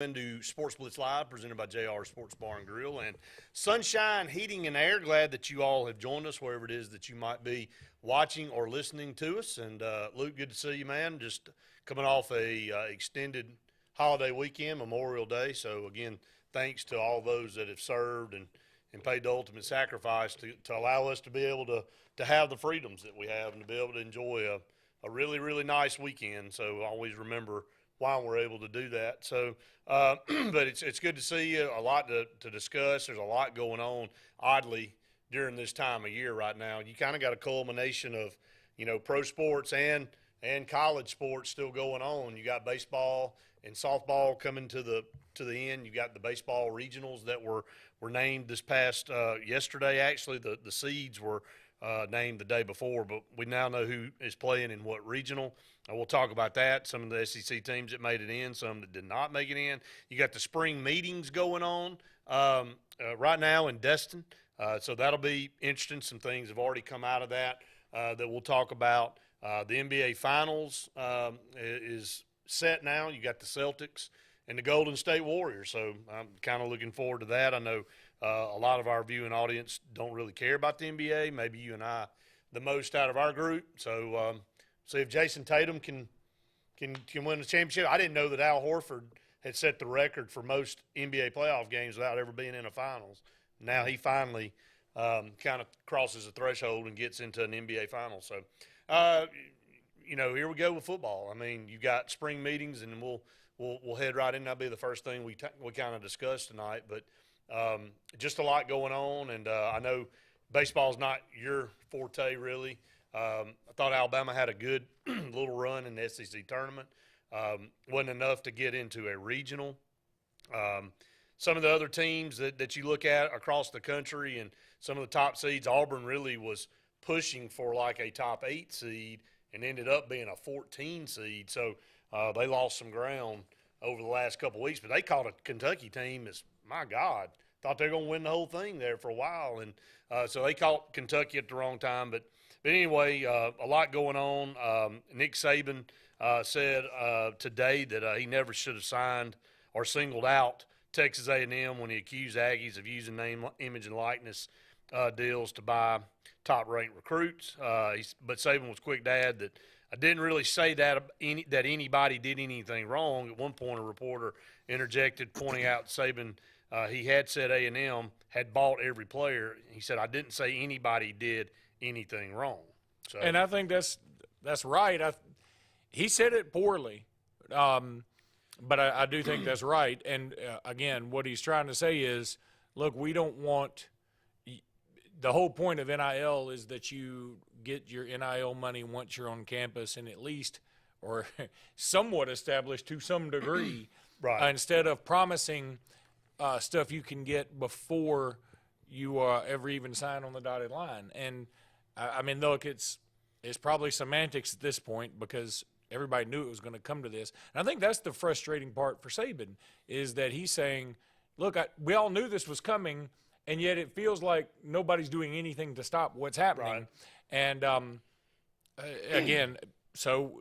Into SportzBlitz Live, presented by JR Sports Bar and Grill and Sunshine Heating and Air. Glad that you all have joined us wherever it is that you might be watching or listening to us. And Luke, good to see you, man. Just coming off a extended holiday weekend, Memorial Day. So again, thanks to all those that have served and paid the ultimate sacrifice to allow us to be able to have the freedoms that we have and to be able to enjoy a really, really nice weekend. So always remember why we're able to do that. So, but it's good to see you. A lot to discuss. There's a lot going on, oddly, during this time of year right now. You kind of got a culmination of, pro sports and college sports still going on. You got baseball and softball coming to the end. You got the baseball regionals that were named this past yesterday. Actually, the seeds were named the day before, but we now know who is playing in what regional. We'll talk about that. Some of the SEC teams that made it in, some that did not make it in. You got the spring meetings going on right now in Destin, so that'll be interesting. Some things have already come out of that that we'll talk about. The NBA Finals is set now. You got the Celtics and the Golden State Warriors, so I'm kind of looking forward to that. I know a lot of our viewing audience don't really care about the NBA. Maybe you and I the most out of our group. So see if Jason Tatum can win the championship. I didn't know that Al Horford had set the record for most NBA playoff games without ever being in a finals. Now he finally kind of crosses the threshold and gets into an NBA final. So, here we go with football. I mean, you got spring meetings, and we'll head right in. That'll be the first thing we kind of discuss tonight. But just a lot going on, and I know baseball is not your forte really. I thought Alabama had a good little run in the SEC tournament. Wasn't enough to get into a regional. Some of the other teams that you look at across the country and some of the top seeds, Auburn really was pushing for like a top 8 seed and ended up being a 14 seed. So they lost some ground over the last couple of weeks, but they caught a Kentucky team as, my God, thought they were going to win the whole thing there for a while. And so they caught Kentucky at the wrong time. But anyway, a lot going on. Nick Saban said today that he never should have signed or singled out Texas A&M when he accused Aggies of using name, image, and likeness deals to buy top-ranked recruits. But Saban was quick to add that I didn't really say that anybody did anything wrong. At one point, a reporter interjected, pointing out Saban he had said A&M had bought every player. He said, I didn't say anybody did anything wrong. So, and I think that's right. He said it poorly, but I do think that's right. And, again, what he's trying to say is, look, we don't want – the whole point of NIL is that you get your NIL money once you're on campus and at least or somewhat established to some degree right. Instead of promising stuff you can get before you ever even sign on the dotted line. And, I mean, look, it's probably semantics at this point because everybody knew it was going to come to this. And I think that's the frustrating part for Saban is that he's saying, look, we all knew this was coming, and yet it feels like nobody's doing anything to stop what's happening. Right. And, again, so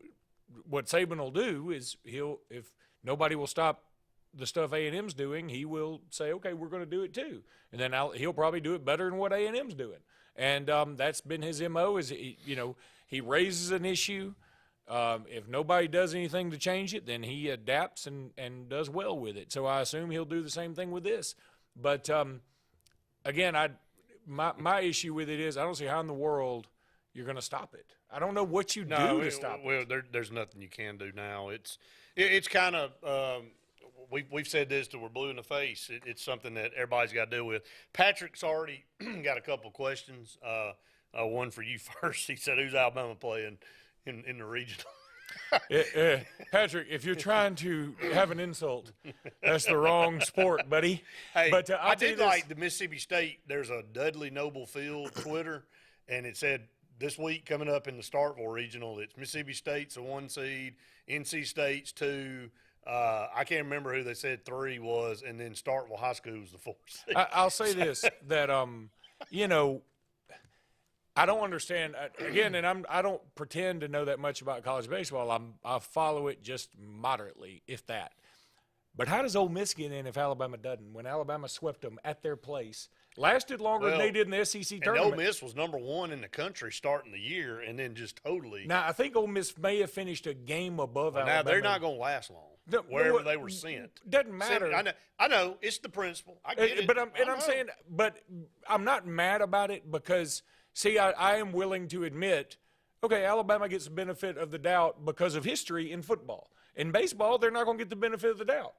what Saban will do is if nobody will stop the stuff A&M's doing, he will say, okay, we're going to do it too. And then he'll probably do it better than what A&M's doing. And that's been his MO is, he raises an issue. If nobody does anything to change it, then he adapts and does well with it. So I assume he'll do the same thing with this. But, again, my issue with it is I don't see how in the world you're going to stop it. I don't know what you do to stop it. Well, there's nothing you can do now. It's kind of we've said this till we're blue in the face. It's something that everybody's got to deal with. Patrick's already got a couple questions. One for you first. He said, "Who's Alabama playing in the regional?" Patrick, if you're trying to have an insult, that's the wrong sport, buddy. Hey, but I did like the Mississippi State. There's a Dudley Noble Field Twitter, and it said this week coming up in the Starkville Regional, it's Mississippi State's a 1 seed, NC State's 2. I can't remember who they said 3 was, and then Starkville High School was the 4 seed. I'll say this, that, I don't understand again, and I don't pretend to know that much about college baseball. I follow it just moderately, if that. But how does Ole Miss get in if Alabama doesn't? When Alabama swept them at their place, lasted longer than they did in the SEC tournament. And Ole Miss was #1 in the country starting the year, and then just totally. Now I think Ole Miss may have finished a game above Alabama. Now they're not going to last long. Wherever they were sent, doesn't matter. I know it's the principle. I get it. But I'm saying, but I'm not mad about it because see, I am willing to admit, okay, Alabama gets the benefit of the doubt because of history in football. In baseball, they're not going to get the benefit of the doubt.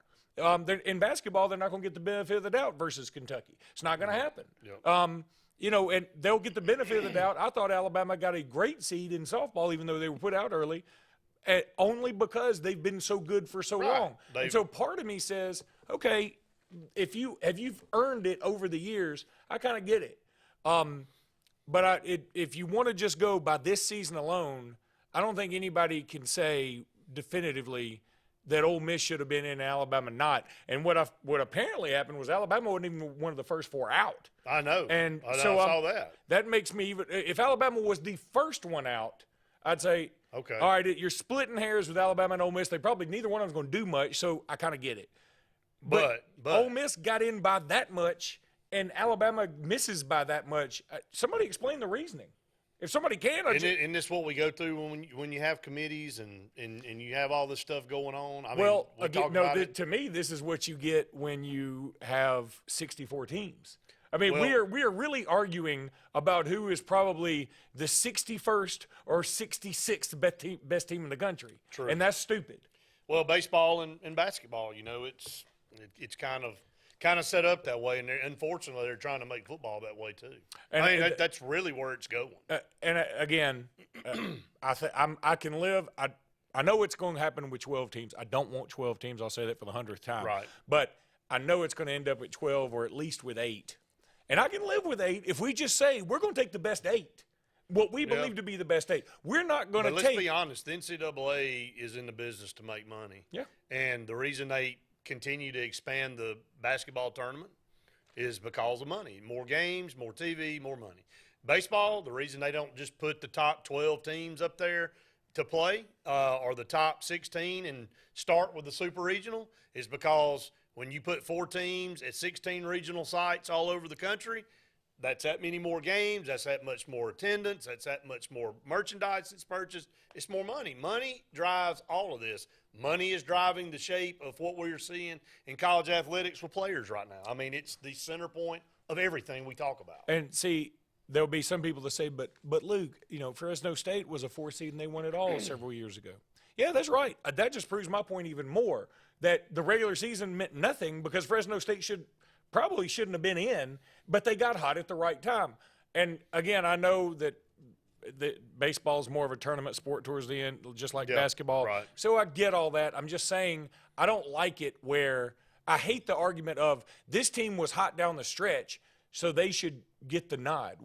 In basketball, they're not going to get the benefit of the doubt versus Kentucky. It's not going to happen. Yep. And they'll get the benefit of the doubt. I thought Alabama got a great seed in softball, even though they were put out early, only because they've been so good for so long. And so part of me says, okay, if you've earned it over the years, I kind of get it. But if you want to just go by this season alone, I don't think anybody can say definitively that Ole Miss should have been in, Alabama not. And what apparently happened was Alabama wasn't even one of the first 4 out. I know. And I saw that. That makes me even – if Alabama was the first one out, I'd say, okay, all right, you're splitting hairs with Alabama and Ole Miss. They probably neither one of them's going to do much, so I kind of get it. But Ole Miss got in by that much, and Alabama misses by that much. Somebody explain the reasoning. If somebody can, isn't this what we go through when you have committees and you have all this stuff going on? To me, this is what you get when you have 64 teams. I mean, we are really arguing about who is probably the 61st or 66th best team in the country. True. And that's stupid. Well, baseball and basketball, it's kind of set up that way, and unfortunately, they're trying to make football that way too. And that's really where it's going. Again, I can live. I know it's going to happen with 12 teams. I don't want 12 teams. I'll say that for the 100th time. Right. But I know it's going to end up at 12 or at least with 8. And I can live with 8 if we just say we're going to take the best 8. What we believe to be the best 8. We're not going to take. Let's be honest. The NCAA is in the business to make money. Yeah. And the reason they continue to expand the basketball tournament is because of money. More games, more TV, more money. Baseball, the reason they don't just put the top 12 teams up there to play or the top 16 and start with the super regional is because when you put 4 teams at 16 regional sites all over the country, that's that many more games, that's that much more attendance, that's that much more merchandise that's purchased. It's more money. Money drives all of this. Money is driving the shape of what we're seeing in college athletics with players right now. I mean, it's the center point of everything we talk about. And see, there'll be some people that say, but Luke, Fresno State was a 4 seed and they won it all several years ago. Yeah, that's right. That just proves my point even more, that the regular season meant nothing because Fresno State probably shouldn't have been in, but they got hot at the right time. And again, I know that baseball is more of a tournament sport towards the end, just like basketball. Right. So I get all that. I'm just saying I don't like it where I hate the argument of this team was hot down the stretch, so they should get the nod.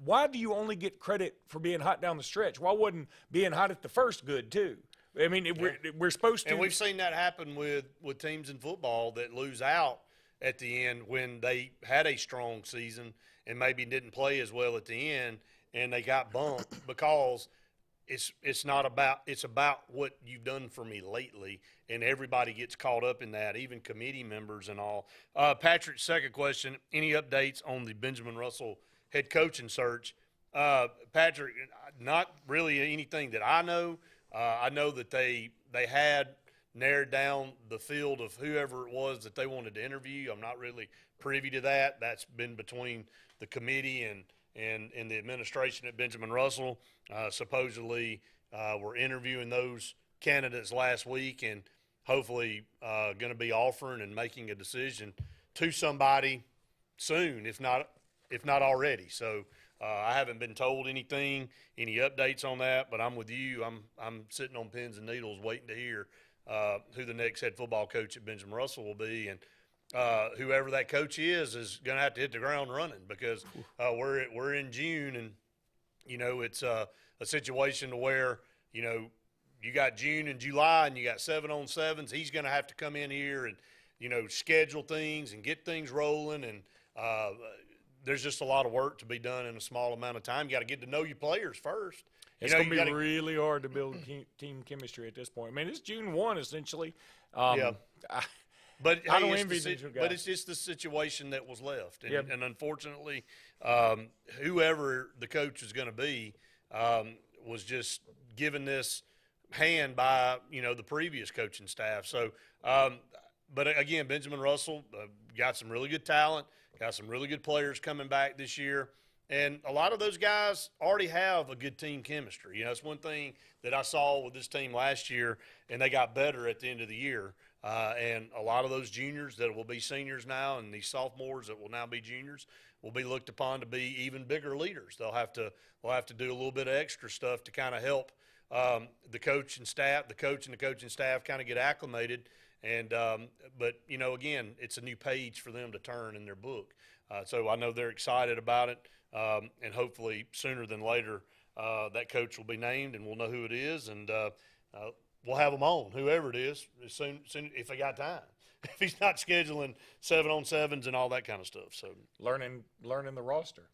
Why do you only get credit for being hot down the stretch? Why wasn't being hot at the first good too? I mean, we're supposed to. And we've seen that happen with teams in football that lose out at the end when they had a strong season and maybe didn't play as well at the end, and they got bumped because it's about what you've done for me lately, and everybody gets caught up in that, even committee members and all. Patrick's second question: any updates on the Benjamin Russell head coaching search? Patrick, not really anything that I know. I know that they had narrowed down the field of whoever it was that they wanted to interview. I'm not really privy to that. That's been between the committee and the administration at Benjamin Russell. Supposedly we're interviewing those candidates last week and hopefully going to be offering and making a decision to somebody soon, if not already. So I haven't been told any updates on that, but I'm with you. I'm sitting on pins and needles waiting to hear who the next head football coach at Benjamin Russell will be, and whoever that coach is going to have to hit the ground running because we're in June, and it's a situation where you got June and July, and you got 7-on-7s. He's going to have to come in here and schedule things and get things rolling, and there's just a lot of work to be done in a small amount of time. You got to get to know your players first. It's going to be really hard to build team chemistry at this point. I mean, it's June 1 essentially. But I hey, don't it's envy the these guys. But it's just the situation that was left, and, Yep. and unfortunately, whoever the coach is going to be was just given this hand by the previous coaching staff. So, but again, Benjamin Russell got some really good talent, got some really good players coming back this year. And a lot of those guys already have a good team chemistry. It's one thing that I saw with this team last year, and they got better at the end of the year. And a lot of those juniors that will be seniors now and these sophomores that will now be juniors will be looked upon to be even bigger leaders. They'll have to do a little bit of extra stuff to kind of help the coach and the coaching staff kind of get acclimated. And but again, it's a new page for them to turn in their book. So I know they're excited about it. And hopefully sooner than later, that coach will be named and we'll know who it is, and we'll have them on, whoever it is, as soon if they got time. If he's not scheduling 7-on-7s and all that kind of stuff. So learning the roster.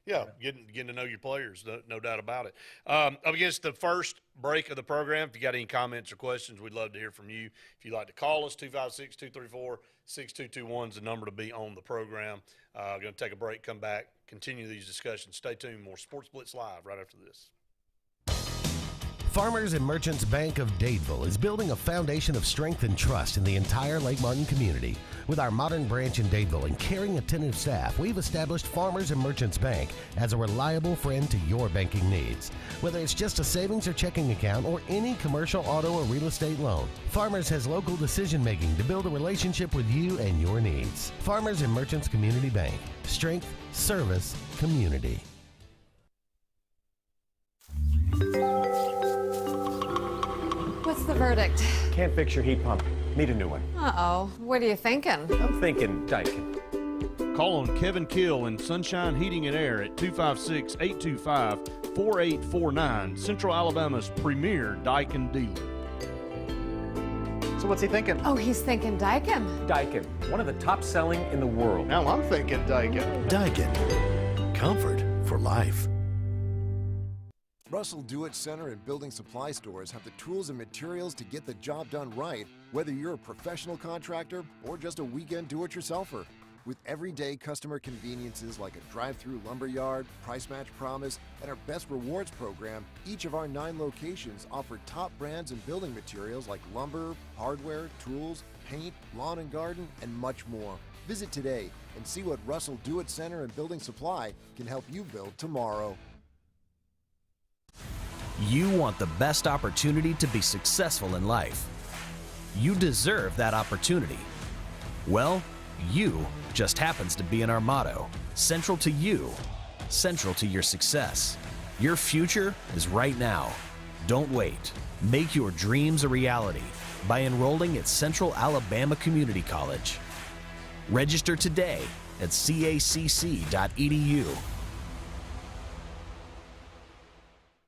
yeah, getting to know your players, no doubt about it. Up against the first break of the program, if you got any comments or questions, we'd love to hear from you. If you'd like to call us, 256-234-6221 is the number to be on the program. Going to take a break, come back, continue these discussions. Stay tuned. More Sports Blitz Live right after this. Farmers and Merchants Bank of Dadeville is building a foundation of strength and trust in the entire Lake Martin community. With our modern branch in Dadeville and caring, attentive staff, we've established Farmers and Merchants Bank as a reliable friend to your banking needs. Whether it's just a savings or checking account or any commercial, auto, or real estate loan, Farmers has local decision-making to build a relationship with you and your needs. Farmers and Merchants Community Bank. Strength, service, community. What's the verdict? Can't fix your heat pump. Need a new one. Uh-oh. What are you thinking? I'm thinking Daikin. Call on Kevin Kill and Sunshine Heating and Air at 256-825-4849, Central Alabama's premier Daikin dealer. So what's he thinking? Oh, he's thinking Daikin. Daikin, one of the top selling in the world. Now I'm thinking Daikin. Daikin. Comfort for life. Russell Do-It Center and building supply stores have the tools and materials to get the job done right, whether you're a professional contractor or just a weekend do-it-yourselfer. With everyday customer conveniences like a drive-through lumberyard, price match promise, and our Best Rewards program, each of our 9 locations offer top brands and building materials like lumber, hardware, tools, paint, lawn and garden, and much more. Visit today and see what Russell Do-It Center and Building Supply can help you build tomorrow. You want the best opportunity to be successful in life. You deserve that opportunity. Well, you just happens to be in our motto. Central to you, central to your success. Your future is right now. Don't wait. Make your dreams a reality by enrolling at Central Alabama Community College. Register today at cacc.edu.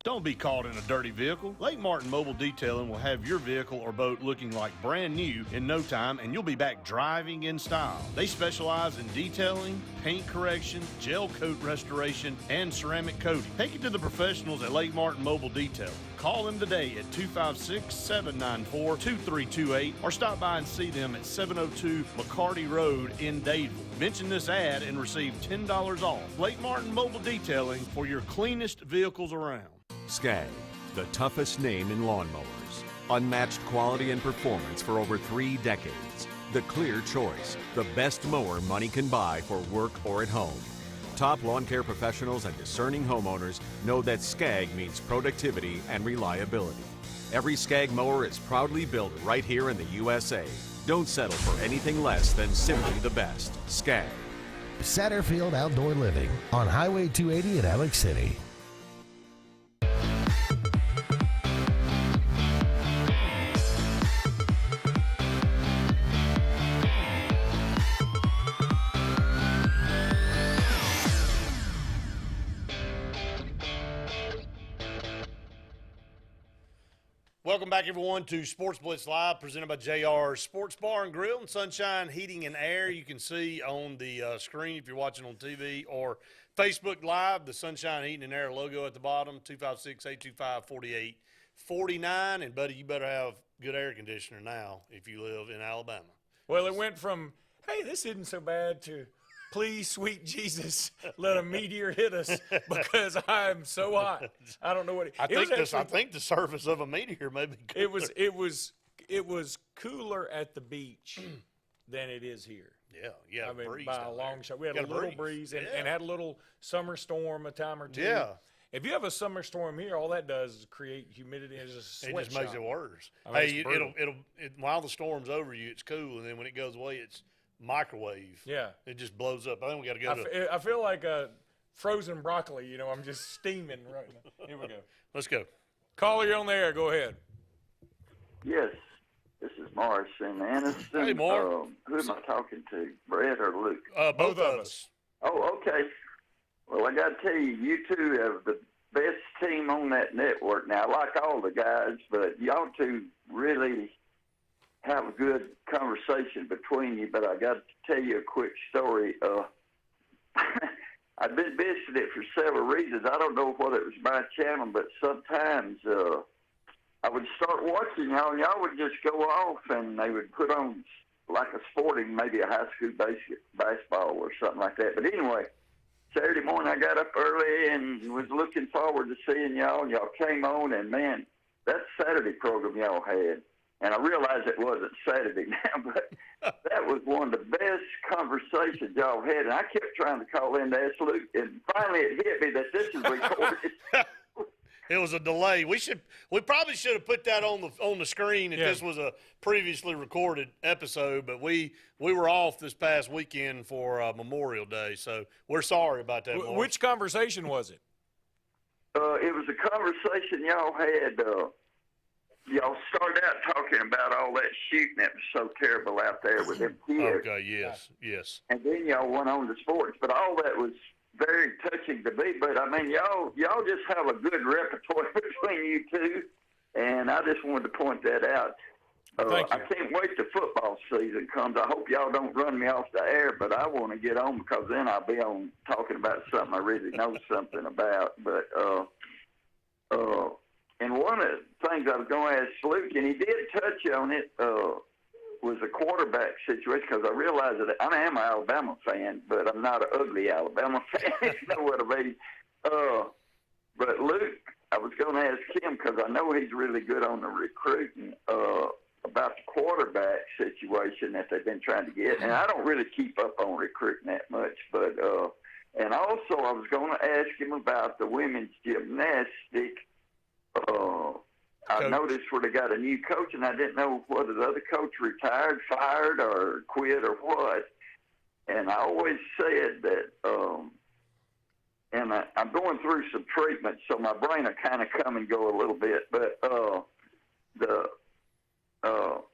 Don't be caught in a dirty vehicle. Lake Martin Mobile Detailing will have your vehicle or boat looking like brand new in no time, and you'll be back driving in style. They specialize in detailing, paint correction, gel coat restoration, and ceramic coating. Take it to the professionals at Lake Martin Mobile Detailing. Call them today at 256-794-2328 or stop by and see them at 702 McCarty Road in Dadeville. Mention this ad and receive $10 off. Lake Martin Mobile Detailing for your cleanest vehicles around. Skag, the toughest name in lawnmowers. Unmatched quality and performance for over 3 decades. The clear choice, the best mower money can buy for work or at home. Top lawn care professionals and discerning homeowners know that Skag means productivity and reliability. Every Skag mower is proudly built right here in the USA. Don't settle for anything less than simply the best. Skag. Satterfield Outdoor Living on Highway 280 in Alex City. Welcome back, everyone, to Sports Blitz Live, presented by JR Sports Bar and Grill and Sunshine Heating and Air. You can see on the screen if you're watching on TV or Facebook Live, the Sunshine Heating and Air logo at the bottom, 256-825-4849. And, buddy, you better have good air conditioner now if you live in Alabama. Well, it went from, hey, this isn't so bad, to please, sweet Jesus, let a meteor hit us because I'm so hot. I don't know what I think the surface of a meteor may be cooler. It was cooler at the beach than it is here. Yeah. I mean, breeze by a down long there. shot. We had Got a little breeze and Yeah. had a little summer storm a time or two. Yeah. If you have a summer storm here, all that does is create humidity and just It just makes it worse. I mean, it's brutal. While the storm's over you, it's cool, and then when it goes away, it's microwave. Yeah. It just blows up. I think we got to go to. I feel like a frozen broccoli. You know, I'm just steaming right now. Here we go. Let's go. Caller, you're on the air. Go ahead. Yes, this is Morris in Anniston. Hey, Morris. Who am I talking to, Brett or Luke? Both of us. Oh, okay. Well, I got to tell you, you two have the best team on that network. Now, I like all the guys, but y'all two really have a good conversation between you. But I got to tell you a quick story. I've been missing it for several reasons. I don't know whether it was my channel, but sometimes I would start watching y'all, and y'all would just go off, and they would put on like a sporting, maybe a high school baseball or something like that. But anyway, Saturday morning I got up early and was looking forward to seeing y'all, and y'all came on, and man, that Saturday program y'all had, and I realize it wasn't Saturday now, but that was one of the best conversations y'all had, and I kept trying to call in to ask Luke, and finally it hit me that this is recorded. It was a delay. We probably should have put that on the screen if this was a previously recorded episode, but we were off this past weekend for Memorial Day, so we're sorry about that. Morris. Which conversation was it? It was a conversation y'all had. Y'all started out talking about all that shooting that was so terrible out there with them kids. Okay, yes. And then y'all went on to sports, but all that was very touching to me. But I mean, y'all just have a good repertoire between you two, and I just wanted to point that out. Thank you. I can't wait till football season comes. I hope y'all don't run me off the air, but I want to get on because then I'll be on talking about something I really know something about. But and one of the things I was going to ask Luke, and he did touch on it, was a quarterback situation, because I realize that I am an Alabama fan, but I'm not an ugly Alabama fan, if you know what I mean. But Luke, I was going to ask him, because I know he's really good on the recruiting, about the quarterback situation that they've been trying to get. And I don't really keep up on recruiting that much, but and also I was going to ask him about the women's gymnastic. I noticed where they got a new coach, and I didn't know whether the other coach retired, fired, or quit, or what. And I always said that, and I'm going through some treatment, so my brain will kind of come and go a little bit. But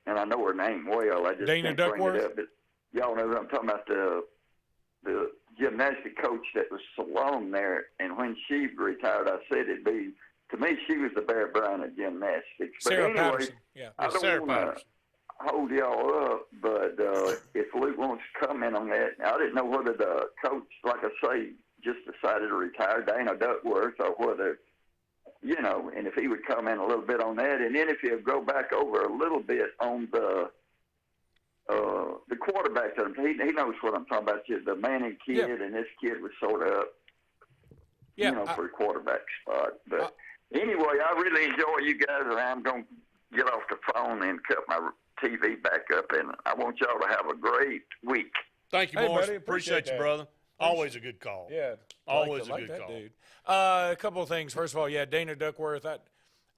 and I know her name well. I just Dana can't bring Duckworth? it up. But y'all know who I'm talking about, the gymnastic coach that was so long there. And when she retired, I said it'd be, to me, she was the Bear Bryant of gymnastics. But Sarah anyway, Patterson. Yeah. I don't Sarah want Patterson. to hold y'all up, but if Luke wants to comment on that, I didn't know whether the coach, like I say, just decided to retire, Dana Duckworth, or whether, you know, and if he would comment a little bit on that. And then if he'll go back over a little bit on the quarterback, he knows what I'm talking about, the Manning kid, and this kid was sort of up, you know, for a quarterback spot. But anyway, I really enjoy you guys, and I'm going to get off the phone and cut my TV back up, and I want y'all to have a great week. Thank you, Hey, Morris. buddy, appreciate you, that. brother. Always a good call. Yeah. Always like a good that call. Dude. A couple of things. First of all, Dana Duckworth.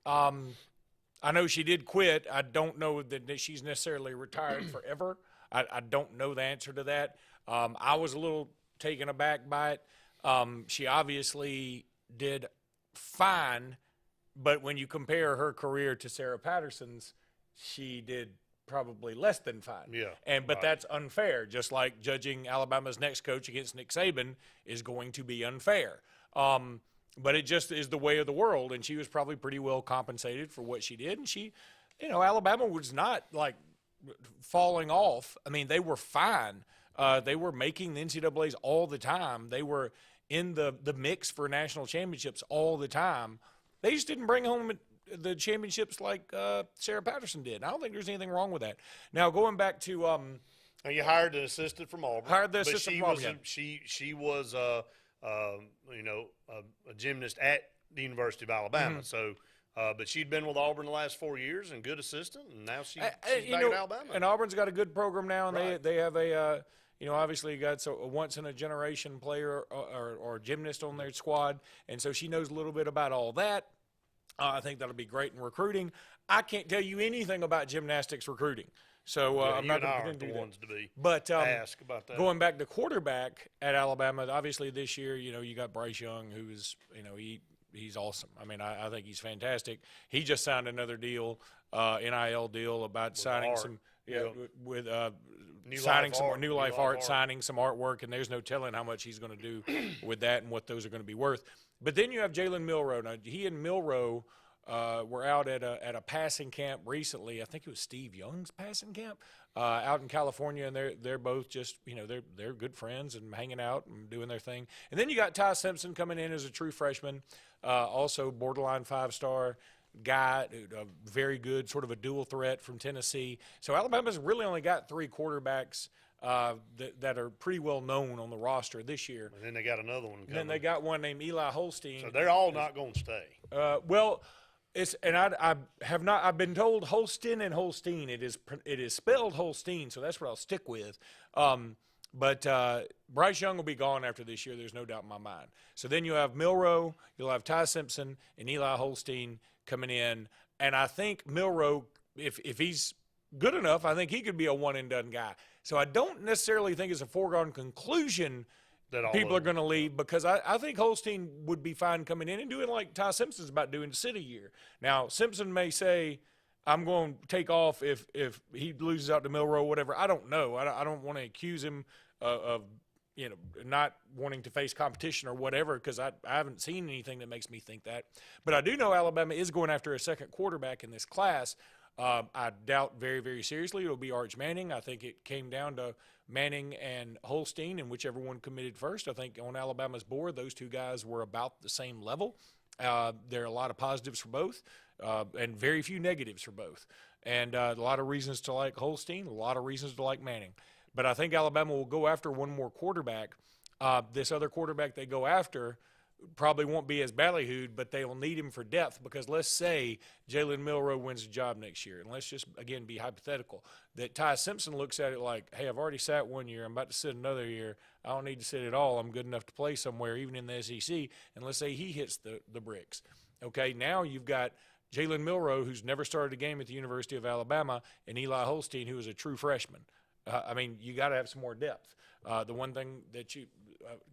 I know she did quit. I don't know that she's necessarily retired forever. I don't know the answer to that. I was a little taken aback by it. She obviously did fine, but when you compare her career to Sarah Patterson's, she did probably less than fine. Yeah. But that's unfair. Just like judging Alabama's next coach against Nick Saban is going to be unfair. But it just is the way of the world, and she was probably pretty well compensated for what she did. And she, Alabama was not like falling off. I mean, they were fine. They were making the NCAAs all the time. They were in the mix for national championships all the time. They just didn't bring home the championships like Sarah Patterson did. I don't think there's anything wrong with that. Now, going back to and you hired an assistant from Auburn. Hired the assistant from Auburn. She was a gymnast at the University of Alabama. Mm-hmm. So, but she'd been with Auburn the last 4 years and good assistant, and now she's back at Alabama. And Auburn's got a good program now, and Right. they have a obviously got a once in a generation player or gymnast on their squad, and so she knows a little bit about all that. I think that'll be great in recruiting. I can't tell you anything about gymnastics recruiting, so I'm not going to do ones to be. But ask about that. Going back to quarterback at Alabama, obviously this year, you got Bryce Young, who is, he's awesome. I mean, I think he's fantastic. He just signed another deal, NIL deal about signing art. some, Yep. with New signing Life some more art. New Life art, signing some artwork, and there's no telling how much he's going to do with that and what those are going to be worth. But then you have Jalen Milroe. Now, he and Milroe were out at a passing camp recently. I think it was Steve Young's passing camp out in California, and they're both just they're good friends and hanging out and doing their thing. And then you got Ty Simpson coming in as a true freshman, also borderline 5-star guy, a very good sort of a dual threat from Tennessee. So Alabama's really only got 3 quarterbacks that are pretty well known on the roster this year. And then they got another one coming. And then they got one named Eli Holstein. So they're all not going to stay. Well, I've been told Holstein and Holstein. It is spelled Holstein, so that's what I'll stick with. But Bryce Young will be gone after this year. There's no doubt in my mind. So then you have Milroe, you'll have Ty Simpson, and Eli Holstein coming in. And I think Milroe, if he's good enough, I think he could be a one-and-done guy. So I don't necessarily think it's a foregone conclusion That people are going to leave, because I think Holstein would be fine coming in and doing like Ty Simpson's about doing to sit a year. Now, Simpson may say, I'm going to take off if he loses out to Milroe, whatever. I don't know. I don't want to accuse him of not wanting to face competition or whatever, because I haven't seen anything that makes me think that. But I do know Alabama is going after a second quarterback in this class. I doubt very, very seriously it'll be Arch Manning. I think it came down to Manning and Holstein, and whichever one committed first. I think on Alabama's board, those two guys were about the same level. There are a lot of positives for both, and very few negatives for both. And a lot of reasons to like Holstein, a lot of reasons to like Manning. But I think Alabama will go after one more quarterback. This other quarterback they go after probably won't be as ballyhooed, but they will need him for depth, because let's say Jalen Milroe wins the job next year, and let's just, again, be hypothetical, that Ty Simpson looks at it like, hey, I've already sat 1 year, I'm about to sit another year, I don't need to sit at all, I'm good enough to play somewhere, even in the SEC, and let's say he hits the bricks. Okay, now you've got Jalen Milroe, who's never started a game at the University of Alabama, and Eli Holstein, who is a true freshman. I mean, you got to have some more depth. The one thing that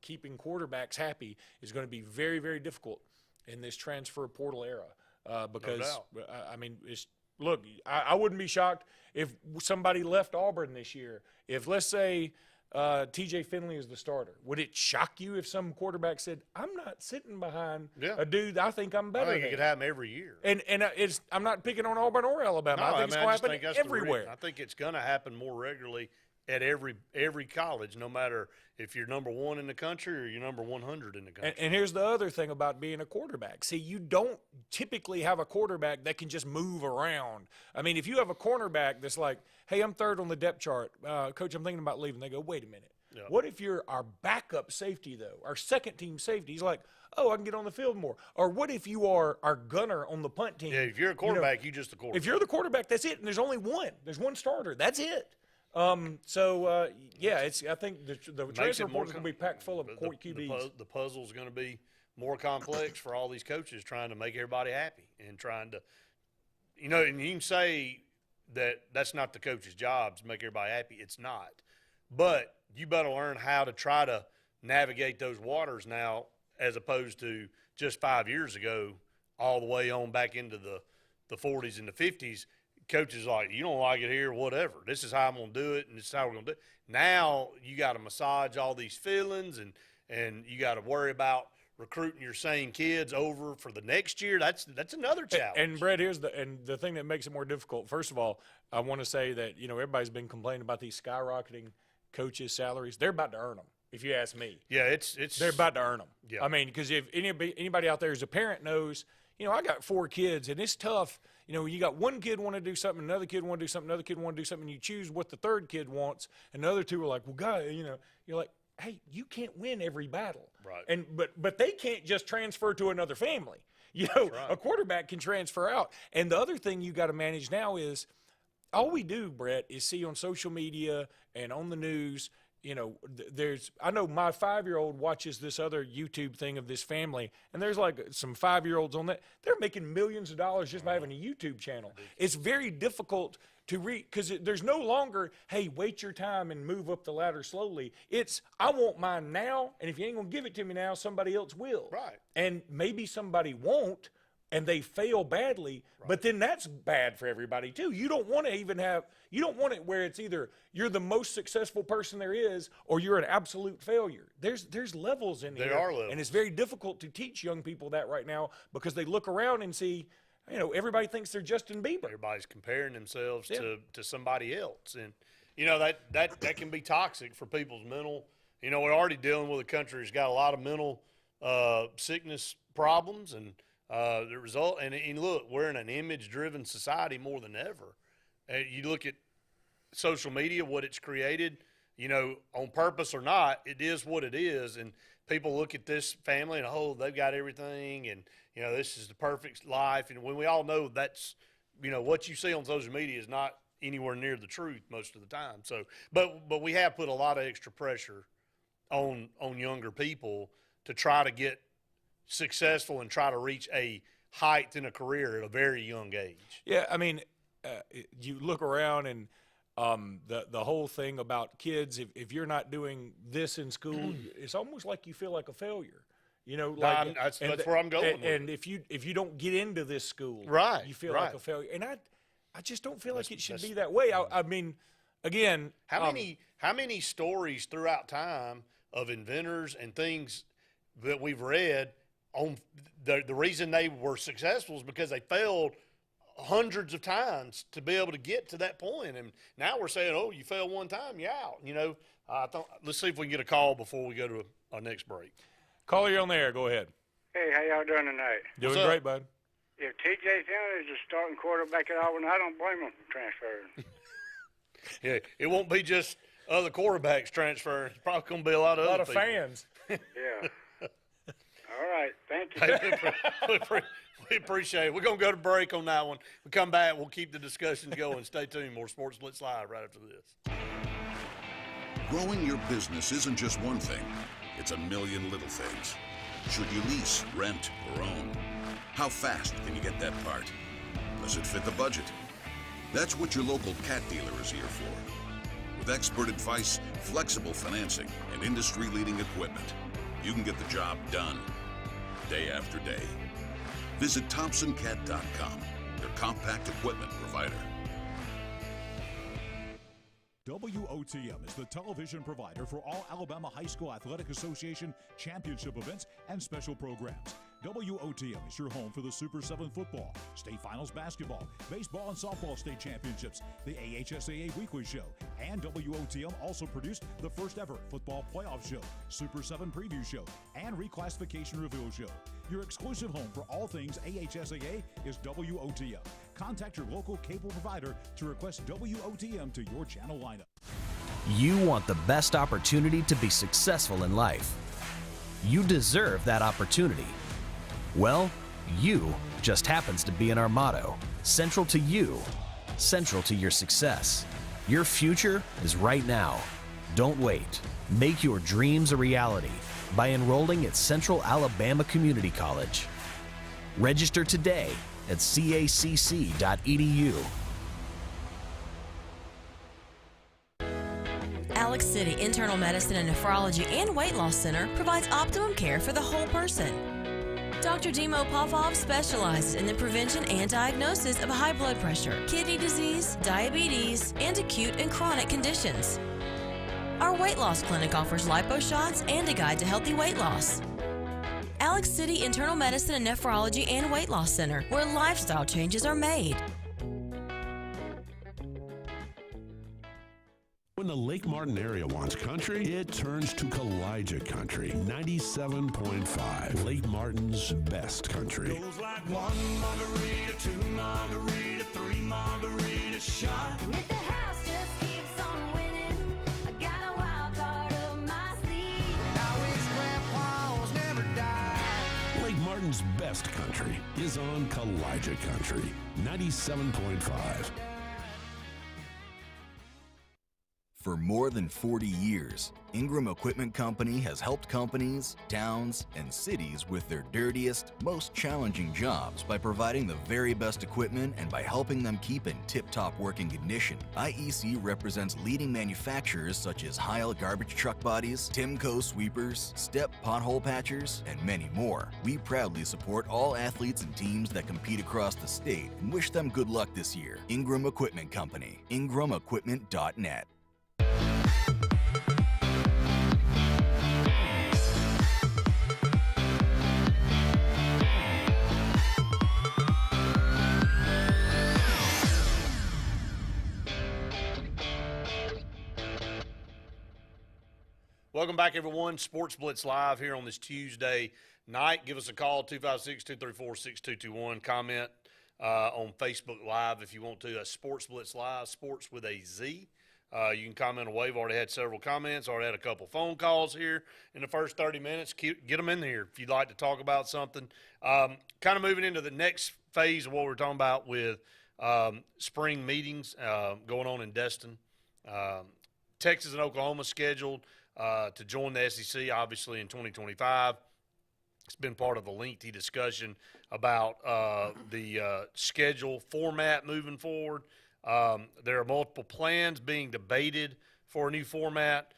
keeping quarterbacks happy is going to be very, very difficult in this transfer portal era, because I mean, look, I wouldn't be shocked if somebody left Auburn this year. If, let's say, TJ Finley is the starter, would it shock you if some quarterback said, I'm not sitting behind a dude I think I'm better I think than? it could happen every year. And I'm not picking on Auburn or Alabama. I think it's going to happen everywhere. I think it's going to happen more regularly at every college, no matter if you're number 1 in the country or you're number 100 in the country. And here's the other thing about being a quarterback. See, you don't typically have a quarterback that can just move around. I mean, if you have a cornerback that's like, hey, I'm third on the depth chart, coach, I'm thinking about leaving. They go, wait a minute. Yeah. What if you're our backup safety, though, our second team safety? He's like, oh, I can get on the field more. Or what if you are our gunner on the punt team? Yeah, if you're a quarterback, you're just a quarterback. If you're the quarterback, that's it. And there's only one. There's one starter. That's it. I think the transfer portal is going to be packed full of QBs. The puzzle's going to be more complex for all these coaches trying to make everybody happy and trying to, and you can say that that's not the coach's job to make everybody happy. It's not. But you better learn how to try to navigate those waters now, as opposed to just 5 years ago, all the way on back into the 40s and the 50s. Coaches like, you don't like it here, whatever. This is how I'm going to do it, and this is how we're going to do it. Now you got to massage all these feelings, and you got to worry about recruiting your same kids over for the next year. That's another challenge. And Brett, here's the thing that makes it more difficult. First of all, I want to say that everybody's been complaining about these skyrocketing coaches' salaries. They're about to earn them, if you ask me. Yeah, it's they're about to earn them. Yeah. I mean, because if anybody out there who's a parent knows, I got 4 kids, and it's tough. You got one kid want to do something, another kid want to do something, another kid want to do something, and you choose what the third kid wants, and the other 2 are like, well, God, you're like, hey, you can't win every battle. Right. But they can't just transfer to another family. Right. A quarterback can transfer out. And the other thing you got to manage now is all we do, Brett, is see on social media and on the news. I know my 5-year-old watches this other YouTube thing of this family, and there's like some 5-year-olds on that. They're making millions of dollars just by having a YouTube channel. It's very difficult to read because there's no longer, hey, wait your time and move up the ladder slowly. It's, I want mine now, and if you ain't going to give it to me now, somebody else will. Right. And maybe somebody won't, and they fail badly, but then that's bad for everybody too. You don't want to you don't want it where it's either you're the most successful person there is or you're an absolute failure. There's levels in here. There are levels. And it's very difficult to teach young people that right now because they look around and see, everybody thinks they're Justin Bieber. Everybody's comparing themselves to somebody else. And, that can be toxic for people's mental. We're already dealing with a country that's got a lot of mental sickness problems and the result. And look, we're in an image-driven society more than ever. You look at social media, what it's created, on purpose or not, it is what it is. And people look at this family and, they've got everything and, this is the perfect life. And when we all know that's, what you see on social media is not anywhere near the truth most of the time. So, but we have put a lot of extra pressure on younger people to try to get successful and try to reach a height in a career at a very young age. Yeah, I mean, you look around and the whole thing about kids, if you're not doing this in school, it's almost like you feel like a failure. That's where I'm going with it. And if you don't get into this school, right, you feel like a failure. And I just don't feel like it should be that way. I mean, again, how many stories throughout time of inventors and things that we've read on the reason they were successful is because they failed hundreds of times to be able to get to that point. And now we're saying, you fail one time, you're out. Let's see if we can get a call before we go to our next break. Caller, you're on the air. Go ahead. Hey, how y'all doing tonight? Doing great, bud. If T.J. Taylor is the starting quarterback at Auburn, I don't blame him for transferring. Yeah, it won't be just other quarterbacks transferring. It's probably going to be a lot of other people. Fans. Yeah. All right. Thank you. We appreciate it. We're going to go to break on that one. We come back, we'll keep the discussion going. Stay tuned. More Sports Blitz Live right after this. Growing your business isn't just one thing. It's a million little things. Should you lease, rent, or own? How fast can you get that part? Does it fit the budget? That's what your local cat dealer is here for. With expert advice, flexible financing, and industry-leading equipment, you can get the job done day after day. Visit ThompsonCat.com, your compact equipment provider. WOTM is the television provider for all Alabama High School Athletic Association championship events and special programs. WOTM is your home for the Super 7 football, state finals basketball, baseball and softball state championships, the AHSAA weekly show, and WOTM also produced the first ever football playoff show, Super 7 preview show, and reclassification reveal show. Your exclusive home for all things AHSAA is WOTM. Contact your local cable provider to request WOTM to your channel lineup. You want the best opportunity to be successful in life. You deserve that opportunity. Well, you just happens to be in our motto, central to you, central to your success. Your future is right now. Don't wait. Make your dreams a reality by enrolling at Central Alabama Community College. Register today at cacc.edu. Alex City Internal Medicine and Nephrology and Weight Loss Center provides optimum care for the whole person. Dr. Dimo Popov specializes in the prevention and diagnosis of high blood pressure, kidney disease, diabetes, and acute and chronic conditions. Our weight loss clinic offers lipo shots and a guide to healthy weight loss. Alex City Internal Medicine and Nephrology and Weight Loss Center, where lifestyle changes are made. When when the Lake Martin area wants country, it turns to Kalijah Country. 97.5. Lake Martin's best country. Goes like 1 margarita, 2 margarita, 3 margarita shot. If the house just keeps on winning, I got a wild card up my sleeve. I wish grandpa's never died. Lake Martin's best country is on Kalijah Country. 97.5. For more than 40 years, Ingram Equipment Company has helped companies, towns, and cities with their dirtiest, most challenging jobs by providing the very best equipment and by helping them keep in tip-top working condition. IEC represents leading manufacturers such as Heil garbage truck bodies, Timco sweepers, Step pothole patchers, and many more. We proudly support all athletes and teams that compete across the state and wish them good luck this year. Ingram Equipment Company, ingramequipment.net. Welcome back, everyone. Sports Blitz Live here on this Tuesday night. Give us a call, 256-234-6221. Comment on Facebook Live if you want to. Sports Blitz Live, sports with a Z. You can comment away. We've already had several comments, already had a couple phone calls here in the first 30 minutes. Get them in there if you'd like to talk about something. Kind of moving into the next phase of what we're talking about with spring meetings going on in Destin. Texas and Oklahoma scheduled to join the SEC, obviously, in 2025. It's been part of a lengthy discussion about the schedule format moving forward. There are multiple plans being debated for a new format,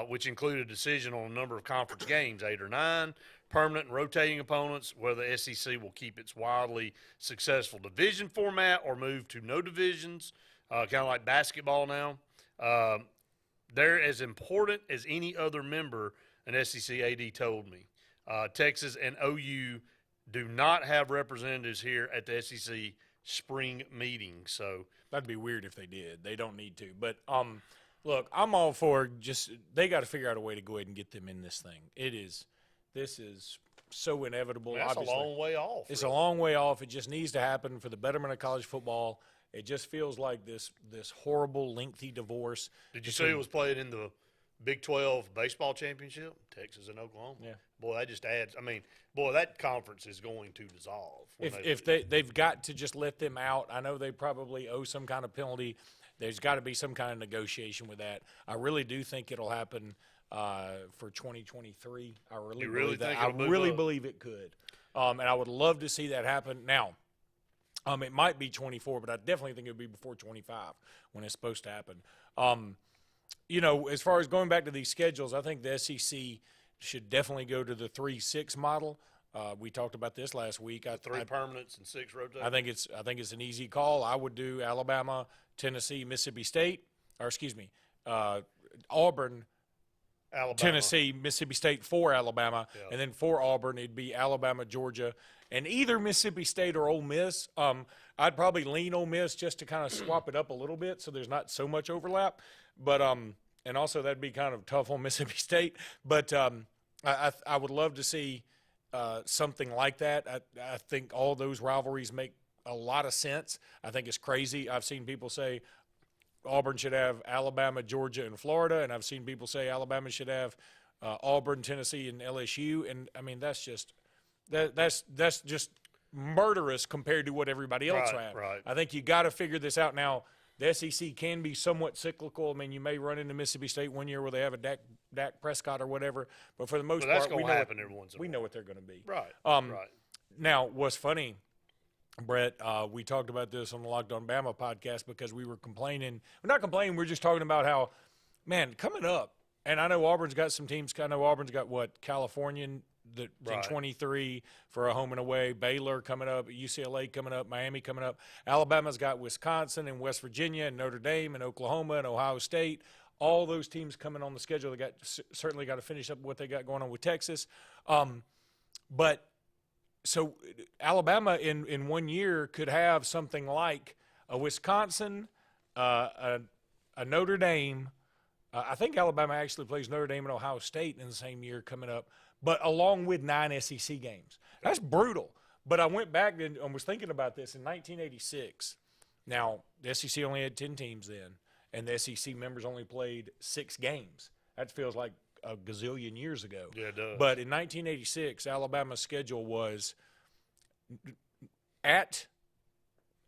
which include a decision on a number of conference games, 8 or 9, permanent and rotating opponents, whether the SEC will keep its wildly successful division format or move to no divisions, kind of like basketball now. They're as important as any other member, an SEC AD told me. Texas and OU do not have representatives here at the SEC spring meeting. So that'd be weird if they did. They don't need to. But look, I'm all for they got to figure out a way to go ahead and get them in this thing. This is so inevitable. That's obviously. A long way off. It's really a long way off. It just needs to happen for the betterment of college football. It just feels like this horrible, lengthy divorce. Did you see it was played in the Big 12 baseball championship, Texas and Oklahoma? Yeah. Boy, that just adds. I mean, boy, that conference is going to dissolve. If they've got to just let them out. I know they probably owe some kind of penalty. There's got to be some kind of negotiation with that. I really do think it'll happen for 2023. I really believe it could. And I would love to see that happen. Now, it might be 24, but I definitely think it would be before 25 when it's supposed to happen. As far as going back to these schedules, I think the SEC should definitely go to the 3-6 model. We talked about this last week. 3 permanents and 6 rotating. I think it's an easy call. I would do Alabama, Tennessee, Mississippi State, Auburn, Alabama. Tennessee, Mississippi State for Alabama, and then for Auburn it'd be Alabama, Georgia, and either Mississippi State or Ole Miss. I'd probably lean Ole Miss just to kind of swap it up a little bit so there's not so much overlap. But and also that'd be kind of tough on Mississippi State. But I would love to see something like that. I think all those rivalries make a lot of sense. I think it's crazy. I've seen people say Auburn should have Alabama, Georgia, and Florida, and I've seen people say Alabama should have Auburn, Tennessee, and LSU. And I mean that's just murderous compared to what everybody else had. Right. I think you got to figure this out now. The SEC can be somewhat cyclical. I mean, you may run into Mississippi State one year where they have a Dak Prescott or whatever, but for the most part, we know what they're going to be. Right. Right. Now, what's funny, Brett, we talked about this on the Locked On Bama podcast because we were complaining. We're not complaining. We're just talking about how, man, coming up, and I know Auburn's got some teams. I know Auburn's got California in 23 for a home and away, Baylor coming up, UCLA coming up, Miami coming up. Alabama's got Wisconsin and West Virginia and Notre Dame and Oklahoma and Ohio State. All those teams coming on the schedule. They certainly got to finish up what they got going on with Texas. But so Alabama in 1 year could have something like a Wisconsin, a Notre Dame, I think Alabama actually plays Notre Dame and Ohio State in the same year coming up, but along with 9 SEC games. That's brutal. But I went back and was thinking about this in 1986. Now, the SEC only had 10 teams then, and the SEC members only played 6 games. That feels like a gazillion years ago. Yeah, it does. But in 1986, Alabama's schedule was at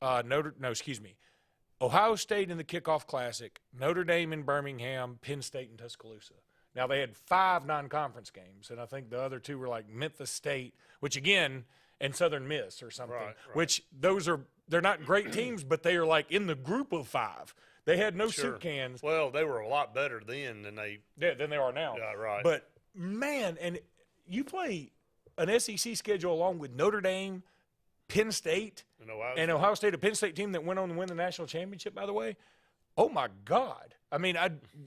Ohio State in the Kickoff Classic, Notre Dame in Birmingham, Penn State in Tuscaloosa. Now, they had 5 non-conference games, and I think the other 2 were like Memphis State, which again, and Southern Miss or something, Right. which they're not great teams, but they are like in the group of 5. They had no Sure. soup cans. Well, they were a lot better then than they are now. Yeah, right. But, man, and you play an SEC schedule along with Notre Dame, Penn State, and Ohio State, a Penn State team that went on to win the national championship, by the way. Oh, my God. I mean,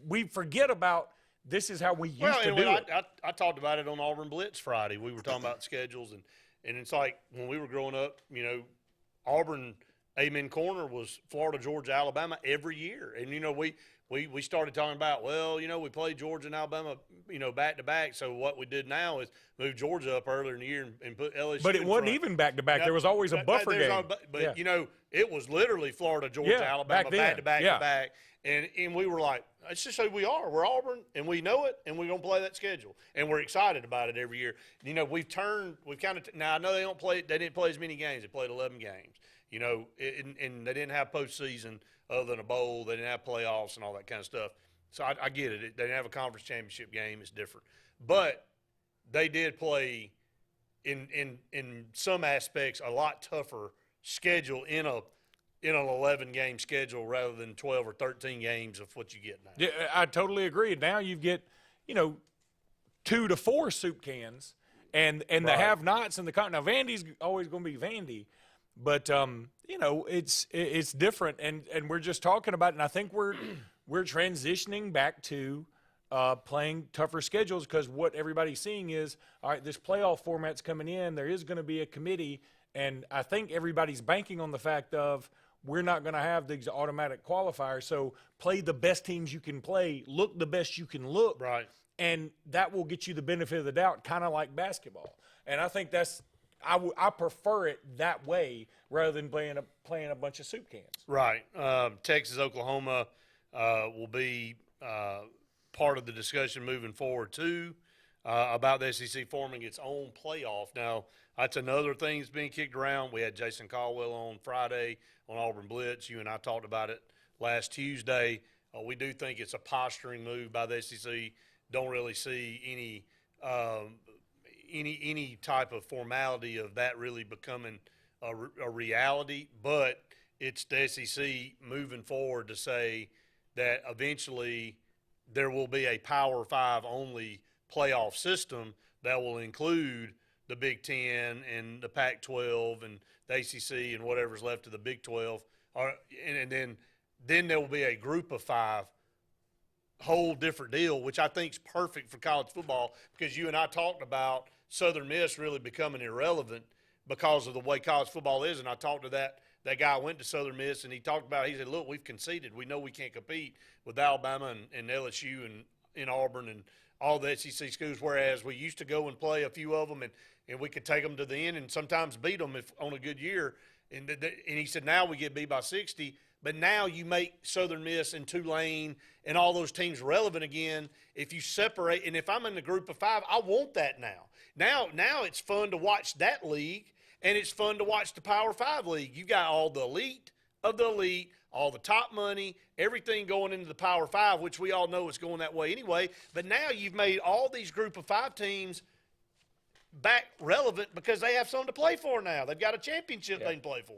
we forget about this is how we used to do it. I talked about it on Auburn Blitz Friday. We were talking about schedules, and it's like when we were growing up, Auburn Amen Corner was Florida, Georgia, Alabama every year. And, we started talking about, we played Georgia and Alabama, back to back. So what we did now is move Georgia up earlier in the year and put LSU. But it in wasn't front. even back to back. There was always a buffer game. But it was literally Florida, Georgia, Alabama, back to back to back. And we were like, it's just who we are. We're Auburn, and we know it, and we're going to play that schedule. And we're excited about it every year. We've kind of now I know they didn't play as many games. They played 11 games. And they didn't have postseason other than a bowl. They didn't have playoffs and all that kind of stuff. So I get it. They didn't have a conference championship game. It's different. But they did play in some aspects a lot tougher schedule in an 11-game schedule rather than 12 or 13 games of what you get now. Yeah, I totally agree. Now you get, 2 to 4 soup cans, and the have-nots and the – now, Vandy's always going to be Vandy. But it's different, and we're just talking about it. And I think we're transitioning back to playing tougher schedules because what everybody's seeing is, all right, this playoff format's coming in. There is going to be a committee, and I think everybody's banking on the fact of we're not going to have these automatic qualifiers. So play the best teams you can play, look the best you can look, right? And that will get you the benefit of the doubt, kind of like basketball. And I think that's. I prefer it that way rather than playing a bunch of soup cans. Right. Texas, Oklahoma will be part of the discussion moving forward, too, about the SEC forming its own playoff. Now, that's another thing that's being kicked around. We had Jason Caldwell on Friday on Auburn Blitz. You and I talked about it last Tuesday. We do think it's a posturing move by the SEC. Don't really see any type of formality of that really becoming a reality, but it's the SEC moving forward to say that eventually there will be a Power 5 only playoff system that will include the Big Ten and the Pac-12 and the ACC and whatever's left of the Big 12, and then there will be a Group of 5 whole different deal, which I think is perfect for college football because you and I talked about Southern Miss really becoming irrelevant because of the way college football is. And I talked to that guy who went to Southern Miss, and he talked about it. He said, look, we've conceded. We know we can't compete with Alabama and LSU and Auburn and all the SEC schools, whereas we used to go and play a few of them, and we could take them to the end and sometimes beat them if on a good year. And he said, now we get beat by 60. But now you make Southern Miss and Tulane and all those teams relevant again if you separate. And if I'm in the Group of 5, I want that now. Now it's fun to watch that league, and it's fun to watch the Power 5 league. You got all the elite of the elite, all the top money, everything going into the Power 5, which we all know is going that way anyway. But now you've made all these Group of 5 teams back relevant because they have something to play for now. They've got a championship they can play for.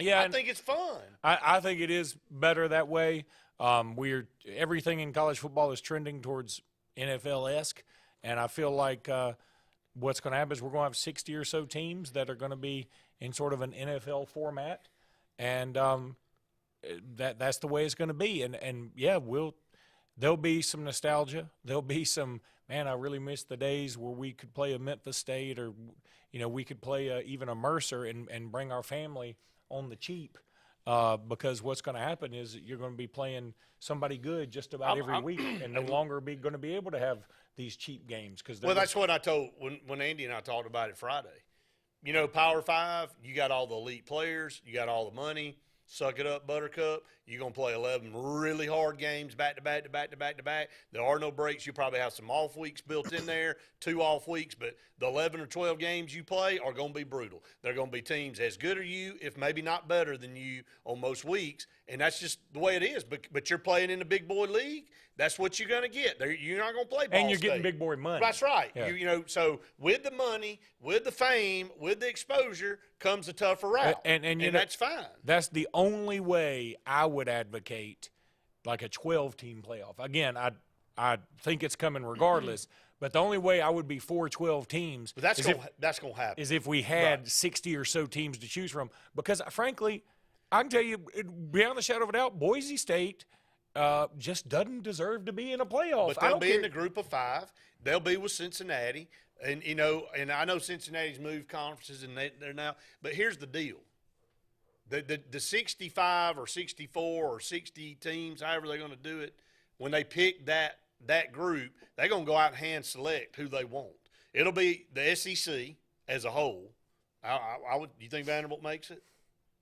Yeah, I think it's fun. I think it is better that way. Everything in college football is trending towards NFL-esque, and I feel like what's going to happen is we're going to have 60 or so teams that are going to be in sort of an NFL format, and that's the way it's going to be. And yeah, there'll be some nostalgia. There'll be some, man, I really miss the days where we could play a Memphis State or, we could play even a Mercer and bring our family on the cheap. because what's going to happen is you're going to be playing somebody good just about every week, and no longer going to be able to have these cheap games. Well, that's what I told when Andy and I talked about it Friday. You know, Power 5, you got all the elite players, you got all the money. Suck it up, Buttercup. You're going to play 11 really hard games back to back to back to back to back. There are no breaks. You probably have some off weeks built in there, 2 off weeks, but the 11 or 12 games you play are going to be brutal. They're going to be teams as good as you, if maybe not better than you on most weeks, and that's just the way it is. But you're playing in the big boy league. That's what you're going to get. You're not going to play Ball And you're State. getting big boy money. That's right. Yeah. You know, so with the money, with the fame, with the exposure comes a tougher route, and you know, that's fine. That's the only way I would advocate like a 12-team playoff. Again, I think it's coming regardless, but the only way I would be for 12 teams But that's going to happen. is if we had 60 or so teams to choose from. Because, frankly, I can tell you, beyond the shadow of a doubt, Boise State just doesn't deserve to be in a playoff. But they'll be in the group of 5. They'll be with Cincinnati. And, you know, and I know Cincinnati's moved conferences and they're now – but here's the deal. The 65 or 64 or 60 teams, however they're going to do it, when they pick that group, they're going to go out and hand select who they want. It'll be the SEC as a whole. You think Vanderbilt makes it?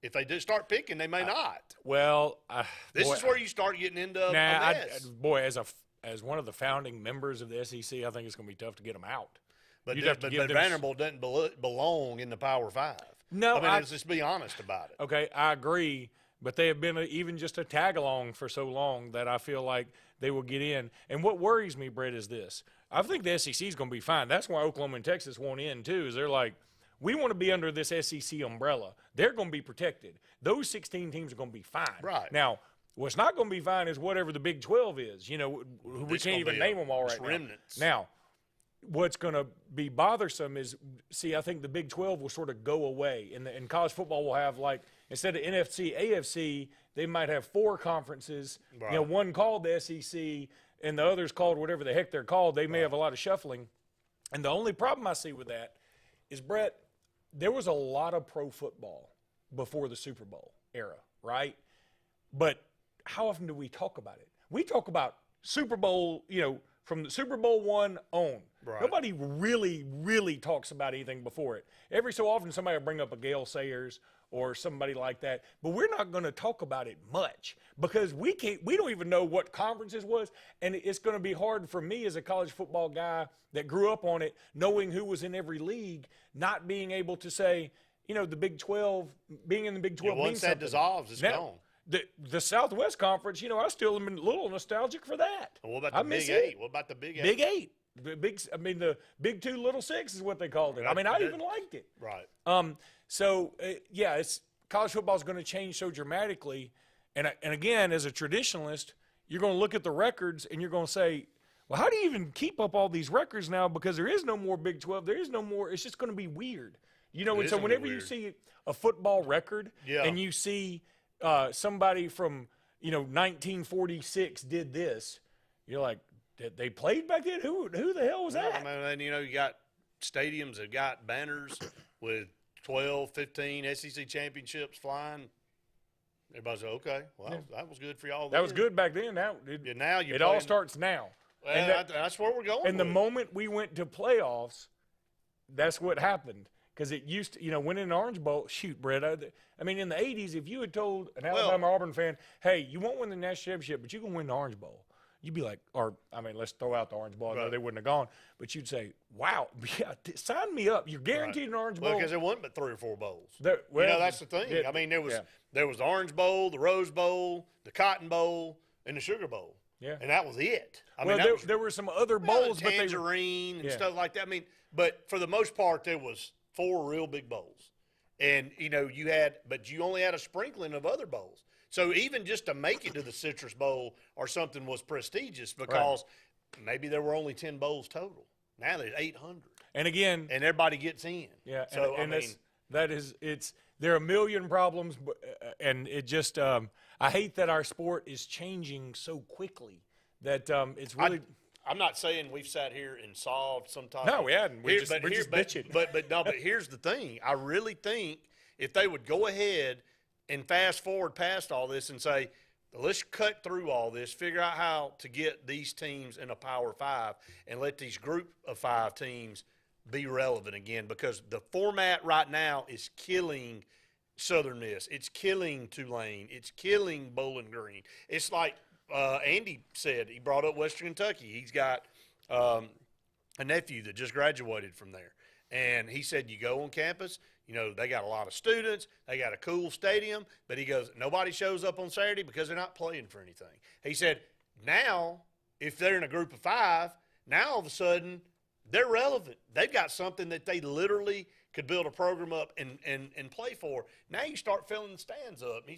If they do start picking, they may not. Well, this is where you start getting into a mess. As one of the founding members of the SEC, I think it's going to be tough to get them out. But Vanderbilt doesn't belong in the Power 5. No, I mean, let's just be honest about it. Okay, I agree, but they have been even just a tag along for so long that I feel like they will get in. And what worries me, Brett, is this: I think the SEC is going to be fine. That's why Oklahoma and Texas won't in too. Is they're like, we want to be under this SEC umbrella. They're going to be protected. Those 16 teams are going to be fine. Right now. What's not going to be fine is whatever the Big 12 is. You know, we can't even name them all right now. Remnants. Now, what's going to be bothersome is, I think the Big 12 will sort of go away. And college football will have, like, instead of NFC, AFC, they might have 4 conferences. Right. You know, one called the SEC and the others called whatever the heck they're called. They may have a lot of shuffling. And the only problem I see with that is, Brett, there was a lot of pro football before the Super Bowl era, right? But how often do we talk about it? We talk about Super Bowl, you know, from the Super Bowl 1 on. Right. Nobody really talks about anything before it. Every so often somebody will bring up a Gale Sayers or somebody like that, but we're not going to talk about it much because we don't even know what conferences was, and it's going to be hard for me as a college football guy that grew up on it, knowing who was in every league, not being able to say, you know, the Big 12, being in the Big 12 means something. Once that dissolves, it's gone. The Southwest Conference, you know, I still am a little nostalgic for that. Well, what about the Big 8? What about the Big 8? Big 8. The Big 2 Little 6 is what they called it. I mean, I even liked it. Right. It's college football is going to change so dramatically. And again, as a traditionalist, you're going to look at the records and you're going to say, well, how do you even keep up all these records now? Because there is no more Big 12. There is no more. It's just going to be weird. You know, and so whenever you see a football record and you see somebody from, you know, 1946 did this, you're like, they played back then? Who the hell was that? I mean, and, you know, you got stadiums that got banners with 12, 15 SEC championships flying. Everybody's like, okay, well, that was good for y'all. That was good back then. Now it all starts now. Well, and that's where we're going. And the moment we went to playoffs, that's what happened. Because it used to, you know, winning an Orange Bowl, shoot, Brett. I mean, in the 80s, if you had told an Alabama Auburn fan, hey, you won't win the national championship, but you can win the Orange Bowl, you'd be like, let's throw out the Orange Bowl. I know they wouldn't have gone. But you'd say, wow, sign me up. You're guaranteed an Orange Bowl. Because there wasn't but 3 or 4 bowls. You know, that's the thing. I mean, there was the Orange Bowl, the Rose Bowl, the Cotton Bowl, and the Sugar Bowl. Yeah. And that was it. There were some other bowls, but Tangerine and stuff like that. I mean, but for the most part, there was 4 real big bowls. And, you know, you only had a sprinkling of other bowls. So even just to make it to the Citrus Bowl or something was prestigious because maybe there were only 10 bowls total. Now there's 800. And again. And everybody gets in. Yeah. So, there are a million problems, and it just, I hate that our sport is changing so quickly that it's really. I'm not saying we've sat here and solved some type. No, we hadn't. We're just bitching. But here's the thing. I really think if they would go ahead and fast forward past all this and say, let's cut through all this, figure out how to get these teams in a Power 5 and let these group of 5 teams be relevant again, because the format right now is killing Southern Miss. It's killing Tulane. It's killing Bowling Green. It's like Andy said, he brought up Western Kentucky. He's got a nephew that just graduated from there. And he said, you go on campus, you know, they got a lot of students, they got a cool stadium, but he goes, nobody shows up on Saturday because they're not playing for anything. He said, now, if they're in a group of 5, now all of a sudden they're relevant. They've got something that they literally could build a program up and play for. Now you start filling the stands up.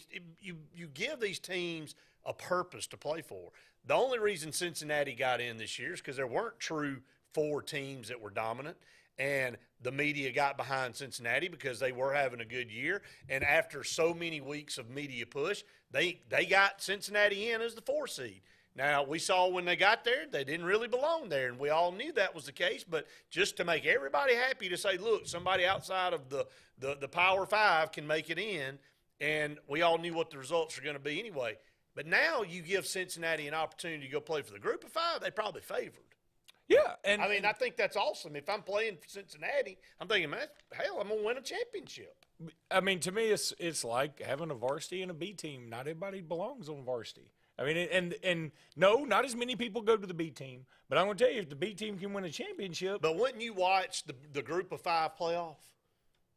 You give these teams a purpose to play for. The only reason Cincinnati got in this year is because there weren't true 4 teams that were dominant. And the media got behind Cincinnati because they were having a good year. And after so many weeks of media push, they got Cincinnati in as the 4 seed. Now, we saw when they got there, they didn't really belong there, and we all knew that was the case. But just to make everybody happy to say, look, somebody outside of the Power 5 can make it in, and we all knew what the results are going to be anyway. But now you give Cincinnati an opportunity to go play for the group of 5, they probably favored. Yeah, and I mean, I think that's awesome. If I'm playing for Cincinnati, I'm thinking, man, hell, I'm gonna win a championship. I mean, to me, it's like having a varsity and a B team. Not everybody belongs on varsity. I mean, and no, not as many people go to the B team. But I'm gonna tell you, if the B team can win a championship, But wouldn't you watch the group of 5 playoff?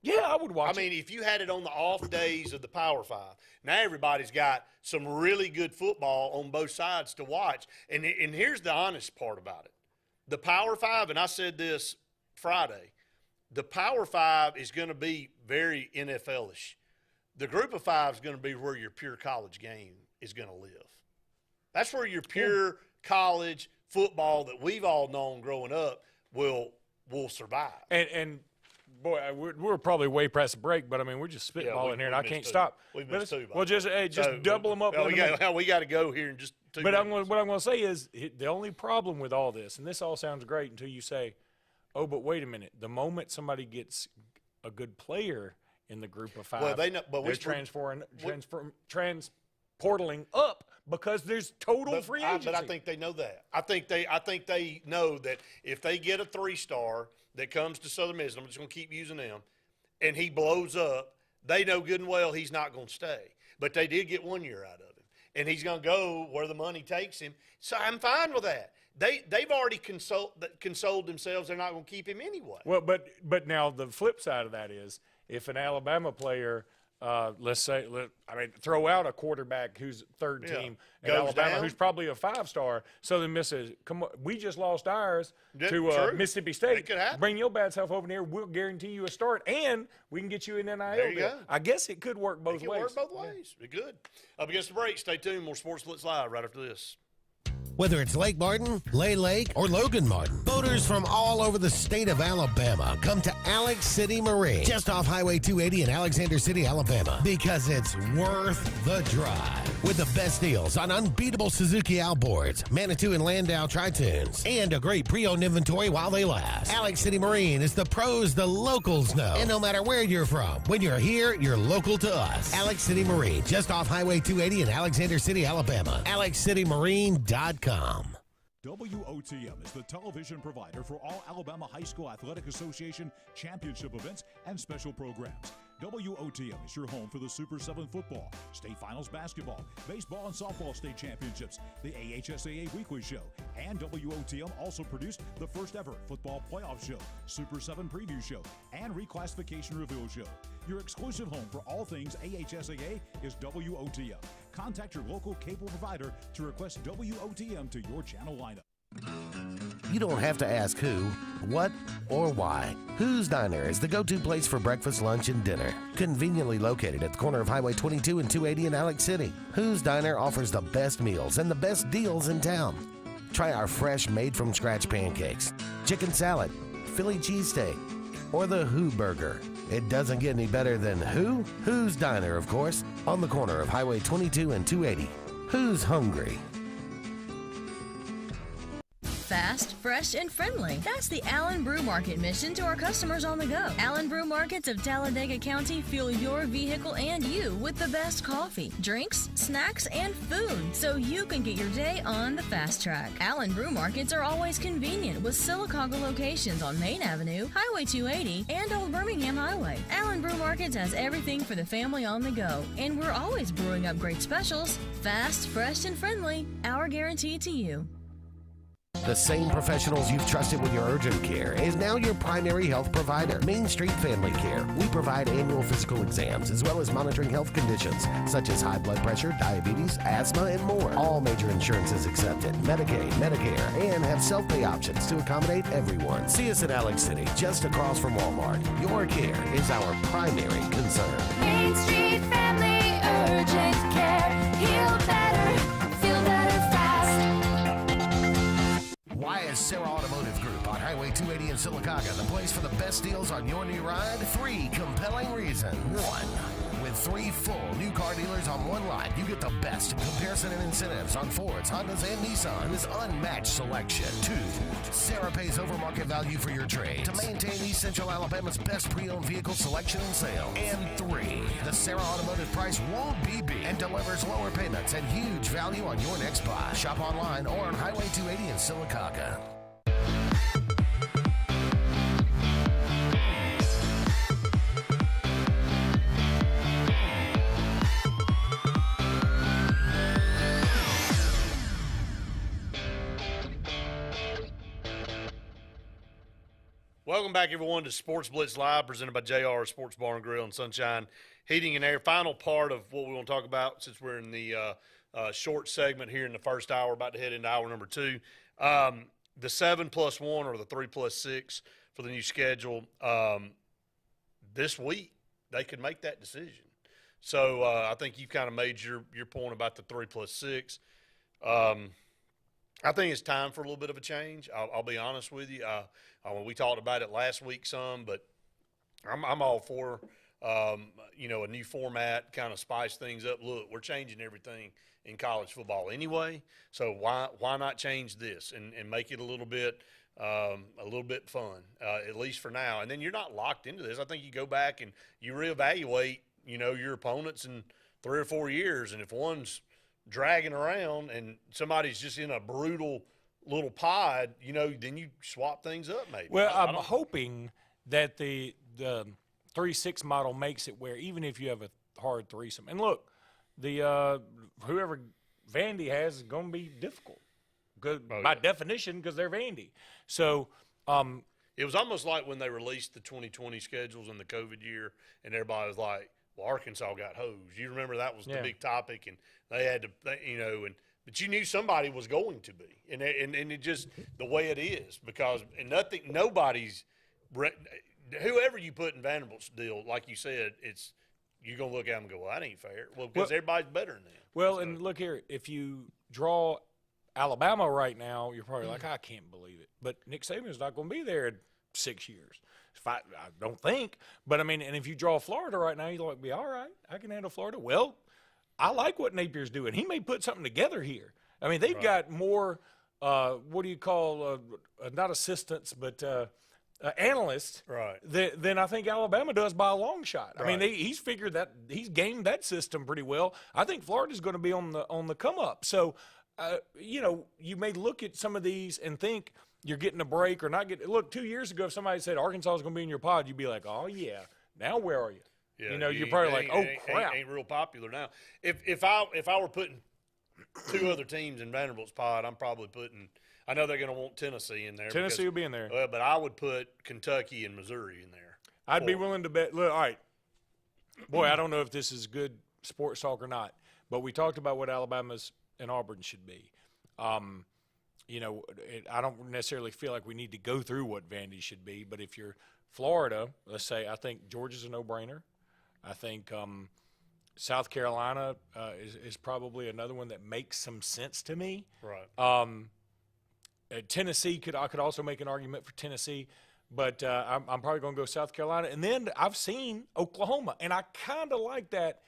yeah, I would watch. I mean, if you had it on the off days of the Power 5, now everybody's got some really good football on both sides to watch. And here's the honest part about it. The Power 5, and I said this Friday, the Power 5 is going to be very NFL-ish. The group of 5 is going to be where your pure college game is going to live. That's where your pure college football that we've all known growing up will survive. And boy, we're probably way past the break, but I mean, we're just spitballing here, and I can't stop. We missed 2. Well, just double them up. We got to go here in just 2 But minutes. what I'm going to say is the only problem with all this, and this all sounds great until you say, oh, but wait a minute. The moment somebody gets a good player in the group of 5, Well, they know, but they're transporting up because there's total free agency. But I think they know that. I think they know that if they get a 3-star that comes to Southern Miss, I'm just going to keep using them, and he blows up, they know good and well he's not going to stay. But they did get 1 year out of him. And he's going to go where the money takes him. So I'm fine with that. They've already consoled themselves they're not going to keep him anyway. Well, but now the flip side of that is if an Alabama player, let's say, throw out a quarterback who's third team at Alabama down. who's probably a 5-star, Southern Miss says, come on, we just lost ours to Mississippi State. It could happen. Bring your bad self over here. We'll guarantee you a start, and we can get you an NIL There you deal. go. I guess it could work both It can ways. work both ways. Be good. Up against the break. Stay tuned. More Sports Blitz Live right after this. Whether it's Lake Martin, Lay Lake, or Logan Martin, boaters from all over the state of Alabama come to Alex City Marine, just off Highway 280 in Alexander City, Alabama, because it's worth the drive. With the best deals on unbeatable Suzuki outboards, Manitou and Landau Tritoons, and a great pre-owned inventory while they last. Alex City Marine is the pros the locals know. And no matter where you're from, when you're here, you're local to us. Alex City Marine, just off Highway 280 in Alexander City, Alabama. AlexCityMarine.com. WOTM is the television provider for all Alabama High School Athletic Association championship events and special programs. WOTM is your home for the Super 7 football, state finals basketball, baseball and softball state championships, the AHSAA weekly show, and WOTM also produced the first ever football playoff show, Super 7 preview show, and reclassification reveal show. Your exclusive home for all things AHSAA is WOTM. Contact your local cable provider to request WOTM to your channel lineup. You don't have to ask who, what, or why. Who's Diner is the go-to place for breakfast, lunch, and dinner. Conveniently located at the corner of Highway 22 and 280 in Alex City. Who's Diner offers the best meals and the best deals in town. Try our fresh, made-from-scratch pancakes, chicken salad, Philly cheesesteak, or the Who Burger. It doesn't get any better than who? Who's Diner, of course, on the corner of Highway 22 and 280. Who's hungry? Fast Fast, fresh, and friendly. That's the Allen Brew Market mission to our customers on the go. Allen Brew Markets of Talladega County fuel your vehicle and you with the best coffee, drinks, snacks, and food so you can get your day on the fast track. Allen Brew Markets are always convenient with Sylacauga locations on Main Avenue, Highway 280, and Old Birmingham Highway. Allen Brew Markets has everything for the family on the go, and we're always brewing up great specials. Fast, fresh, and friendly. Our guarantee to you. The same professionals you've trusted with your urgent care is now your primary health provider, Main Street Family Care. We provide annual physical exams as well as monitoring health conditions such as high blood pressure, diabetes, asthma, and more. All major insurances accepted, Medicaid, Medicare, and have self-pay options to accommodate everyone. See us in Alex City, just across from Walmart. Your care is our primary concern. Main Street Family Urgent Care. Heal better, feel better fast. Why is Sarah Automotive Group on Highway 280 in Sylacauga the place for the best deals on your new ride? 3 compelling reasons. 1. With 3 full new car dealers on one lot, you get the best in comparison and incentives on Fords, Hondas, and Nissans. Unmatched selection. 2. Sarah pays over market value for your trade to maintain East Central Alabama's best pre-owned vehicle selection and sales. And 3. The Sarah Automotive price won't be beat and delivers lower payments and huge value on your next buy. Shop online or on Highway 280 in Sylacauga. Welcome back, everyone, to Sports Blitz Live, presented by JR Sports Bar and Grill and Sunshine Heating and Air. Final part of what we want to talk about, since we're in the short segment here in the first hour, about to head into hour number 2. The 7+1 or the 3+6 for the new schedule. This week, they could make that decision. So I think you've kind of made your point about the 3+6. I think it's time for a little bit of a change. I'll be honest with you. We talked about it last week some, but I'm all for a new format, kind of spice things up. Look, we're changing everything in college football anyway, so why not change this and make it a little bit fun, at least for now. And then you're not locked into this. I think you go back and you reevaluate, your opponents in 3 or 4 years, and if one's dragging around and somebody's just in a brutal little pod, then you swap things up maybe. Well, I'm hoping that the 3-6 model makes it where even if you have a hard threesome, and look, the whoever Vandy has is going to be difficult by definition because they're Vandy. So it was almost like when they released the 2020 schedules in the COVID year, and everybody was like, well, Arkansas got hosed. You remember that was the big topic, and they had to, but you knew somebody was going to be, and it just the way it is, because nobody's, whoever you put in Vanderbilt's deal, like you said, you're gonna look at them and go, well, that ain't fair. Well, because everybody's better than them. Well, so. And look here, if you draw Alabama right now, you're probably like, I can't believe it, but Nick Saban's not going to be there in 6 years. I don't think, but I mean, and if you draw Florida right now, you're like, be all right, I can handle Florida. Well, I like what Napier's doing. He may put something together here. I mean, they've got more, what do you call, not assistants, but analysts than I think Alabama does by a long shot. I mean, he's figured that, he's gamed that system pretty well. I think Florida's going to be on the come up. So, you may look at some of these and think you're getting a break or not getting. Look, 2 years ago, if somebody said Arkansas is going to be in your pod, you'd be like, oh yeah, now where are you? Yeah, you're probably like, oh crap, ain't real popular now. If I were putting 2 other teams in Vanderbilt's pod, I'm probably putting. I know they're going to want Tennessee in there. Tennessee will be in there. But I would put Kentucky and Missouri in there. I'd be willing to bet. Look, all right, boy, I don't know if this is good sports talk or not, but we talked about what Alabama's and Auburn should be. I don't necessarily feel like we need to go through what Vandy should be, but if you're Florida, let's say, I think Georgia's a no-brainer. I think South Carolina is probably another one that makes some sense to me. Right. Tennessee I could also make an argument for Tennessee, but I'm probably going to go South Carolina. And then I've seen Oklahoma, and I kind of like that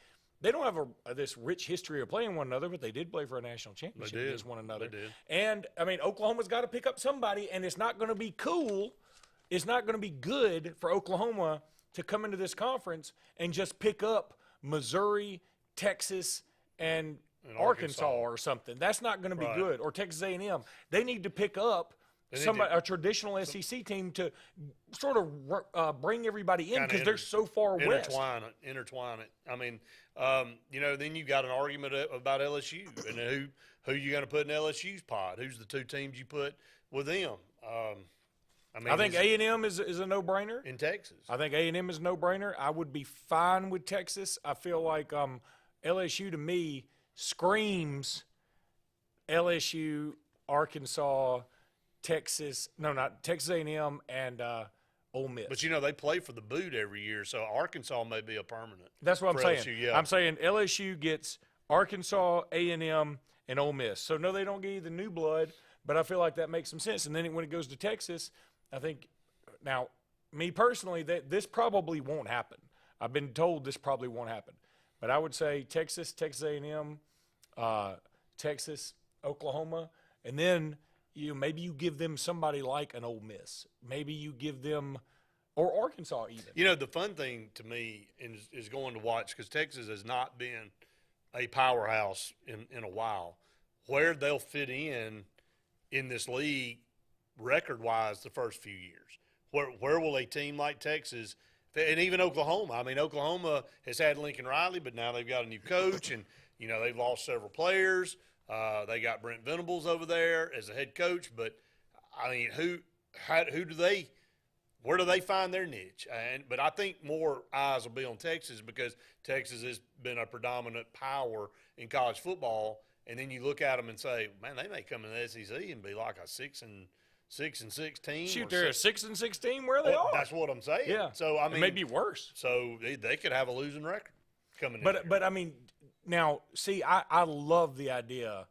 They don't have this rich history of playing one another, but they did play for a national championship against one another. They did. And, I mean, Oklahoma's got to pick up somebody, and it's not going to be cool. It's not going to be good for Oklahoma to come into this conference and just pick up Missouri, Texas, and Arkansas or something. That's not going to be good. Or Texas A&M. They need to pick up a traditional SEC team to sort of bring everybody in because they're so far west. Intertwine it. I mean, then you got an argument about LSU and who you going to put in LSU's pod. Who's the two teams you put with them? I think A&M is a no-brainer. In Texas. I think A&M is a no-brainer. I would be fine with Texas. I feel like LSU to me screams LSU, Arkansas, Texas. No, not Texas A&M and Ole Miss. But, they play for the boot every year, so Arkansas may be a permanent. That's what I'm saying. LSU, yeah. I'm saying LSU gets Arkansas, A&M, and Ole Miss. So, no, they don't get you the new blood, but I feel like that makes some sense. And then when it goes to Texas, I think now, me personally, this probably won't happen. I've been told this probably won't happen. But I would say Texas, Texas A&M, Texas, Oklahoma, and then maybe you give them somebody like an Ole Miss. Maybe you give them or Arkansas even. The fun thing to me is going to watch because Texas has not been a powerhouse in a while. Where they'll fit in this league record-wise the first few years. Where will a team like Texas and even Oklahoma? I mean, Oklahoma has had Lincoln Riley, but now they've got a new coach, and they've lost several players. They got Brent Venables over there as a head coach, but I mean, where do they find their niche? But I think more eyes will be on Texas because Texas has been a predominant power in college football, and then you look at them and say, man, they may come in the SEC and be like a 6-6 team. Shoot, they're a 6-6 team where they are. That's what I'm saying. Yeah. So I mean, it may be worse. So they could have a losing record coming in. But I mean, now see, I love the idea.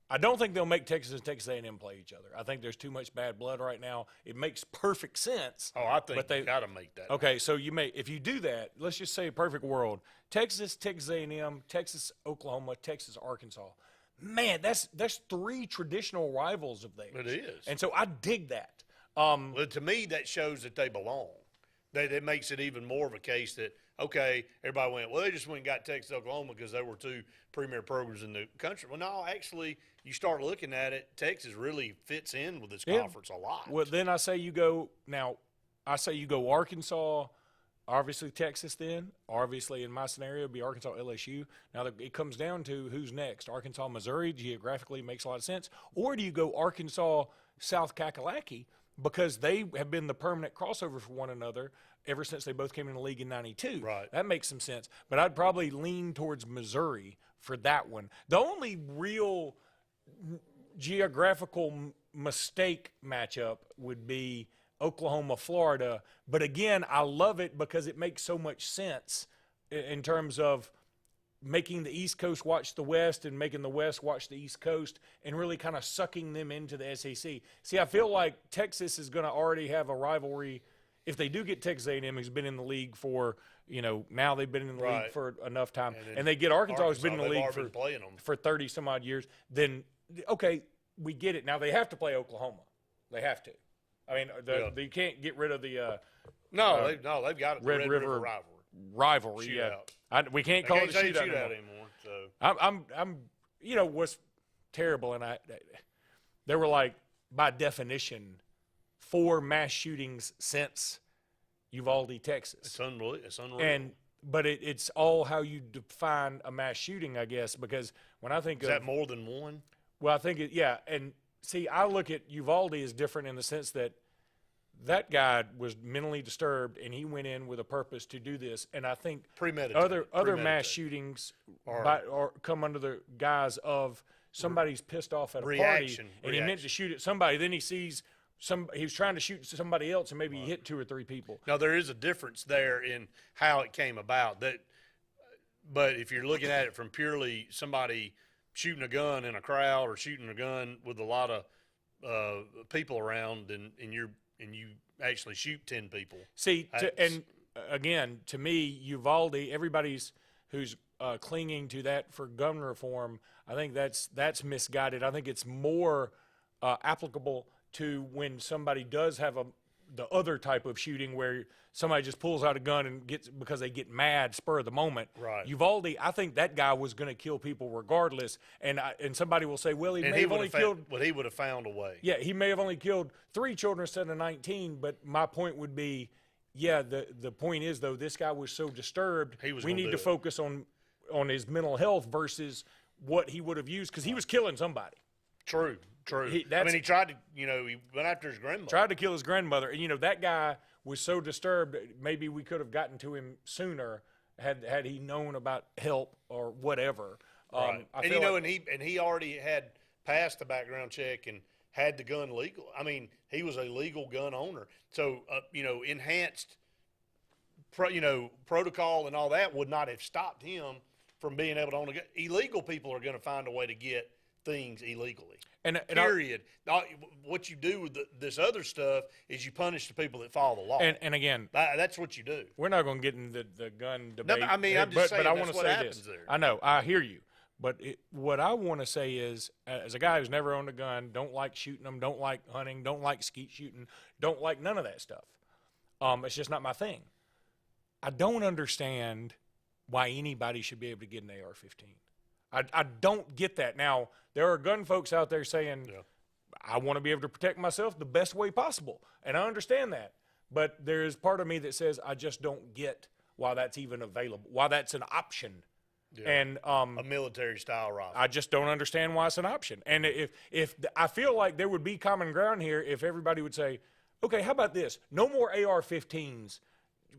I don't think they'll make Texas and Texas A&M play each other. I think there's too much bad blood right now. It makes perfect sense. Oh, I think they got to make that. Okay, so if you do that, let's just say a perfect world: Texas, Texas A&M, Texas, Oklahoma, Texas, Arkansas. Man, that's three traditional rivals of theirs. It is. And so I dig that. Well, to me, that shows that they belong. That makes it even more of a case that, okay, everybody went, well, they just went and got Texas, Oklahoma because they were two premier programs in the country. Well, no, actually, you start looking at it, Texas really fits in with this conference a lot. Well, then I say you go Arkansas, obviously Texas then. Obviously, in my scenario, it would be Arkansas, LSU. Now, it comes down to who's next. Arkansas, Missouri, geographically makes a lot of sense. Or do you go Arkansas, South Kakalaki, because they have been the permanent crossover for one another ever since they both came in the league in 92. Right. That makes some sense. But I'd probably lean towards Missouri for that one. The only real geographical mistake matchup would be Oklahoma, Florida. But again, I love it because it makes so much sense in terms of making the East Coast watch the West and making the West watch the East Coast and really kind of sucking them into the SEC. See, I feel like Texas is going to already have a rivalry. If they do get Texas A&M, who's been in the league for, now they've been in the league for enough time, and they get Arkansas, who's been in the league for 30-some-odd years, then, okay, we get it. Now they have to play Oklahoma. They have to. I mean, you can't get rid of the they've got it. The Red River rivalry. Shootout. We can't call it a shootout anymore. So I'm what's terrible, and there were like by definition 4 mass shootings since Uvalde, Texas. It's unreal. But it's all how you define a mass shooting, I guess, because when I think is that more than one? Well, I think and see, I look at Uvalde as different in the sense that guy was mentally disturbed, and he went in with a purpose to do this. And I think other mass shootings come under the guise of somebody's pissed off at a party, and he meant to shoot at somebody. Then he sees he was trying to shoot somebody else, and maybe he hit 2 or 3 people. Now, there is a difference there in how it came about. But if you're looking at it from purely somebody shooting a gun in a crowd or shooting a gun with a lot of people around, and you actually shoot 10 people. See, and again, to me, Uvalde, everybody's who's clinging to that for gun reform, I think that's misguided. I think it's more applicable to when somebody does have the other type of shooting where somebody just pulls out a gun and gets because they get mad spur of the moment. Right. Uvalde, I think that guy was going to kill people regardless, and somebody will say, well, he may have only killed. But he would have found a way. Yeah, he may have only killed 3 children instead of 19. But my point would be, yeah, the point is though, this guy was so disturbed. We need to focus on his mental health versus what he would have used because he was killing somebody. True. He tried to, he went after his grandmother. Tried to kill his grandmother. And, that guy was so disturbed, maybe we could have gotten to him sooner had he known about help or whatever. Right. And he already had passed the background check and had the gun legal. I mean, he was a legal gun owner. So, enhanced, protocol and all that would not have stopped him from being able to own a gun. Illegal people are going to find a way to get things illegally. Period. What you do with this other stuff is you punish the people that follow the law. And again, that's what you do. We're not going to get into the gun debate. No, I'm just saying but I that's want to what say happens this. there. I know, I hear you. But what I want to say is, as a guy who's never owned a gun, don't like shooting them, don't like hunting, don't like skeet shooting, don't like none of that stuff. It's just not my thing. I don't understand why anybody should be able to get an AR-15. I don't get that. Now, there are gun folks out there saying, I want to be able to protect myself the best way possible. And I understand that. But there is part of me that says I just don't get why that's even available, why that's an option. Yeah. And a military-style rifle. I just don't understand why it's an option. And if I feel like there would be common ground here if everybody would say, okay, how about this? No more AR-15s,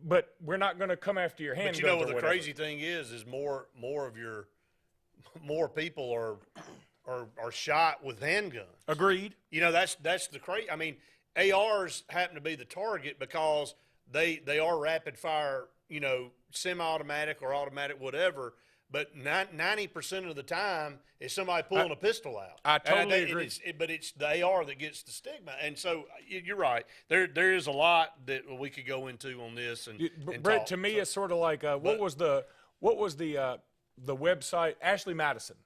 but we're not going to come after your handguns. But what the crazy thing is more people are shot with handguns. Agreed. That's the crazy. I mean, ARs happen to be the target because they are rapid fire, semi-automatic or automatic, whatever. But 90% of the time, is somebody pulling a pistol out. I totally agree. But it's the AR that gets the stigma. And so you're right. There is a lot that we could go into on this. And Brett, talk. to me, it's sort of like what was the website Ashley Madison,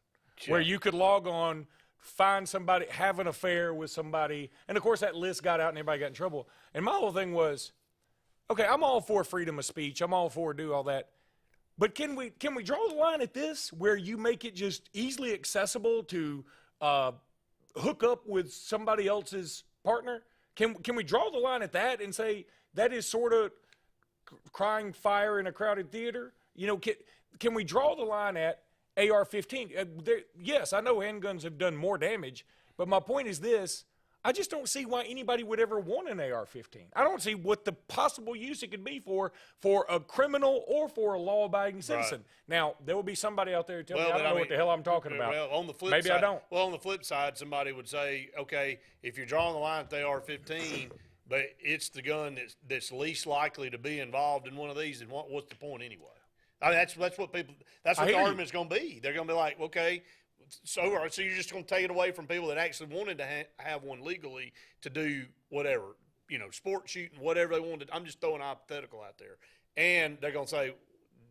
where you could log on, find somebody, have an affair with somebody, and of course that list got out and everybody got in trouble. And my whole thing was, okay, I'm all for freedom of speech. I'm all for do all that. But can we draw the line at this where you make it just easily accessible to hook up with somebody else's partner? Can we draw the line at that and say that is sort of crying fire in a crowded theater? Can we draw the line at AR-15? Yes, I know handguns have done more damage, but my point is this. I just don't see why anybody would ever want an AR-15. I don't see what the possible use it could be for a criminal or for a law-abiding citizen. Right. Now, there will be somebody out there who tell me I don't know what the hell I'm talking about. Well, on the flip Maybe side, I don't. Well, on the flip side, somebody would say, okay, if you're drawing the line at the AR-15, but it's the gun that's least likely to be involved in one of these, then what's the point anyway? I mean, that's what the argument's going to be. They're going to be like, okay, so you're just going to take it away from people that actually wanted to have one legally to do whatever, sport shooting, whatever they wanted. I'm just throwing a hypothetical out there. And they're going to say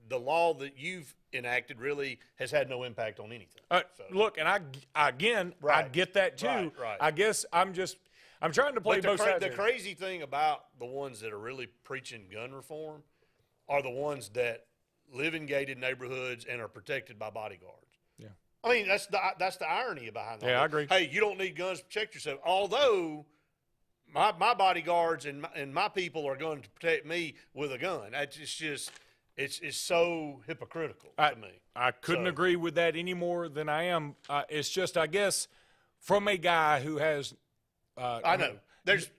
the law that you've enacted really has had no impact on anything. Look, and I get that too. Right. I guess I'm trying to play both sides. The crazy thing about the ones that are really preaching gun reform are the ones that live in gated neighborhoods and are protected by bodyguards. Yeah. I mean, that's the irony behind that. Yeah, I agree. Hey, you don't need guns to protect yourself. Although my bodyguards and my people are going to protect me with a gun. It's so hypocritical to me. I couldn't agree with that any more than I am. It's just, I guess, from a guy who has. I know. There's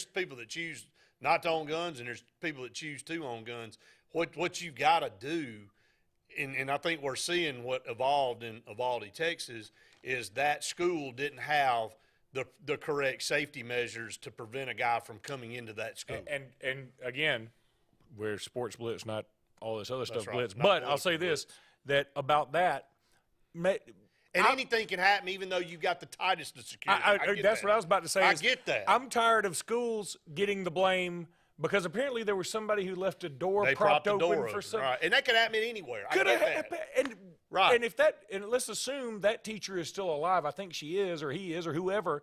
people that choose not to own guns, and there's people that choose to own guns. What you got to do. And I think we're seeing what evolved in Uvalde, Texas, is that school didn't have the correct safety measures to prevent a guy from coming into that school. And again, we're SportzBlitz, not all this other stuff right. Blitz. Not but I'll say this, that about that. Anything can happen, even though you've got the tightest of security. That's what I was about to say. I get that. I'm tired of schools getting the blame because apparently there was somebody who left a door They propped propped the open door for open, some. right. And that could happen anywhere. I Could get have that. happened. And Right. And and let's assume that teacher is still alive. I think she is, or he is, or whoever.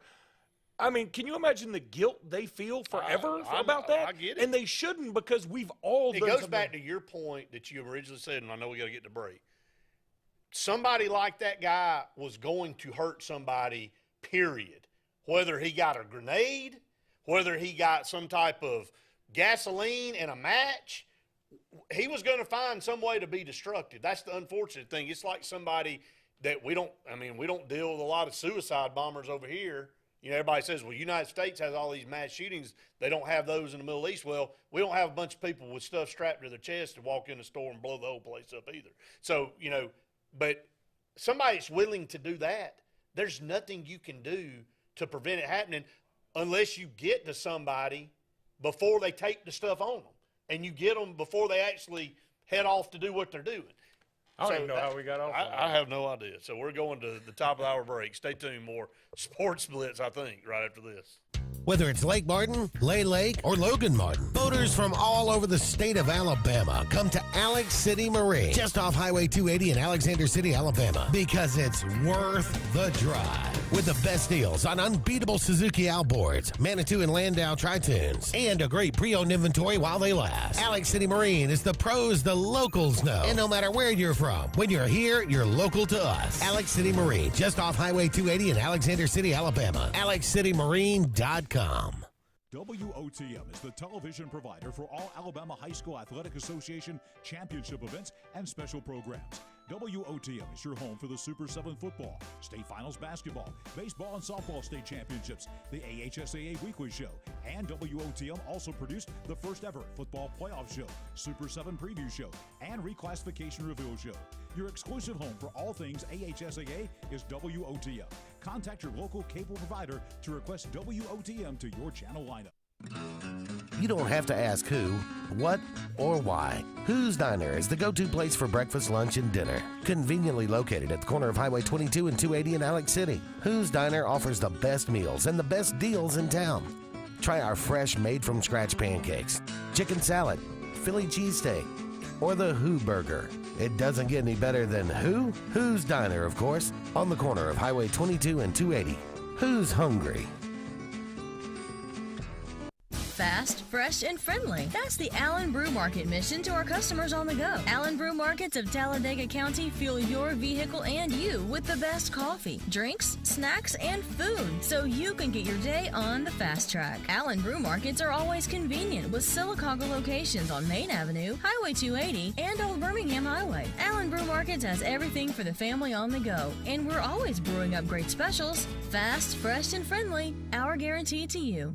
I mean, can you imagine the guilt they feel forever about that? I get it. And they shouldn't, because we've all It done goes something. back to your point that you originally said, and I know we got to get to break. Somebody like that guy was going to hurt somebody, period. Whether he got a grenade, whether he got some type of gasoline and a match, he was going to find some way to be destructive. That's the unfortunate thing. It's like somebody that we don't deal with a lot of suicide bombers over here. You know, everybody says, well, the United States has all these mass shootings. They don't have those in the Middle East. Well, we don't have a bunch of people with stuff strapped to their chest to walk in the store and blow the whole place up either. So, you know, but somebody's willing to do that. There's nothing you can do to prevent it happening unless you get to somebody before they take the stuff on them. And you get them before they actually head off to do what they're doing. I don't even know how we got off on that. I have no idea. So we're going to the top of the hour break. Stay tuned. More Sports Blitz, I think, right after this. Whether it's Lake Martin, Lay Lake, or Logan Martin, boaters from all over the state of Alabama come to Alex City Marine, just off Highway 280 in Alexander City, Alabama, because it's worth the drive. With the best deals on unbeatable Suzuki outboards, Manitou and Landau Tritoons, and a great pre-owned inventory while they last. Alex City Marine is the pros the locals know. And no matter where you're from, when you're here, you're local to us. Alex City Marine, just off Highway 280 in Alexander City, Alabama. AlexCityMarine.com. WOTM is the television provider for all Alabama High School Athletic Association championship events and special programs. WOTM is your home for the Super 7 football, state finals basketball, baseball and softball state championships, the AHSAA weekly show, and WOTM also produced the first ever football playoff show, Super 7 preview show, and reclassification reveal show. Your exclusive home for all things AHSAA is WOTM. Contact your local cable provider to request WOTM to your channel lineup. You don't have to ask who, what, or why. Who's Diner is the go-to place for breakfast, lunch, and dinner. Conveniently located at the corner of Highway 22 and 280 in Alex City. Who's Diner offers the best meals and the best deals in town. Try our fresh, made-from-scratch pancakes, chicken salad, Philly cheesesteak, or the Who Burger. It doesn't get any better than who? Who's Diner, of course, on the corner of Highway 22 and 280. Who's hungry? Fast, fresh, and friendly. That's the Allen Brew Market mission to our customers on the go. Allen Brew Markets of Talladega County fuel your vehicle and you with the best coffee, drinks, snacks, and food, so you can get your day on the fast track. Allen Brew Markets are always convenient with Sylacauga locations on Main Avenue, Highway 280, and Old Birmingham Highway. Allen Brew Markets has everything for the family on the go, and we're always brewing up great specials. Fast, fresh, and friendly. Our guarantee to you.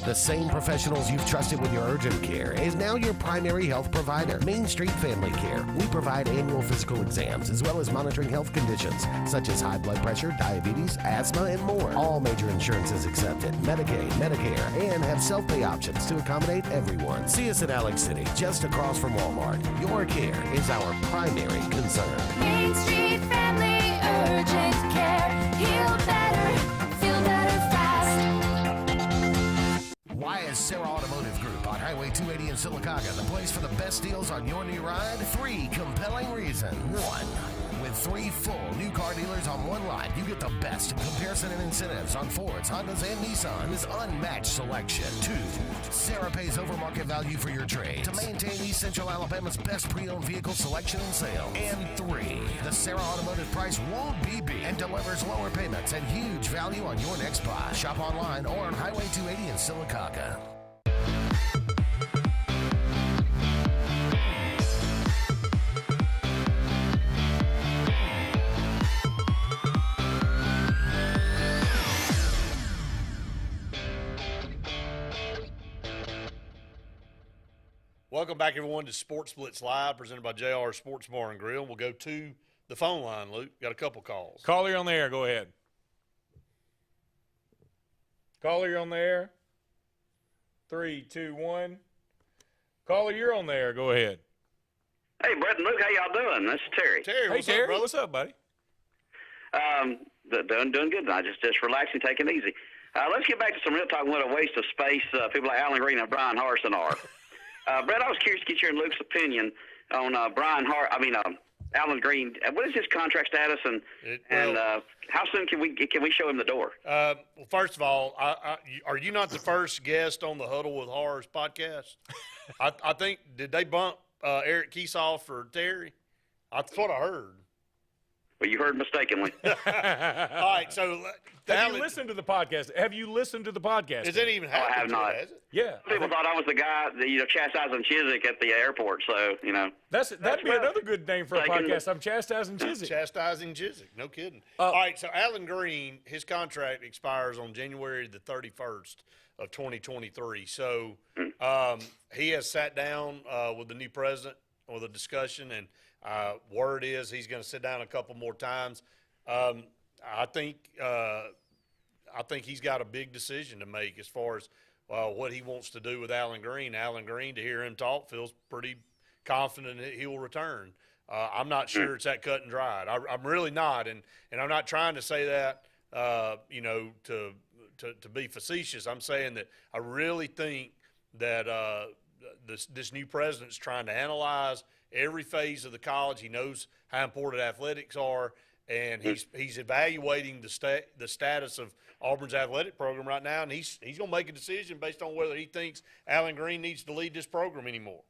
The same professionals you've trusted with your urgent care is now your primary health provider, Main Street Family Care. We provide annual physical exams as well as monitoring health conditions such as high blood pressure, diabetes, asthma, and more. All major insurances accepted, Medicaid, Medicare, and have self-pay options to accommodate everyone. See us in Alex City, just across from Walmart. Your care is our primary concern. Main Street Family Urgent Care. Heal better, feel better fast. Why is Sarah Automotive Group on Highway 280 in Sylacauga the place for the best deals on your new ride? 3 compelling reasons. 1. With 3 full new car dealers on one lot, you get the best in comparison and incentives on Fords, Hondas, and Nissans. Unmatched selection. 2. Sarah pays over market value for your trade to maintain East Central Alabama's best pre-owned vehicle selection and sale. And 3. The Sarah Automotive price won't be beat and delivers lower payments and huge value on your next buy. Shop online or on Highway 280 in Sylacauga. Welcome back, everyone, to Sports Blitz Live, presented by JR Sports Bar and Grill. We'll go to the phone line, Luke. Got a couple calls. Caller, you're on the air. Go ahead. Caller, you're on the air. 3, 2, 1. Caller, you're on the air. Go ahead. Hey, Brett and Luke, how y'all doing? This is Terry. Terry, Hey, Terry. What's up, buddy? Doing good. I just relaxing, taking it easy. Let's get back to some real talk. What a waste of space people like Alan Green and Brian Harsin are. Brett, I was curious to get your and Luke's opinion on Alan Green. What is his contract status, and how soon can we show him the door? Well, first of all, are you not the first guest on the Huddle with Horrors podcast? I think, did they bump Eric Kiesoff or Terry? That's what I heard. Well, you heard mistakenly. All right, so have you listened to the podcast? Is it even happened? I have not. Has it? Yeah. People thought I was the guy that, chastising Chiswick at the airport. So, that'd be another good name for a podcast. I'm chastising Chiswick. Chastising Chiswick. No kidding. All right, so Alan Green, his contract expires on January the 31st of 2023. So he has sat down with the new president with a discussion, and word is he's going to sit down a couple more times. I think he's got a big decision to make as far as what he wants to do with Alan Green. Alan Green, to hear him talk, feels pretty confident that he will return. I'm not sure it's that cut and dried. I'm really not, and I'm not trying to say that to be facetious. I'm saying that I really think that this new president's trying to analyze every phase of the college. He knows how important athletics are, and he's evaluating the status of Auburn's athletic program right now, and he's going to make a decision based on whether he thinks Alan Green needs to lead this program anymore.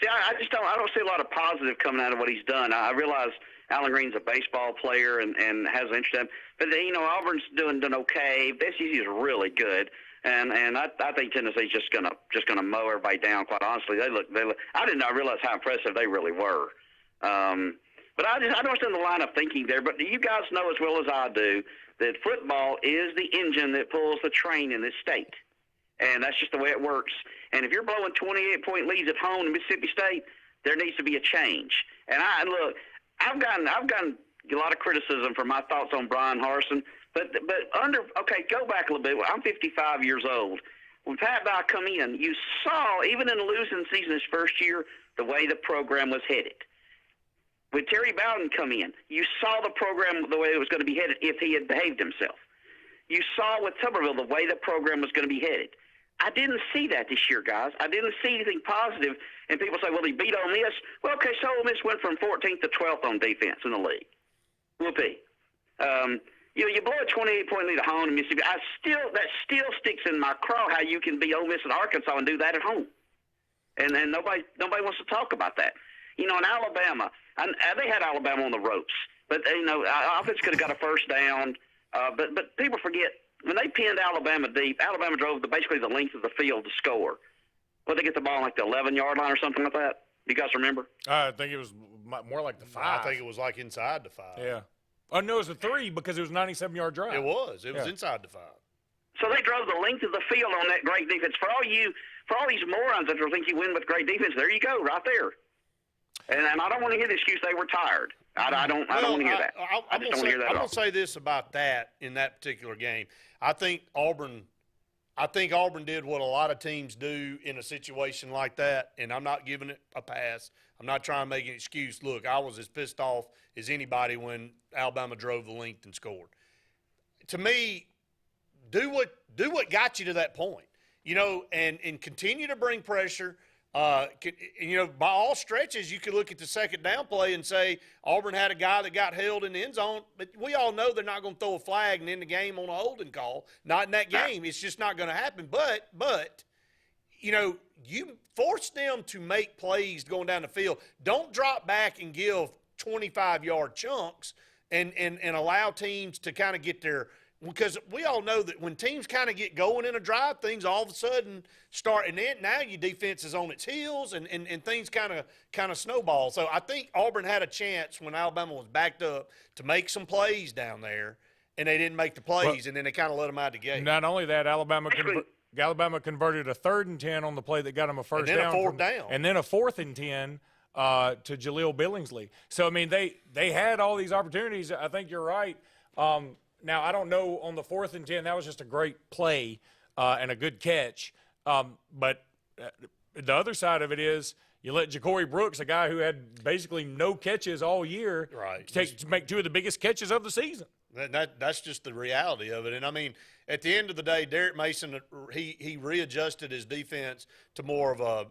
See, I don't see a lot of positive coming out of what he's done. I realize Alan Green's a baseball player and has an interest in, but Auburn's doing okay. The SEC is really good. And I think Tennessee's just gonna mow everybody down. Quite honestly, they look. I did not realize how impressive they really were. But I don't understand the line of thinking there. But you guys know as well as I do that football is the engine that pulls the train in this state, and that's just the way it works. And if you're blowing 28-point leads at home in Mississippi State, there needs to be a change. And I've gotten a lot of criticism for my thoughts on Brian Harsin. But go back a little bit. I'm 55 years old. When Pat Dye come in, you saw, even in the losing season his first year, the way the program was headed. When Terry Bowden come in, you saw the program the way it was going to be headed if he had behaved himself. You saw with Tuberville the way the program was going to be headed. I didn't see that this year, guys. I didn't see anything positive. And people say, well, he beat Ole Miss. Well, okay, so Ole Miss went from 14th to 12th on defense in the league. Whoopee. You blow a 28-point lead at home in Mississippi. That still sticks in my craw how you can be Ole Miss and Arkansas and do that at home, and nobody wants to talk about that. In Alabama, they had Alabama on the ropes, but offense could have got a first down. But people forget when they pinned Alabama deep. Alabama drove basically the length of the field to score. Well, they get the ball on like the 11-yard line or something like that. Do you guys remember? I think it was more like the 5. I think it was like inside the 5. Yeah. Oh, no, it was a 3 because it was a 97-yard drive. It was. It was inside the 5. So they drove the length of the field on that great defense. For all these morons that think you win with great defense, there you go, right there. And I don't want to hear the excuse they were tired. I don't want to hear that. I just don't want to hear that at all. I'm going to say this about that in that particular game. I think Auburn did what a lot of teams do in a situation like that, and I'm not giving it a pass. I'm not trying to make an excuse. Look, I was as pissed off as anybody when Alabama drove the length and scored. To me, do what got you to that point, and continue to bring pressure. By all stretches, you could look at the second down play and say Auburn had a guy that got held in the end zone, but we all know they're not going to throw a flag and end the game on a holding call. Not in that game. It's just not going to happen. But you force them to make plays going down the field. Don't drop back and give 25-yard chunks and allow teams to kind of get their – because we all know that when teams kind of get going in a drive, things all of a sudden start – and then now your defense is on its heels and things kind of snowball. So I think Auburn had a chance when Alabama was backed up to make some plays down there, and they didn't make the plays, and then they kind of let them out of the game. Not only that, Alabama converted a 3rd and 10 on the play that got them a first down. And then a 4th down. And then a 4th and 10 to Jaleel Billingsley. So, I mean, they had all these opportunities. I think you're right. Now, I don't know on the 4th and 10, that was just a great play and a good catch. But the other side of it is you let Ja'Cory Brooks, a guy who had basically no catches all year, right, make 2 of the biggest catches of the season. That's just the reality of it. And, I mean, at the end of the day, Derek Mason, he readjusted his defense to more of a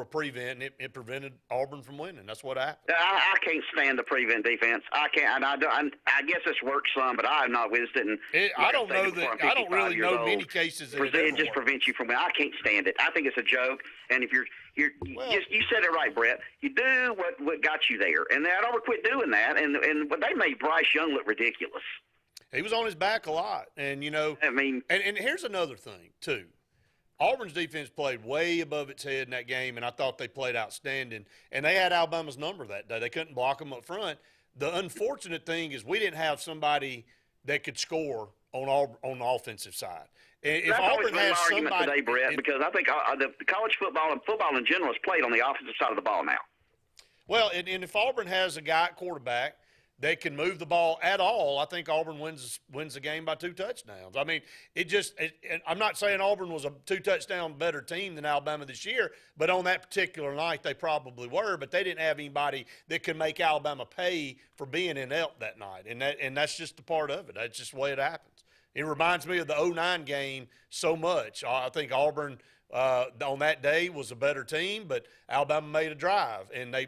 prevent, and it prevented Auburn from winning. That's what happened. I can't stand the prevent defense. I can't. I guess it's worked some, but I have not witnessed it. I don't really know many cases that it just prevents you from winning. I can't stand it. I think it's a joke. And if you said it right, Brett. You do what got you there, and I don't quit doing that. And they made Bryce Young look ridiculous. He was on his back a lot, and and here's another thing too. Auburn's defense played way above its head in that game, and I thought they played outstanding. And they had Alabama's number that day. They couldn't block them up front. The unfortunate thing is we didn't have somebody that could score on the offensive side. If Auburn has somebody today, Brett, because I think the college football and football in general is played on the offensive side of the ball now. Well, and if Auburn has a guy at quarterback that can move the ball at all, I think Auburn wins the game by 2 touchdowns. I mean, I'm not saying Auburn was a 2-touchdown better team than Alabama this year, but on that particular night they probably were. But they didn't have anybody that could make Alabama pay for being in Elk that night, and that's just a part of it. That's just the way it happens. It reminds me of the 2009 game so much. I think Auburn on that day was a better team, but Alabama made a drive, and they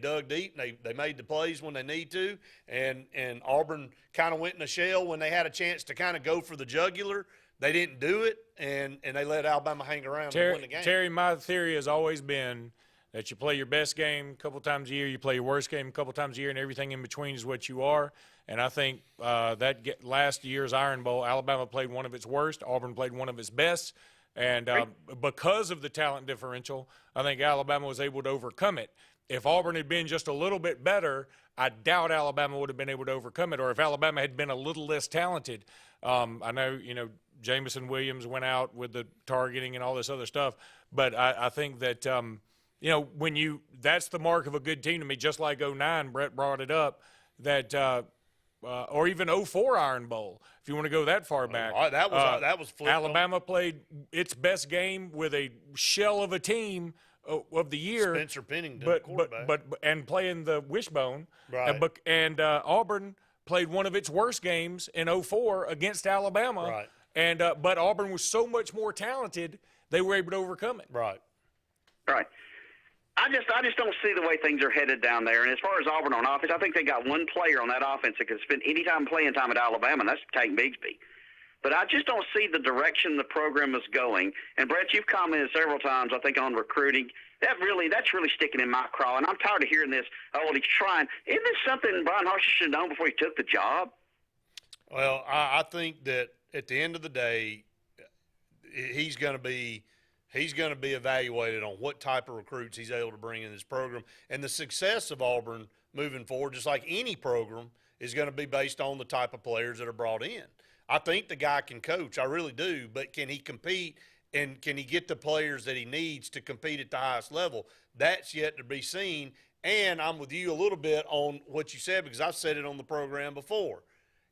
dug deep, and they made the plays when they need to, and Auburn kind of went in a shell when they had a chance to kind of go for the jugular. They didn't do it, and they let Alabama hang around and win the game. Terry, my theory has always been that you play your best game a couple times a year, you play your worst game a couple times a year, and everything in between is what you are. And I think last year's Iron Bowl, Alabama played one of its worst, Auburn played one of its best. And because of the talent differential, I think Alabama was able to overcome it. If Auburn had been just a little bit better, I doubt Alabama would have been able to overcome it. Or if Alabama had been a little less talented, I know, Jamison Williams went out with the targeting and all this other stuff. But I think that, that's the mark of a good team to me, just like 2009, Brett brought it up, that or even 2004 Iron Bowl, if you want to go that far back. That was flipped. Alabama played its best game with a shell of a team of the year. Spencer Pennington, but playing the wishbone. Right. And Auburn played one of its worst games in 2004 against Alabama. Right. And but Auburn was so much more talented, they were able to overcome it. Right. Right. I just don't see the way things are headed down there. And as far as Auburn on offense, I think they got one player on that offense that could spend any time playing time at Alabama, and that's Tank Bigsby. But I just don't see the direction the program is going. And, Brett, you've commented several times, I think, on recruiting. That's really sticking in my craw, and I'm tired of hearing this, he's trying. Isn't this something Brian Harsin should have known before he took the job? Well, I think that at the end of the day, he's going to be evaluated on what type of recruits he's able to bring in this program. And the success of Auburn moving forward, just like any program, is going to be based on the type of players that are brought in. I think the guy can coach. I really do. But can he compete, and can he get the players that he needs to compete at the highest level? That's yet to be seen. And I'm with you a little bit on what you said, because I've said it on the program before.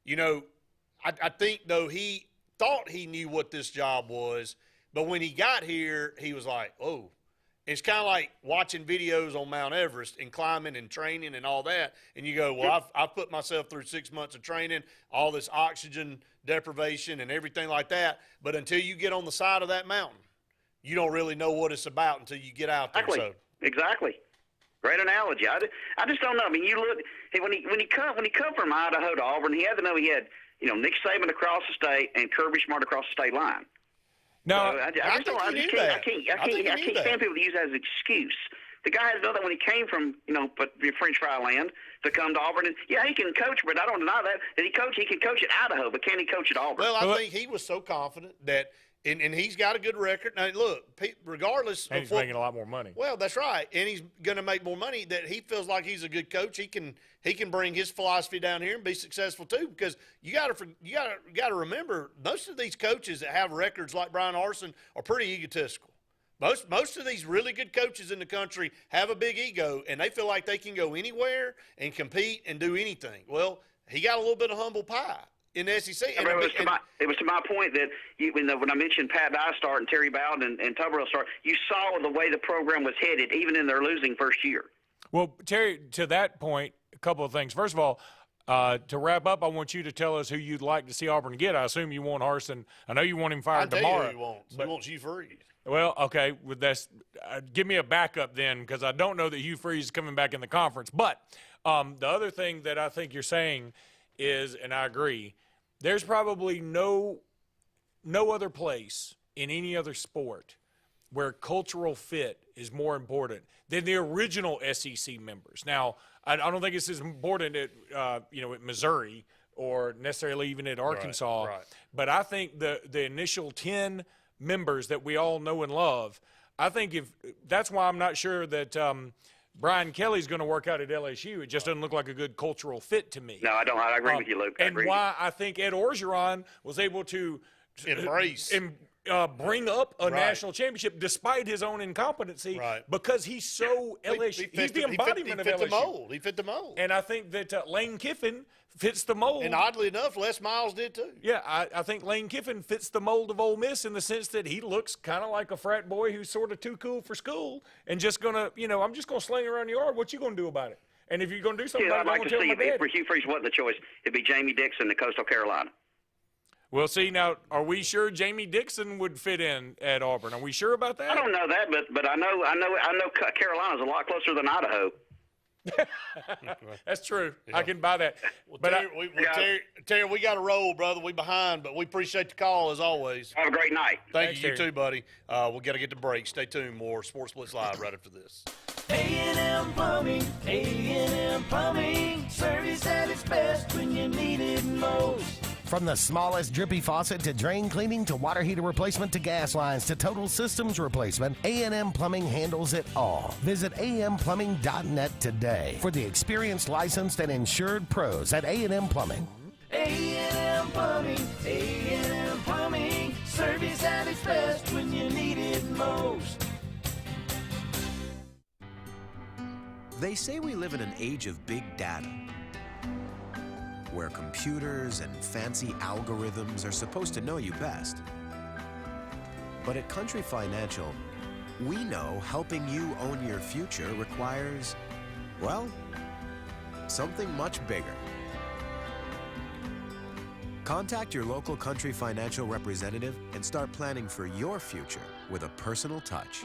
I think, though, he thought he knew what this job was, but when he got here, he was like, oh. It's kind of like watching videos on Mount Everest and climbing and training and all that. And you go, well, I've put myself through 6 months of training, all this oxygen deprivation and everything like that. But until you get on the side of that mountain, you don't really know what it's about until you get out there. Exactly. Great analogy. I just don't know. I mean, you look when he come from Idaho to Auburn, he had to know he had Nick Saban across the state and Kirby Smart across the state line. No, I can't stand people that use that as an excuse. The guy has done that when he came from, French fry land to come to Auburn. And, yeah, he can coach, but I don't deny that. He can coach at Idaho, but can he coach at Auburn? Well, I think he was so confident that and he's got a good record. Now, look, regardless and he's making a lot more money. Well, that's right. And he's going to make more money, that he feels like he's a good coach. He can bring his philosophy down here and be successful too, because you got to remember, most of these coaches that have records like Brian Harsin are pretty egotistical. Most of these really good coaches in the country have a big ego, and they feel like they can go anywhere and compete and do anything. Well, he got a little bit of humble pie in the SEC. It was to my point that when I mentioned Pat Dye start and Terry Bowden and Tuberville start, you saw the way the program was headed, even in their losing first year. Well, Terry, to that point, a couple of things. First of all, To wrap up, I want you to tell us who you'd like to see Auburn get. I assume you want Harsin. I know you want him fired I'll tomorrow. tell you who he wants. He wants Hugh Freeze. Well, okay, with that's give me a backup then, because I don't know that Hugh Freeze is coming back in the conference. But the other thing that I think you're saying is, and I agree, there's probably no other place in any other sport where cultural fit is more important than the original SEC members. Now, I don't think it's as important at at Missouri or necessarily even at Arkansas, right. but I think the initial 10 members that we all know and love, I think that's why I'm not sure that Brian Kelly's going to work out at LSU. It just doesn't look like a good cultural fit to me. No, I don't. I agree with you, Luke. And why I think Ed Orgeron was able to embrace bring up a national championship despite his own incompetency, because he's so LSU. He's the embodiment of LSU. The mold. He fit the mold. And I think that Lane Kiffin fits the mold. And oddly enough, Les Miles did too. Yeah, I think Lane Kiffin fits the mold of Ole Miss in the sense that he looks kind of like a frat boy who's sort of too cool for school and just going to, I'm just going to sling around the yard. What you going to do about it? And if you're going to do something about it, I'd like to see if Hugh Freeze wasn't the choice, it'd be Jamie Dixon to Coastal Carolina. Well, see, now, are we sure Jamie Dixon would fit in at Auburn? Are we sure about that? I don't know that, but I know Carolina's a lot closer than Idaho. That's true. Yeah. I can buy that. Well, Terry, we got to roll, brother. We behind, but we appreciate the call as always. Have a great night. Thanks, you too, buddy. We got to get to break. Stay tuned. More Sports Blitz Live right after this. A&M Plumbing, A&M Plumbing, service at its best when you need it most. From the smallest drippy faucet to drain cleaning to water heater replacement to gas lines to total systems replacement, A&M Plumbing handles it all. Visit amplumbing.net today for the experienced, licensed, and insured pros at A&M Plumbing. A&M Plumbing, A&M Plumbing, service at its best when you need it most. They say we live in an age of big data, where computers and fancy algorithms are supposed to know you best. But at Country Financial, we know helping you own your future requires, well, something much bigger. Contact your local Country Financial representative and start planning for your future with a personal touch.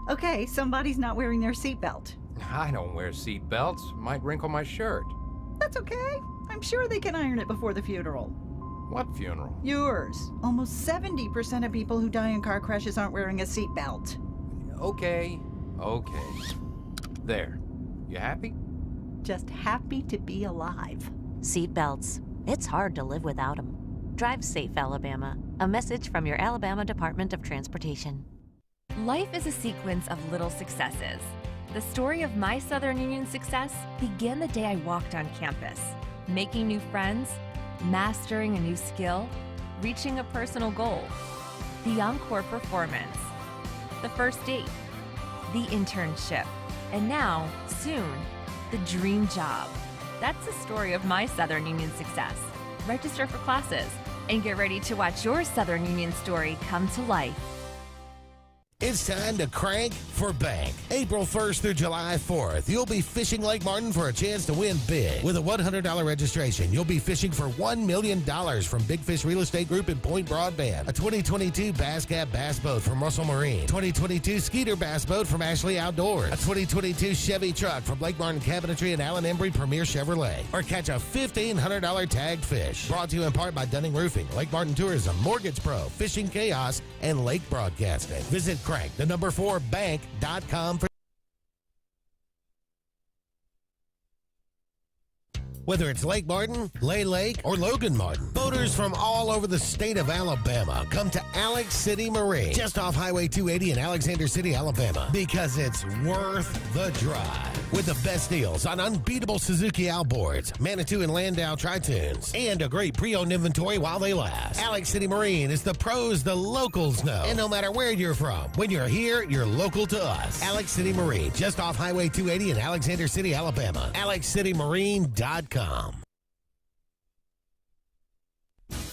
Okay, somebody's not wearing their seatbelt. I don't wear seat belts. Might wrinkle my shirt. That's okay. I'm sure they can iron it before the funeral. What funeral? Yours. Almost 70% of people who die in car crashes aren't wearing a seatbelt. Okay. There. You happy? Just happy to be alive. Seatbelts. It's hard to live without them. Drive safe, Alabama. A message from your Alabama Department of Transportation. Life is a sequence of little successes. The story of my Southern Union success began the day I walked on campus, making new friends, mastering a new skill, reaching a personal goal, the encore performance, the first date, the internship, and now, soon, the dream job. That's the story of my Southern Union success. Register for classes and get ready to watch your Southern Union story come to life. It's time to crank for bank. April 1st through July 4th, you'll be fishing Lake Martin for a chance to win big. With a $100 registration, you'll be fishing for $1 million from Big Fish Real Estate Group and Point Broadband, a 2022 Bass Cap Bass Boat from Russell Marine, 2022 Skeeter Bass Boat from Ashley Outdoors, a 2022 Chevy truck from Lake Martin Cabinetry and Allen Embry Premier Chevrolet, or catch a $1,500 tagged fish. Brought to you in part by Dunning Roofing, Lake Martin Tourism, Mortgage Pro, Fishing Chaos, and Lake Broadcasting. Visit Crank, the number 4 bank.com for whether it's Lake Martin, Lay Lake, or Logan Martin. Boaters from all over the state of Alabama come to Alex City Marine, just off Highway 280 in Alexander City, Alabama, because it's worth the drive. With the best deals on unbeatable Suzuki outboards, Manitou and Landau Tritoons, and a great pre-owned inventory while they last. Alex City Marine is the pros the locals know. And no matter where you're from, when you're here, you're local to us. Alex City Marine, just off Highway 280 in Alexander City, Alabama. AlexCityMarine.com.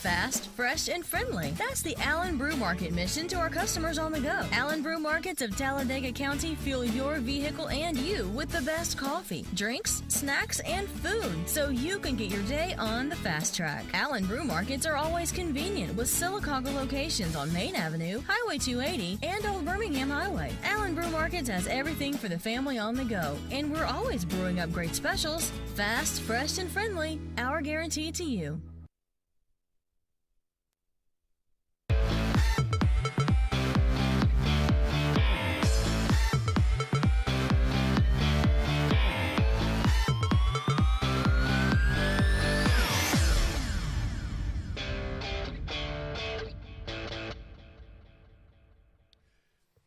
Fast, fresh, and friendly. That's the Allen Brew Market mission to our customers on the go. Allen Brew Markets of Talladega County fuel your vehicle and you with the best coffee, drinks, snacks, and food so you can get your day on the fast track. Allen Brew Markets are always convenient with Sylacauga locations on Main Avenue, Highway 280, and Old Birmingham Highway. Allen Brew Markets has everything for the family on the go, and we're always brewing up great specials. Fast, fresh, and friendly. Our guarantee to you.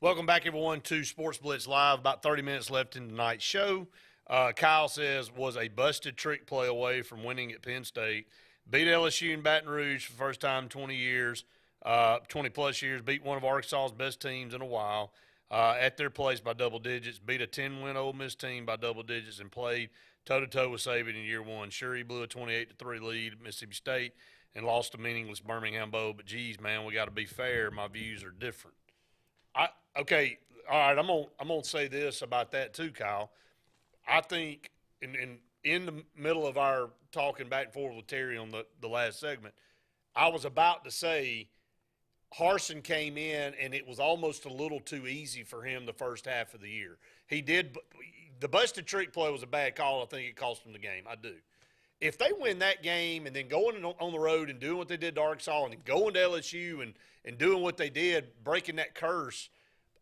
Welcome back, everyone, to Sports Blitz Live. About 30 minutes left in tonight's show. Kyle says, was a busted trick play away from winning at Penn State. Beat LSU in Baton Rouge for the first time in 20 years, 20-plus years. Beat one of Arkansas's best teams in a while at their place by double digits. Beat a 10-win Ole Miss team by double digits and played toe-to-toe with Saban in year one. Sure, he blew a 28-3 lead at Mississippi State and lost a meaningless Birmingham Bowl. But, geez, man, we got to be fair. My views are different. Okay, all right, I'm gonna say this about that too, Kyle. I think in the middle of our talking back and forth with Terry on the last segment, I was about to say Harsin came in and it was almost a little too easy for him the first half of the year. The busted trick play was a bad call. I think it cost him the game. I do. If they win that game and then going on the road and doing what they did to Arkansas and then going to LSU and doing what they did, breaking that curse,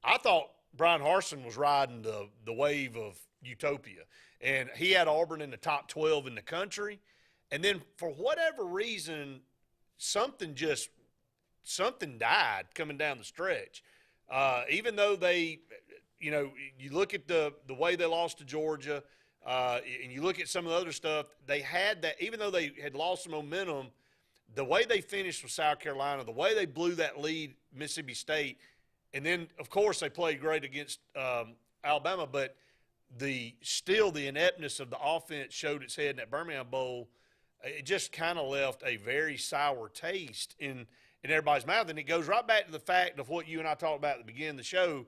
I thought Brian Harsin was riding the wave of utopia. And he had Auburn in the top 12 in the country. And then for whatever reason, something died coming down the stretch. Even though they, you look at the way they lost to Georgia, and you look at some of the other stuff, they had that, even though they had lost some momentum, the way they finished with South Carolina, the way they blew that lead, Mississippi State, and then, of course, they played great against Alabama, but the ineptness of the offense showed its head in that Birmingham Bowl. It just kind of left a very sour taste in everybody's mouth. And it goes right back to the fact of what you and I talked about at the beginning of the show.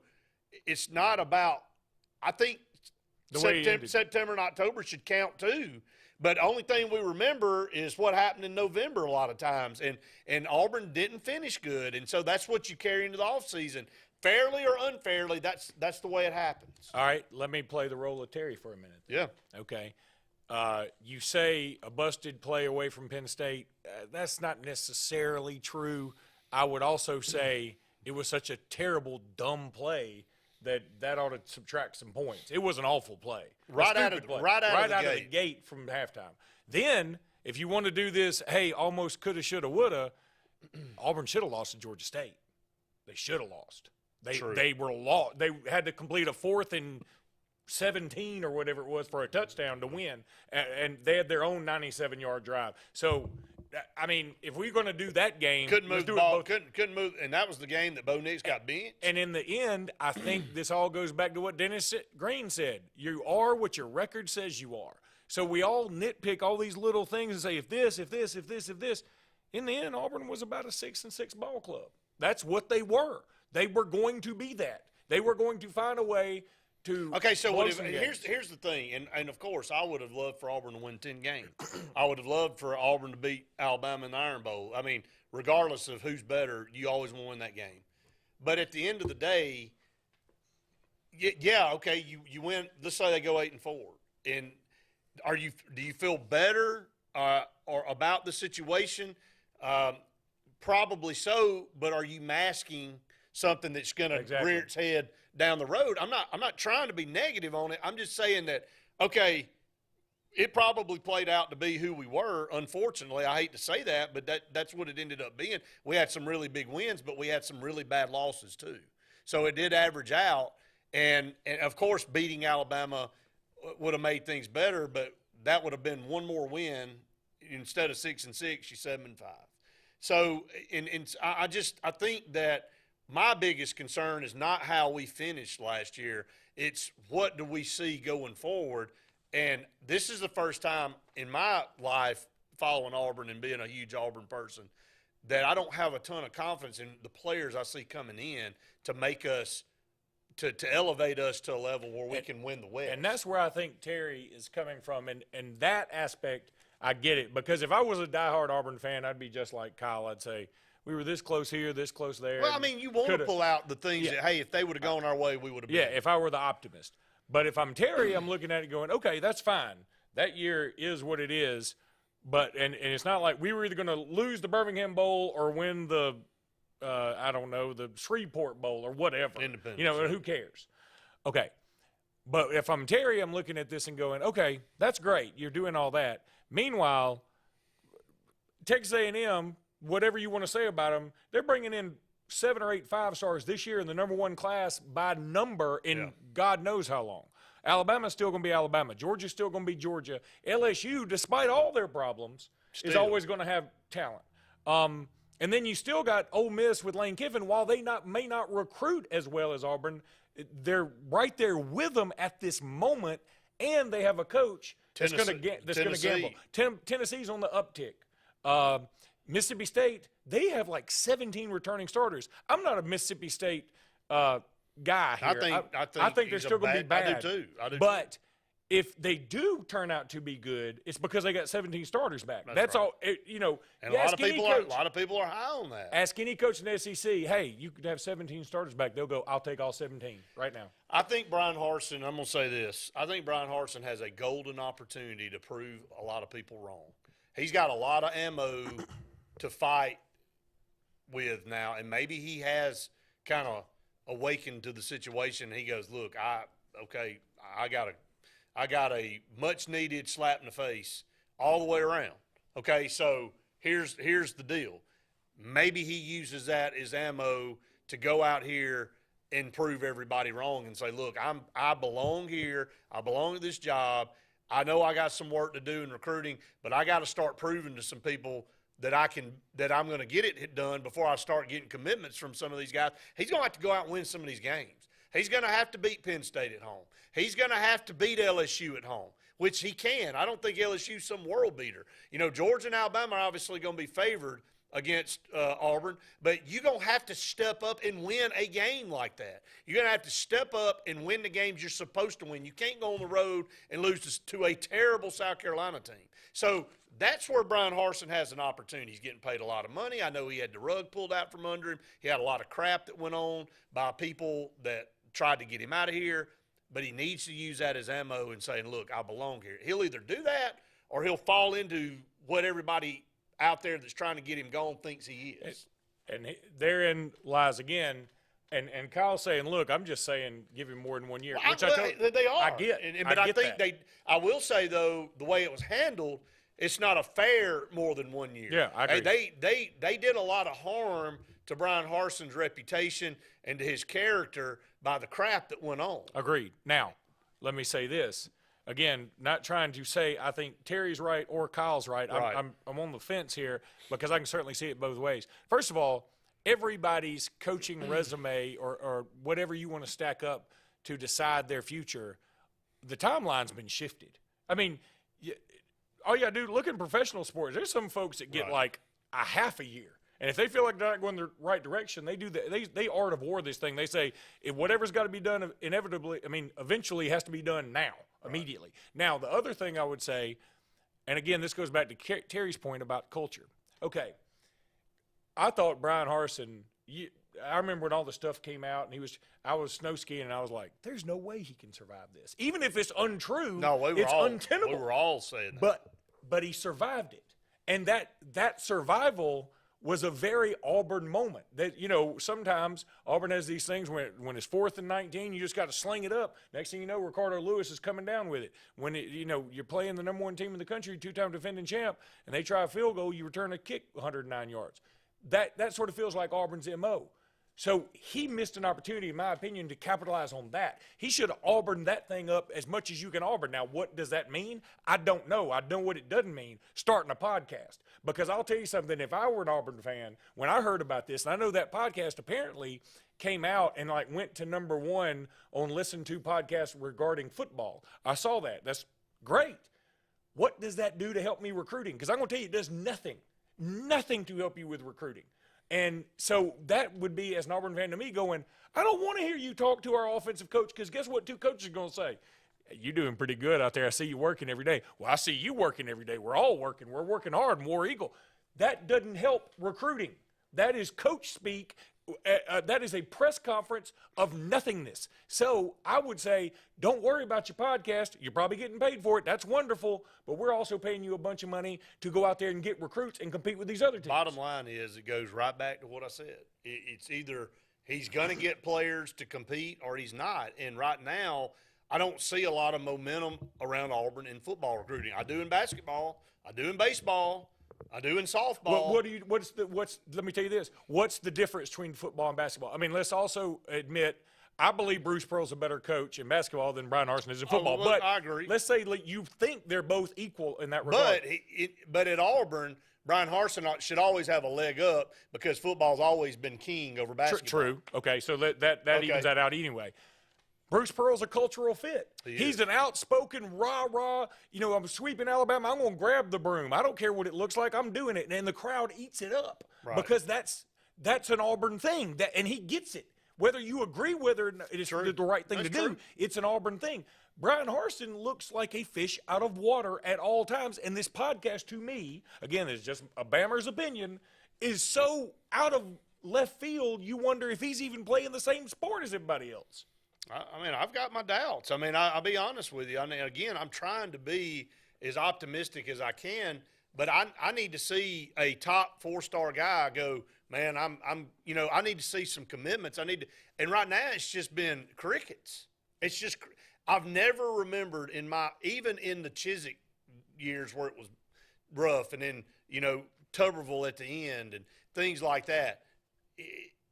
It's not about – I think September and October should count too. But the only thing we remember is what happened in November a lot of times. And Auburn didn't finish good. And so that's what you carry into the offseason. Fairly or unfairly, that's the way it happens. All right, let me play the role of Terry for a minute. Yeah. Okay. You say a busted play away from Penn State. That's not necessarily true. I would also say it was such a terrible, dumb play that ought to subtract some points. It was an awful play. Right out of the gate from halftime. Then, if you want to do this, hey, almost coulda, shoulda, woulda, Auburn should have lost to Georgia State. They should have lost. They were lost. They had to complete a 4th and 17 or whatever it was for a touchdown to win, and they had their own 97-yard drive. So, I mean, if we're going to do that game, couldn't move the ball, couldn't move, and that was the game that Bo Nix got benched. And in the end, I think this all goes back to what Dennis Green said. You are what your record says you are. So we all nitpick all these little things and say, if this. In the end, Auburn was about a 6-6 ball club. That's what they were. They were going to be that. They were going to find a way to. Okay, so here's the thing, and of course, I would have loved for Auburn to win 10 games. I would have loved for Auburn to beat Alabama in the Iron Bowl. I mean, regardless of who's better, you always want to win that game. But at the end of the day, yeah, okay, you win. Let's say they go 8-4, and do you feel better or about the situation? Probably so, but are you masking something that's going to rear its head down the road? I'm not trying to be negative on it. I'm just saying that, okay, it probably played out to be who we were. Unfortunately, I hate to say that, but that's what it ended up being. We had some really big wins, but we had some really bad losses too. So it did average out, and of course, beating Alabama would have made things better, but that would have been one more win. Instead of 6-6, you're 7-5. So, I think that my biggest concern is not how we finished last year. It's what do we see going forward. And this is the first time in my life following Auburn and being a huge Auburn person that I don't have a ton of confidence in the players I see coming in to make us to elevate us to a level where we can win the West. And that's where I think Terry is coming from. And that aspect, I get it. Because if I was a diehard Auburn fan, I'd be just like Kyle. I'd say, we were this close here, this close there. Well, I mean, you want to pull out the things that, hey, if they would have gone our way, we would have been. Yeah, if I were the optimist. But if I'm Terry, I'm looking at it going, okay, that's fine. That year is what it is. But and it's not like we were either going to lose the Birmingham Bowl or win the, I don't know, the Shreveport Bowl or whatever. Independence. You know, who cares? Okay. But if I'm Terry, I'm looking at this and going, okay, that's great. You're doing all that. Meanwhile, Texas A&M, whatever you want to say about them, they're bringing in 7 or 8 5-stars this year in the number 1 class by number in God knows how long. Alabama's still going to be Alabama. Georgia's still going to be Georgia. LSU, despite all their problems, is always going to have talent. And then you still got Ole Miss with Lane Kiffin. While they may not recruit as well as Auburn, they're right there with them at this moment, and they have a coach that's going to gamble. Tennessee's on the uptick. Mississippi State, they have like 17 returning starters. I'm not a Mississippi State guy here. I think they're still going to be bad. I do too. But if they do turn out to be good, it's because they got 17 starters back. That's right. all. You know, and a lot of people are high on that. Ask any coach in the SEC, hey, you could have 17 starters back. They'll go, I'll take all 17 right now. I think Brian Harsin, I'm going to say this. I think Brian Harsin has a golden opportunity to prove a lot of people wrong. He's got a lot of ammo to fight with now, and maybe he has kind of awakened to the situation. He goes, look, I got a much needed slap in the face all the way around. Okay, so here's the deal. Maybe he uses that as ammo to go out here and prove everybody wrong and say, look, I belong here. I belong to this job. I know I got some work to do in recruiting, but I got to start proving to some people that I'm going to get it done before I start getting commitments from some of these guys. He's going to have to go out and win some of these games. He's going to have to beat Penn State at home. He's going to have to beat LSU at home, which he can. I don't think LSU's some world beater. You know, Georgia and Alabama are obviously going to be favored against Auburn, but you're going to have to step up and win a game like that. You're going to have to step up and win the games you're supposed to win. You can't go on the road and lose to a terrible South Carolina team. So that's where Brian Harsin has an opportunity. He's getting paid a lot of money. I know he had the rug pulled out from under him. He had a lot of crap that went on by people that tried to get him out of here, but he needs to use that as ammo and saying, look, I belong here. He'll either do that or he'll fall into what everybody out there that's trying to get him gone thinks he is. And therein lies again, and Kyle's saying, look, I'm just saying give him more than 1 year. Well, they are. I get. But I think I will say, though, the way it was handled, it's not a fair more than 1 year. Yeah, I agree. They did a lot of harm to Brian Harsin's reputation and to his character by the crap that went on. Agreed. Now, let me say this. Again, not trying to say I think Terry's right or Kyle's right. I'm on the fence here because I can certainly see it both ways. First of all, everybody's coaching resume or whatever you want to stack up to decide their future, the timeline's been shifted. I mean, all you got to do, look in professional sports. There's some folks that get like a half a year. And if they feel like they're not going the right direction, they do that. They art of war this thing. They say whatever's got to be done eventually has to be done now, immediately. Now, the other thing I would say, and again, this goes back to Terry's point about culture. Okay, I thought Brian Harsin, I remember when all the stuff came out and I was snow skiing and I was like, there's no way he can survive this. Even if it's untrue, it's untenable. We were all saying that. But he survived it. And that survival was a very Auburn moment. That, sometimes Auburn has these things when it's 4th and 19, you just got to sling it up. Next thing you know, Ricardo Lewis is coming down with it. When you're playing the number 1 team in the country, 2-time defending champ, and they try a field goal, you return a kick 109 yards. That sort of feels like Auburn's MO. So he missed an opportunity, in my opinion, to capitalize on that. He should have Auburned that thing up as much as you can Auburn. Now, what does that mean? I don't know. I know what it doesn't mean, starting a podcast. Because I'll tell you something, if I were an Auburn fan, when I heard about this, and I know that podcast apparently came out and went to number 1 on listened to podcasts regarding football. I saw that. That's great. What does that do to help me recruiting? Because I'm going to tell you, it does nothing. nothing to help you with recruiting. And so that would be, as an Auburn fan to me, going, I don't want to hear you talk to our offensive coach, because guess what 2 coaches are going to say? You're doing pretty good out there. I see you working every day. Well, I see you working every day. We're all working. We're working hard, War Eagle. That doesn't help recruiting. That is coach speak. That is a press conference of nothingness. So I would say, don't worry about your podcast. You're probably getting paid for it. That's wonderful. But we're also paying you a bunch of money to go out there and get recruits and compete with these other teams. Bottom line is, it goes right back to what I said. It's either he's going to get players to compete or he's not. And right now, I don't see a lot of momentum around Auburn in football recruiting. I do in basketball. I do in baseball. I do in softball. Let me tell you this. What's the difference between football and basketball? I mean, let's also admit, I believe Bruce Pearl's a better coach in basketball than Brian Harsin is in football. But I agree. Let's say you think they're both equal in that regard. But at Auburn, Brian Harsin should always have a leg up because football's always been king over basketball. True. Okay, so that evens that out anyway. Bruce Pearl's a cultural fit. He's an outspoken, rah-rah, I'm sweeping Alabama. I'm going to grab the broom. I don't care what it looks like. I'm doing it. And the crowd eats it up because that's an Auburn thing. And he gets it. Whether you agree whether it's the right thing to do, it's an Auburn thing. Brian Harsin looks like a fish out of water at all times. And this podcast, to me, again, is just a Bammer's opinion, is so out of left field, you wonder if he's even playing the same sport as everybody else. I mean, I've got my doubts. I mean, I'll be honest with you. I mean, again, I'm trying to be as optimistic as I can, but I need to see a top 4-star guy go, man, I need to see some commitments. And right now it's just been crickets. It's just, I've never remembered even in the Chiswick years where it was rough and then, Tuberville at the end and things like that.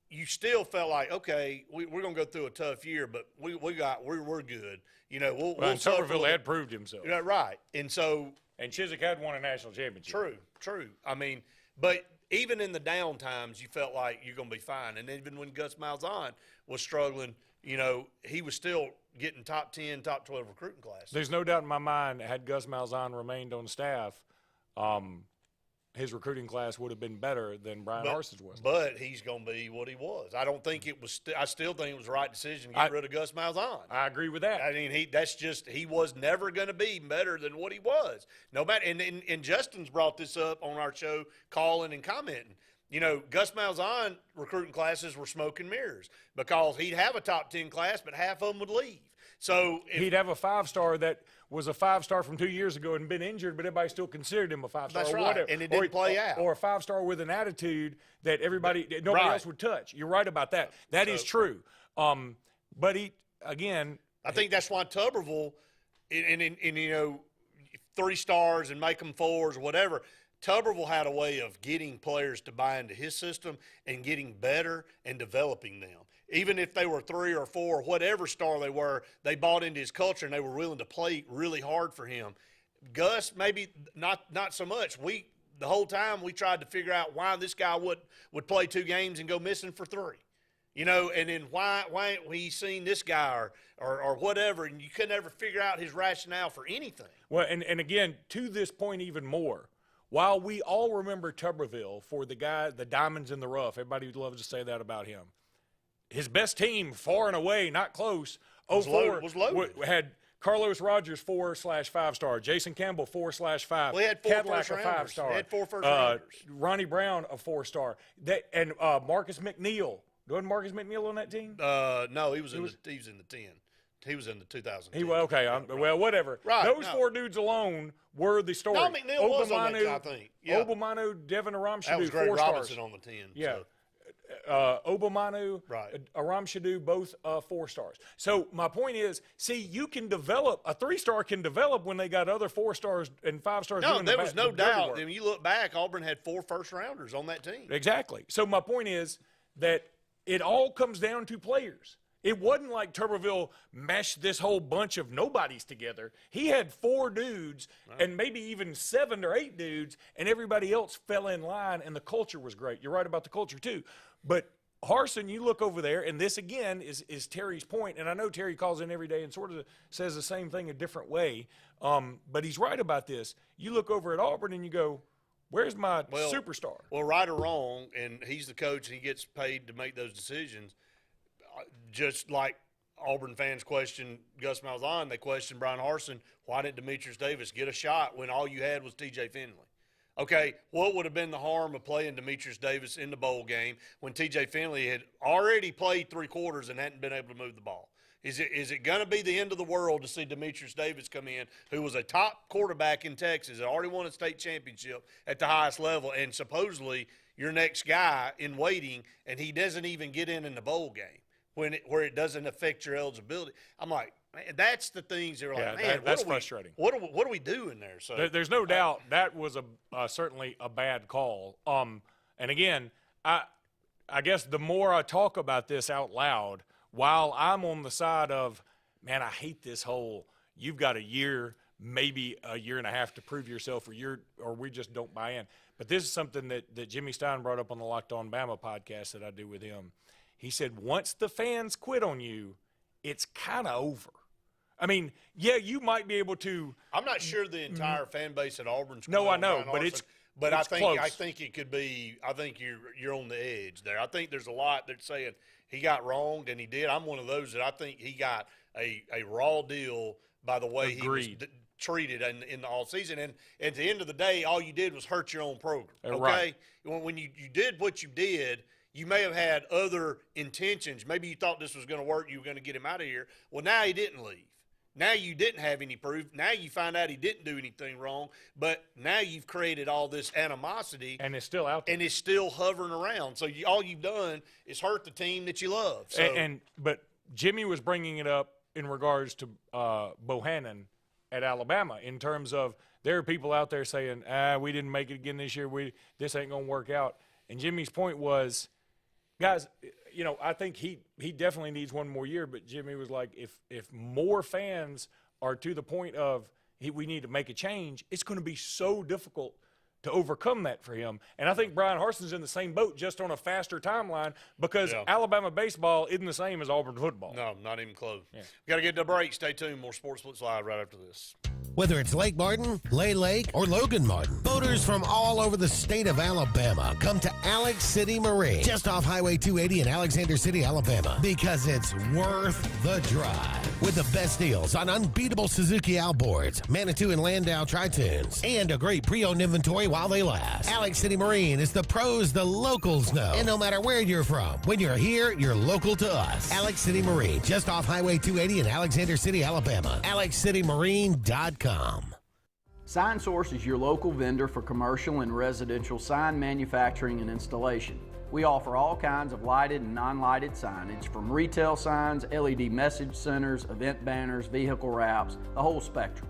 You still felt like, okay, we're going to go through a tough year, but we're good. We'll Tuberville had proved himself. Right. And Chiswick had won a national championship. True. I mean, but even in the down times, you felt like you're going to be fine. And even when Gus Malzahn was struggling, he was still getting top 10, top 12 recruiting classes. There's no doubt in my mind, had Gus Malzahn remained on staff, his recruiting class would have been better than Brian Harsin's was. But he's going to be what he was. I don't think it was. I still think it was the right decision to get rid of Gus Malzahn. I agree with that. I mean, he was never going to be better than what he was. No matter. And Justin's brought this up on our show, calling and commenting. Gus Malzahn recruiting classes were smoke and mirrors because he'd have a top 10 class, but half of them would leave. So he'd have a 5-star that was a 5-star from 2 years ago and been injured, but everybody still considered him a 5-star. That's or right, whatever. and it didn't play out. Or a 5-star with an attitude that nobody else would touch. You're right about that. That is true. But I think that's why Tuberville, and 3 stars and make them 4s or whatever. Tuberville had a way of getting players to buy into his system and getting better and developing them. Even if they were 3 or 4, whatever star they were, they bought into his culture and they were willing to play really hard for him. Gus, maybe not so much. The whole time we tried to figure out why this guy would play 2 games and go missing for 3. And then why ain't we seen this guy or whatever, and you could never figure out his rationale for anything. Well, and again, to this point even more, while we all remember Tuberville for the diamonds in the rough, everybody loves to say that about him. His best team, far and away, not close, was loaded. Had Carlos Rogers 4/5-star, Jason Campbell 4/5. Well, he had 4 Cadillac first a rounders. 5-star. He had 4 first rounders. Ronnie Brown a 4-star. And Marcus McNeil. Wasn't Marcus McNeil on that team? No, he was in the 10. He was in the 2010. Well, whatever. Right, Those 4 dudes alone were the story. No, McNeil was on that, I think. Yeah. Obamanu, Devin Aramshadu, 4 stars. That was Greg Robinson on the 10. Yeah. So. Obamanu, Aram Shadu, both 4 stars. So my point is, you can develop, a 3-star can develop when they got other 4 stars and 5 stars. No, there was no doubt. When you look back, Auburn had 4 first-rounders on that team. Exactly. So my point is that it all comes down to players. It wasn't like Tuberville meshed this whole bunch of nobodies together. He had 4 dudes and maybe even 7 or 8 dudes, and everybody else fell in line, and the culture was great. You're right about the culture, too. But Harsin, you look over there, and this, again, is Terry's point, and I know Terry calls in every day and sort of says the same thing a different way, but he's right about this. You look over at Auburn, and you go, Where's my superstar? Well, right or wrong, and he's the coach and he gets paid to make those decisions. Just like Auburn fans question Gus Malzahn, they question Brian Harsin, why didn't Demetrius Davis get a shot when all you had was TJ Finley? Okay, what would have been the harm of playing Demetrius Davis in the bowl game when TJ Finley had already played 3 quarters and hadn't been able to move the ball? Is it going to be the end of the world to see Demetrius Davis come in, who was a top quarterback in Texas, that already won a state championship at the highest level, and supposedly your next guy in waiting, and he doesn't even get in the bowl game where it doesn't affect your eligibility? I'm like, man, that's the things that are like, man, that's frustrating. What are we doing there? So there's no doubt that was certainly a bad call. And again, I guess the more I talk about this out loud, while I'm on the side of, man, I hate this whole, you've got a year, maybe a year and a half to prove yourself, or we just don't buy in. But this is something that Jimmy Stein brought up on the Locked On Bama podcast that I do with him. He said, once the fans quit on you, it's kind of over. I mean, yeah, you might be able to. I'm not sure the entire fan base at Auburn's. No, I know, but it's. But it's I think it could be. I think you're on the edge there. I think there's a lot that's saying he got wronged, and he did. I'm one of those that I think he got a raw deal by the way he was treated in the all season. And at the end of the day, all you did was hurt your own program. Okay, right. When you did what you did, you may have had other intentions. Maybe you thought this was going to work. You were going to get him out of here. Well, now he didn't leave. Now you didn't have any proof. Now you find out he didn't do anything wrong. But now you've created all this animosity. And it's still out there. And it's still hovering around. So all you've done is hurt the team that you love. So. But Jimmy was bringing it up in regards to Bohannon at Alabama in terms of there are people out there saying, we didn't make it again this year. This ain't going to work out. And Jimmy's point was, guys, I think he definitely needs one more year, but Jimmy was like, if more fans are to the point of we need to make a change, it's going to be so difficult to overcome that for him. And I think Brian Harsin's in the same boat, just on a faster timeline, because Alabama baseball isn't the same as Auburn football. No, not even close. Yeah. We got to get to a break. Stay tuned. More SportzBlitz Live right after this. Whether it's Lake Martin, Lay Lake, or Logan Martin, boaters from all over the state of Alabama come to Alex City Marine, just off Highway 280 in Alexander City, Alabama, because it's worth the drive. With the best deals on unbeatable Suzuki outboards, Manitou and Landau Tritoons, and a great pre-owned inventory while they last. Alex City Marine is the pros the locals know. And no matter where you're from, when you're here, you're local to us. Alex City Marine, just off Highway 280 in Alexander City, Alabama. AlexCityMarine.com. Sign Source is your local vendor for commercial and residential sign manufacturing and installation. We offer all kinds of lighted and non-lighted signage, from retail signs, LED message centers, event banners, vehicle wraps, the whole spectrum.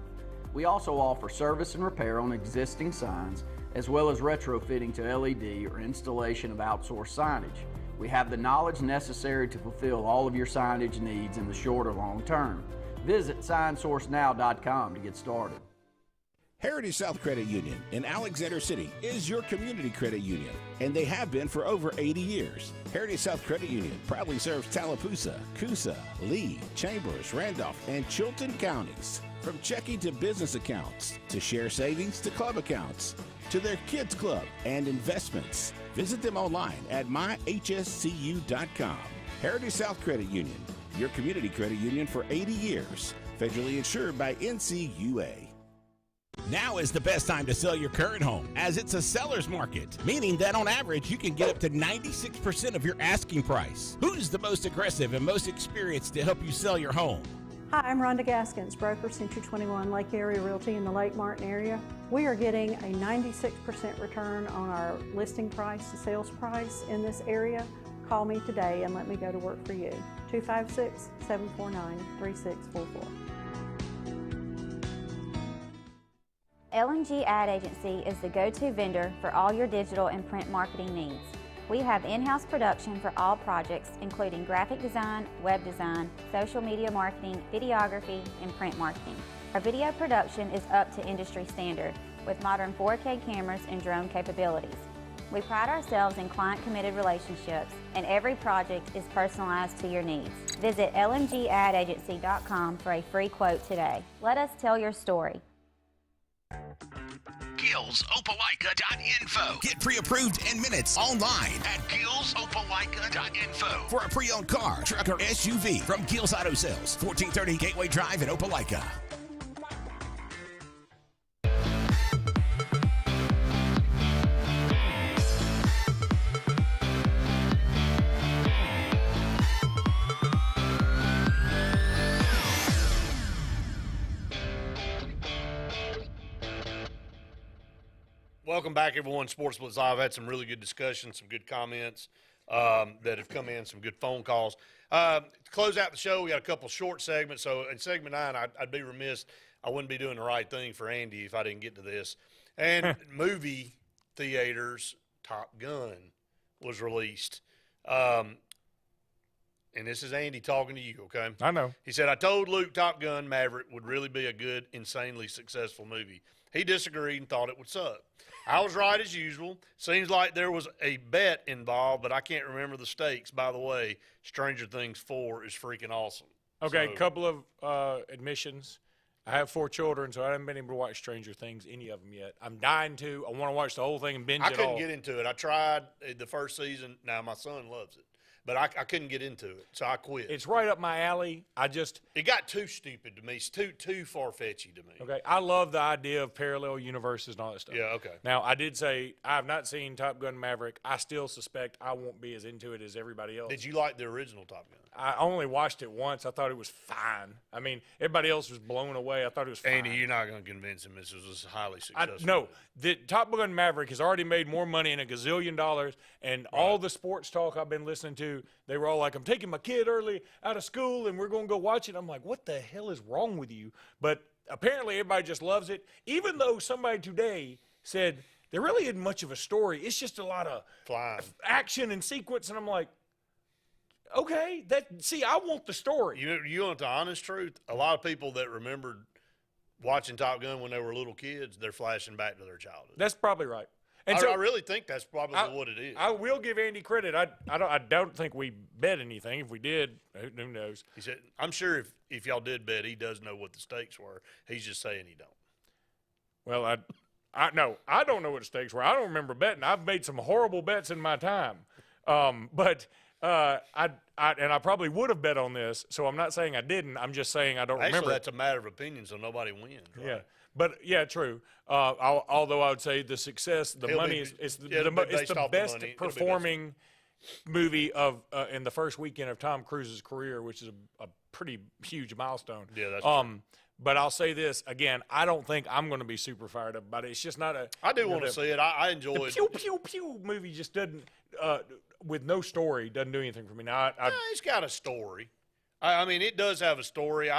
We also offer service and repair on existing signs, as well as retrofitting to LED or installation of outsourced signage. We have the knowledge necessary to fulfill all of your signage needs in the short or long term. Visit signsourcenow.com to get started. Heritage South Credit Union in Alexander City is your community credit union, and they have been for over 80 years. Heritage South Credit Union proudly serves Tallapoosa, Coosa, Lee, Chambers, Randolph, and Chilton counties. From checking to business accounts, to share savings to club accounts, to their kids club and investments. Visit them online at myhscu.com. Heritage South Credit Union, your community credit union for 80 years. Federally insured by NCUA. Now is the best time to sell your current home, as it's a seller's market, meaning that on average you can get up to 96% of your asking price. Who's the most aggressive and most experienced to help you sell your home? Hi, I'm Rhonda Gaskins, broker Century 21 Lake Area Realty in the Lake Martin area. We are getting a 96% return on our listing price to sales price in this area. Call me today and let me go to work for you. 256-749-3644. L&G Ad Agency is the go-to vendor for all your digital and print marketing needs. We have in-house production for all projects, including graphic design, web design, social media marketing, videography, and print marketing. Our video production is up to industry standard with modern 4K cameras and drone capabilities. We pride ourselves in client-committed relationships, and every project is personalized to your needs. Visit lmgadagency.com for a free quote today. Let us tell your story. Kia GillsOpelika.info. Get pre-approved in minutes online at GillsOpelika.info for a pre-owned car, truck, or SUV from Gills Auto Sales, 1430 Gateway Drive in Opelika. Welcome back, everyone. SportzBlitz Live. Had some really good discussions, some good comments that have come in, some good phone calls. To close out the show, we got a couple short segments. So in segment 9, I'd be remiss. I wouldn't be doing the right thing for Andy if I didn't get to this. And movie theaters, Top Gun was released. And this is Andy talking to you, okay? I know. He said, I told Luke Top Gun Maverick would really be a good, insanely successful movie. He disagreed and thought it would suck. I was right as usual. Seems like there was a bet involved, but I can't remember the stakes. By the way, Stranger Things 4 is freaking awesome. Okay, couple of admissions. I have 4 children, so I haven't been able to watch Stranger Things, any of them yet. I'm dying to. I want to watch the whole thing and binge it all. I couldn't get into it. I tried the first season. Now, my son loves it. But I couldn't get into it, so I quit. It's right up my alley. It got too stupid to me. It's too far-fetchy to me. Okay, I love the idea of parallel universes and all that stuff. Yeah, okay. Now, I did say I have not seen Top Gun Maverick. I still suspect I won't be as into it as everybody else. Did you like the original Top Gun? I only watched it once. I thought it was fine. I mean, everybody else was blown away. I thought it was fine. Andy, you're not going to convince him this was highly successful. No, the Top Gun Maverick has already made more money in $1 gazillion, and all the sports talk I've been listening to, they were all like, I'm taking my kid early out of school, and we're going to go watch it. I'm like, what the hell is wrong with you? But apparently everybody just loves it, even though somebody today said there really isn't much of a story. It's just a lot of action and sequence, and I'm like, okay, I want the story. You want the honest truth? A lot of people that remembered watching Top Gun when they were little kids, they're flashing back to their childhood. That's probably right. And I really think that's probably what it is. I will give Andy credit. I don't think we bet anything. If we did, who knows? He said, I'm sure if y'all did bet, he does know what the stakes were. He's just saying he don't. Well, I don't know what the stakes were. I don't remember betting. I've made some horrible bets in my time. But I probably would have bet on this, so I'm not saying I didn't. I'm just saying I don't remember. Actually, that's a matter of opinion, so nobody wins. Right? Yeah, but yeah, true. Although I would say the success, the money is the best performing movie of in the first weekend of Tom Cruise's career, which is a pretty huge milestone. Yeah, that's true. But I'll say this again: I don't think I'm going to be super fired up about it. It's just not a. I do want to see it. I enjoy the pew pew pew movie. Just doesn't, with no story, doesn't do anything for me. Now, it's got a story. I mean, it does have a story.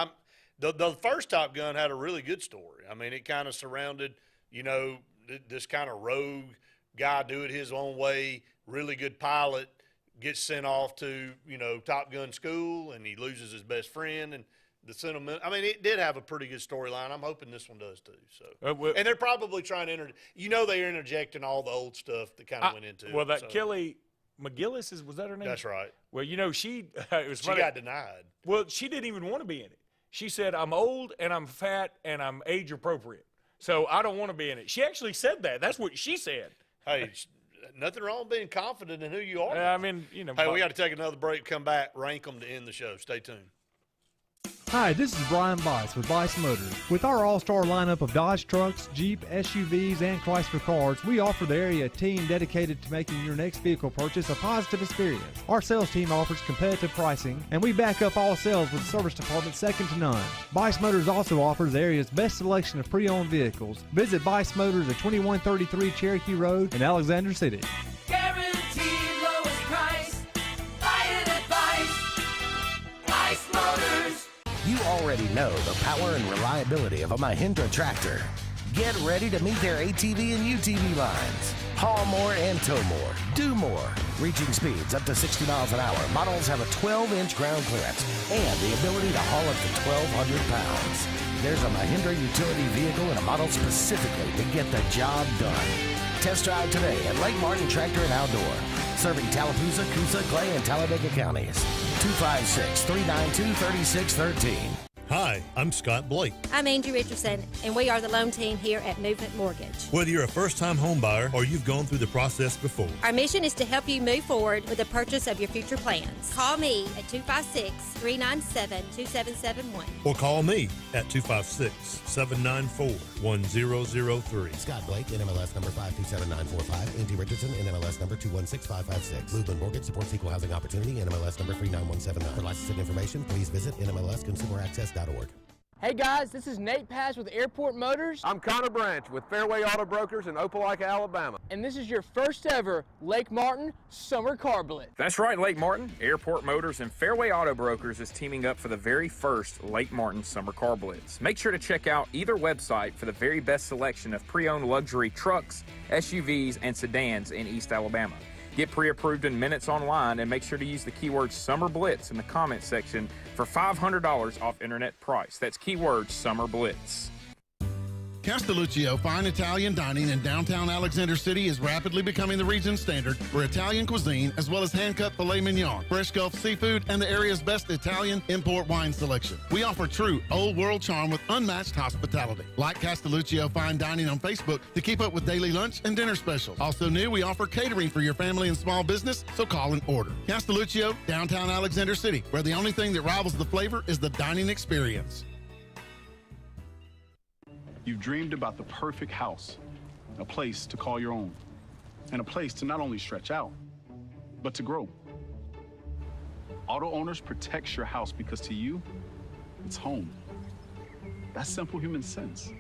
The first Top Gun had a really good story. I mean, it kind of surrounded, this kind of rogue guy do it his own way. Really good pilot gets sent off to Top Gun school, and he loses his best friend and. The sentiment. I mean, it did have a pretty good storyline. I'm hoping this one does too. So, and they're probably trying to they're interjecting all the old stuff that kind of went into. Well, it, that Kelly McGillis was that her name? That's right. Well, she got denied. Well, she didn't even want to be in it. She said, "I'm old and I'm fat and I'm age appropriate, so I don't want to be in it." She actually said that. That's what she said. Hey. Nothing wrong with being confident in who you are. I mean, Hey, we got to take another break. Come back, rank them to end the show. Stay tuned. Hi, this is Brian Bice with Bice Motors. With our all-star lineup of Dodge trucks, Jeep, SUVs, and Chrysler cars, we offer the area team dedicated to making your next vehicle purchase a positive experience. Our sales team offers competitive pricing, and we back up all sales with a service department second to none. Bice Motors also offers the area's best selection of pre-owned vehicles. Visit Bice Motors at 2133 Cherokee Road in Alexander City. Guaranteed lowest price. Buy it at Bice Motors. You already know the power and reliability of a Mahindra tractor. Get ready to meet their ATV and UTV lines. Haul more and tow more. Do more. Reaching speeds up to 60 miles an hour. Models have a 12-inch ground clearance and the ability to haul up to 1,200 pounds. There's a Mahindra utility vehicle and a model specifically to get the job done. Test drive today at Lake Martin Tractor and Outdoor. Serving Tallapoosa, Coosa, Clay, and Talladega counties. 256-392-3613. Hi, I'm Scott Blake. I'm Angie Richardson, and we are the loan team here at Movement Mortgage. Whether you're a first-time home buyer or you've gone through the process before, Our mission is to help you move forward with the purchase of your future plans. Call me at 256-397-2771. or call me at 256-794-1003. Scott Blake, NMLS number 527945. Angie Richardson, NMLS number 216556. Movement Mortgage supports equal housing opportunity, NMLS number 39179. For licensing information, please visit NMLSConsumerAccess.org. Hey guys, this is Nate Paz with Airport Motors. I'm Connor Branch with Fairway Auto Brokers in Opelika, Alabama. And this is your first ever Lake Martin Summer Car Blitz. That's right, Lake Martin. Airport Motors and Fairway Auto Brokers is teaming up for the very first Lake Martin Summer Car Blitz. Make sure to check out either website for the very best selection of pre-owned luxury trucks, SUVs, and sedans in East Alabama. Get pre-approved in minutes online and make sure to use the keyword Summer Blitz in the comments section for $500 off internet price. That's keyword Summer Blitz. Castelluccio Fine Italian Dining in downtown Alexander City is rapidly becoming the region's standard for Italian cuisine, as well as hand-cut filet mignon, fresh Gulf seafood, and the area's best Italian import wine selection. We offer true old-world charm with unmatched hospitality. Like Castelluccio Fine Dining on Facebook to keep up with daily lunch and dinner specials. Also new, we offer catering for your family and small business, so call and order. Castelluccio, downtown Alexander City, where the only thing that rivals the flavor is the dining experience. You've dreamed about the perfect house, a place to call your own, and a place to not only stretch out, but to grow. Auto Owners protects your house because to you, it's home. That's simple human sense.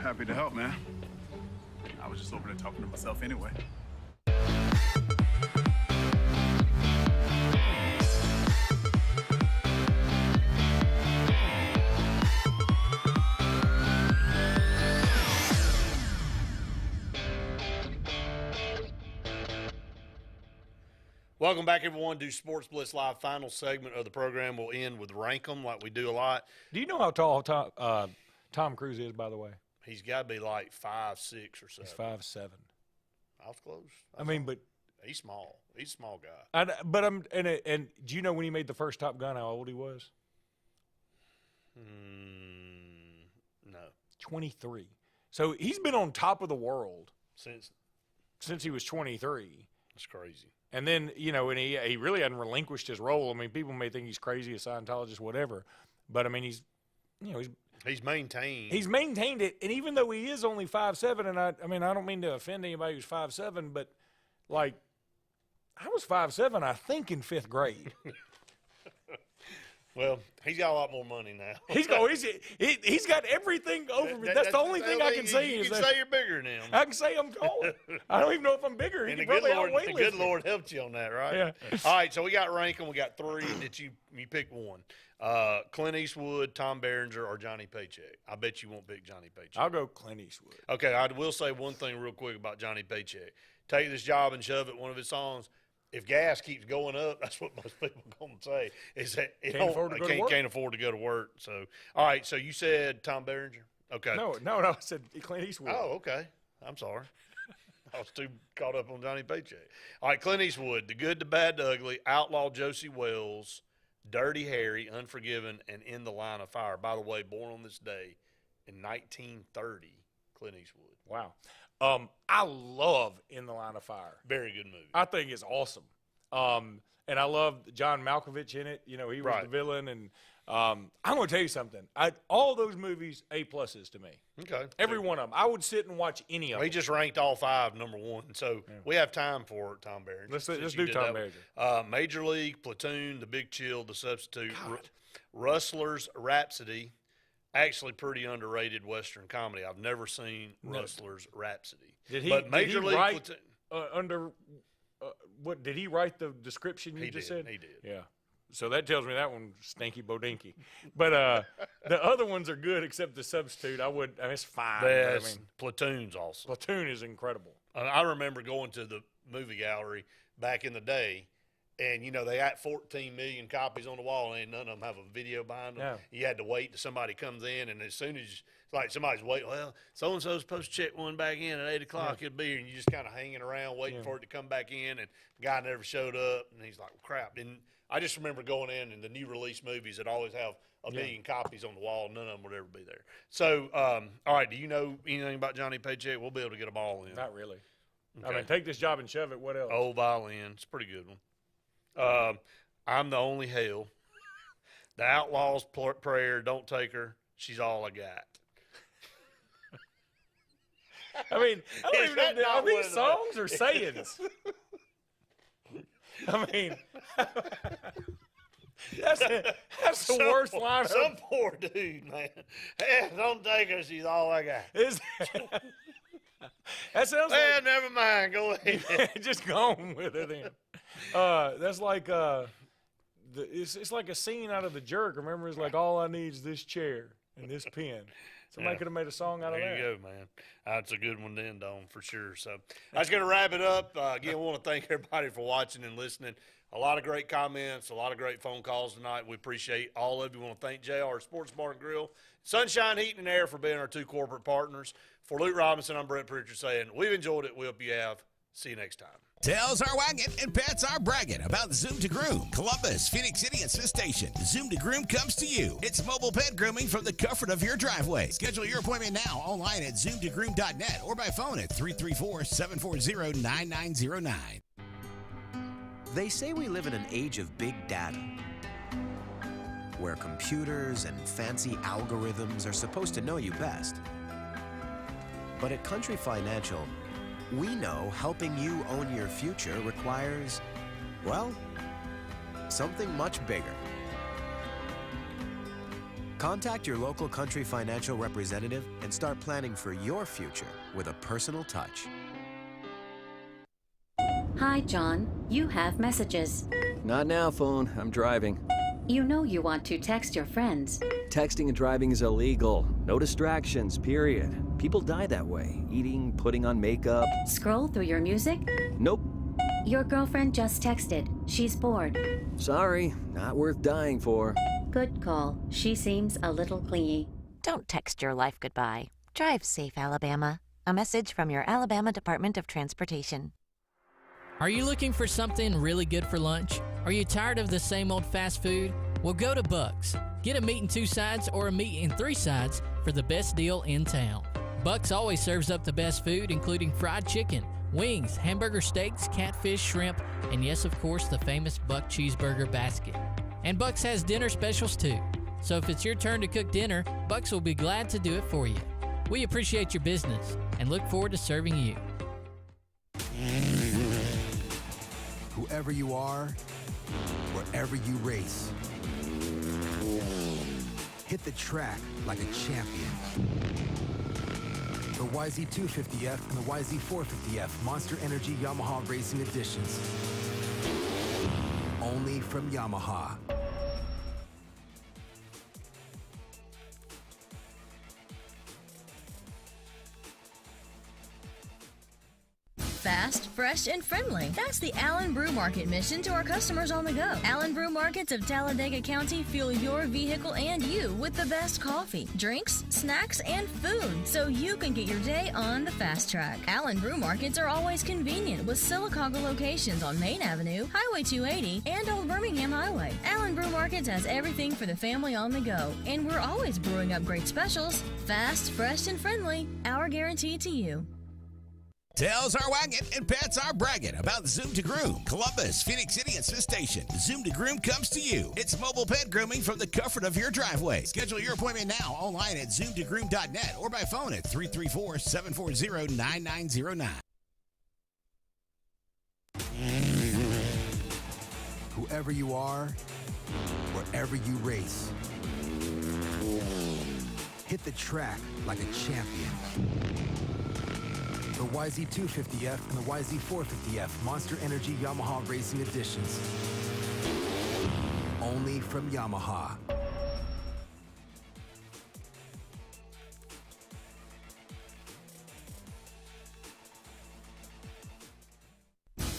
Happy to help, man. I was just over there talking to myself anyway. Welcome back, everyone, to Sports Blitz Live. Final segment of the program will end with Rank 'em like we do a lot. Do you know how tall Tom Cruise is, by the way? He's got to be like 5'6" or so. He's 5'7". I was close. But he's small. He's a small guy. And do you know when he made the first Top Gun how old he was? No. 23. So he's been on top of the world since he was 23. That's crazy. And then, and he really hadn't relinquished his role. I mean, people may think he's crazy, a Scientologist, whatever. But, I mean, he's maintained. He's maintained it. And even though he is only 5'7", and I don't mean to offend anybody who's 5'7", but, like, I was 5'7", I think, in 5th grade. Well, he's got a lot more money now. He's got everything over me. That's the only thing I can say. You can say you're bigger than him. I can say I'm taller. I don't even know if I'm bigger. And the good Lord helped you on that, right? Yeah. All right, so we got ranking. We got three that you pick one. Clint Eastwood, Tom Berenger, or Johnny Paycheck. I bet you won't pick Johnny Paycheck. I'll go Clint Eastwood. Okay, I will say one thing real quick about Johnny Paycheck. Take This Job and Shove It, one of his songs. If gas keeps going up, that's what most people are going to say, is that can't afford to go to work. So, all right, so you said Tom Berenger? Okay. No, I said Clint Eastwood. Oh, okay. I'm sorry. I was too caught up on Johnny Paycheck. All right, Clint Eastwood, The Good, the Bad, the Ugly, Outlaw Josie Wells, Dirty Harry, Unforgiven, and In the Line of Fire. By the way, born on this day in 1930, Clint Eastwood. Wow. I love In the Line of Fire. Very good movie. I think it's awesome. And I love John Malkovich in it. He was the villain. And I'm going to tell you something. All those movies, A-pluses to me. Okay. Every one of them. I would sit and watch any of them. He just ranked all 5 number 1. So we have time for Tom Berenger. Let's do Tom Berenger. Major League, Platoon, The Big Chill, The Substitute, Rustlers, Rhapsody. Actually, pretty underrated Western comedy. I've never seen Rustlers, Rhapsody. Did he write what? Did he write the description you just said? He did. Yeah. So that tells me that one stinky bodinky. But the other ones are good, except The Substitute. It's fine. Platoon's awesome. Platoon is incredible. I remember going to the movie gallery back in the day, And, you know, they got 14 million copies on the wall, and none of them have a video behind them. No. You had to wait till somebody comes in, and as soon as, it's like somebody's waiting, well, so-and-so's supposed to check one back in at 8 o'clock, it'll be here, and you just kind of hanging around waiting for it to come back in, and the guy never showed up, and he's like, well, crap. And I just remember going in, and the new release movies that always have a million copies on the wall, none of them would ever be there. So, all right, do you know anything about Johnny Paycheck? We'll be able to get them all in. Not really. Okay. I mean, take this job and shove it. What else? Old violin. It's a pretty good one. I'm the only hell. The Outlaw's prayer, don't take her. She's all I got. I mean, I don't even know. Are these songs or sayings? I mean, that's the worst line. Some poor dude, man. Hey, don't take her. She's all I got. That sounds like... never mind. Go ahead. Just go on with it then. That's like it's like a scene out of The Jerk. Remember, it's like, all I need is this chair and this pen. Somebody could have made a song out of that. There you go, man. That's a good one to end on for sure. So that's going to wrap it up. Again, I want to thank everybody for watching and listening. A lot of great comments, a lot of great phone calls tonight. We appreciate all of you. We want to thank JR Sports Bar and Grill, Sunshine Heating and Air for being our 2 corporate partners. For Luke Robinson, I'm Brett Pritchard saying we've enjoyed it. We hope you have. See you next time. Tails are wagging and pets are bragging about Zoom to Groom. Columbus, Phoenix City, and Smith Station. Zoom to Groom comes to you. It's mobile pet grooming from the comfort of your driveway. Schedule your appointment now online at zoomtogroom.net or by phone at 334-740-9909. They say we live in an age of big data, where computers and fancy algorithms are supposed to know you best. But at Country Financial, we know helping you own your future requires, well, something much bigger. Contact your local Country Financial representative and start planning for your future with a personal touch. Hi, John. You have messages. Not now, phone. I'm driving. You know you want to text your friends. Texting and driving is illegal. No distractions, period. People die that way. Eating, putting on makeup. Scroll through your music? Nope. Your girlfriend just texted. She's bored. Sorry, not worth dying for. Good call. She seems a little clingy. Don't text your life goodbye. Drive safe, Alabama. A message from your Alabama Department of Transportation. Are you looking for something really good for lunch? Are you tired of the same old fast food? Well, go to Buck's. Get a meat and 2 sides or a meat and 3 sides for the best deal in town. Buck's always serves up the best food, including fried chicken, wings, hamburger steaks, catfish, shrimp, and yes, of course, the famous Buck Cheeseburger Basket. And Buck's has dinner specials too. So if it's your turn to cook dinner, Buck's will be glad to do it for you. We appreciate your business and look forward to serving you. Whoever you are, wherever you race, hit the track like a champion. The YZ250F and the YZ450F Monster Energy Yamaha Racing Editions. Only from Yamaha. Fast, fresh, and friendly. That's the Allen Brew Market mission to our customers on the go. Allen Brew Markets of Talladega County fuel your vehicle and you with the best coffee, drinks, snacks, and food so you can get your day on the fast track. Allen Brew Markets are always convenient with Sylacauga locations on Main Avenue, Highway 280, and Old Birmingham Highway. Allen Brew Markets has everything for the family on the go, and we're always brewing up great specials. Fast, fresh, and friendly. Our guarantee to you. Tails are wagging and pets are bragging about Zoom to Groom. Columbus, Phoenix City, and Smith Station. Zoom to Groom comes to you. It's mobile pet grooming from the comfort of your driveway. Schedule your appointment now online at zoomtogroom.net or by phone at 334-740-9909. Whoever you are, wherever you race, hit the track like a champion. The YZ250F and the YZ450F Monster Energy Yamaha Racing Editions. Only from Yamaha.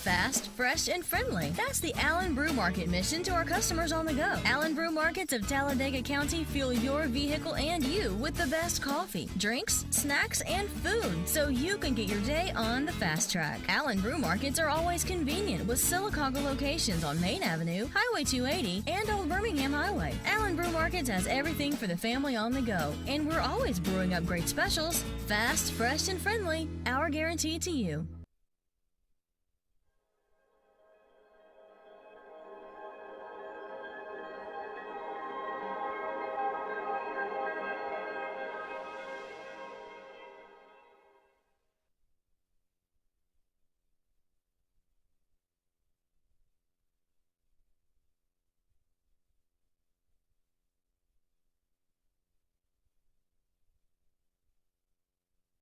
Fast, fresh, and friendly. That's the Allen Brew Market mission to our customers on the go. Allen Brew Markets of Talladega County fuel your vehicle and you with the best coffee, drinks, snacks, and food so you can get your day on the fast track. Allen Brew Markets are always convenient with Sylacauga locations on Main Avenue, Highway 280, and Old Birmingham Highway. Allen Brew Markets has everything for the family on the go, and we're always brewing up great specials. Fast, fresh, and friendly, our guarantee to you.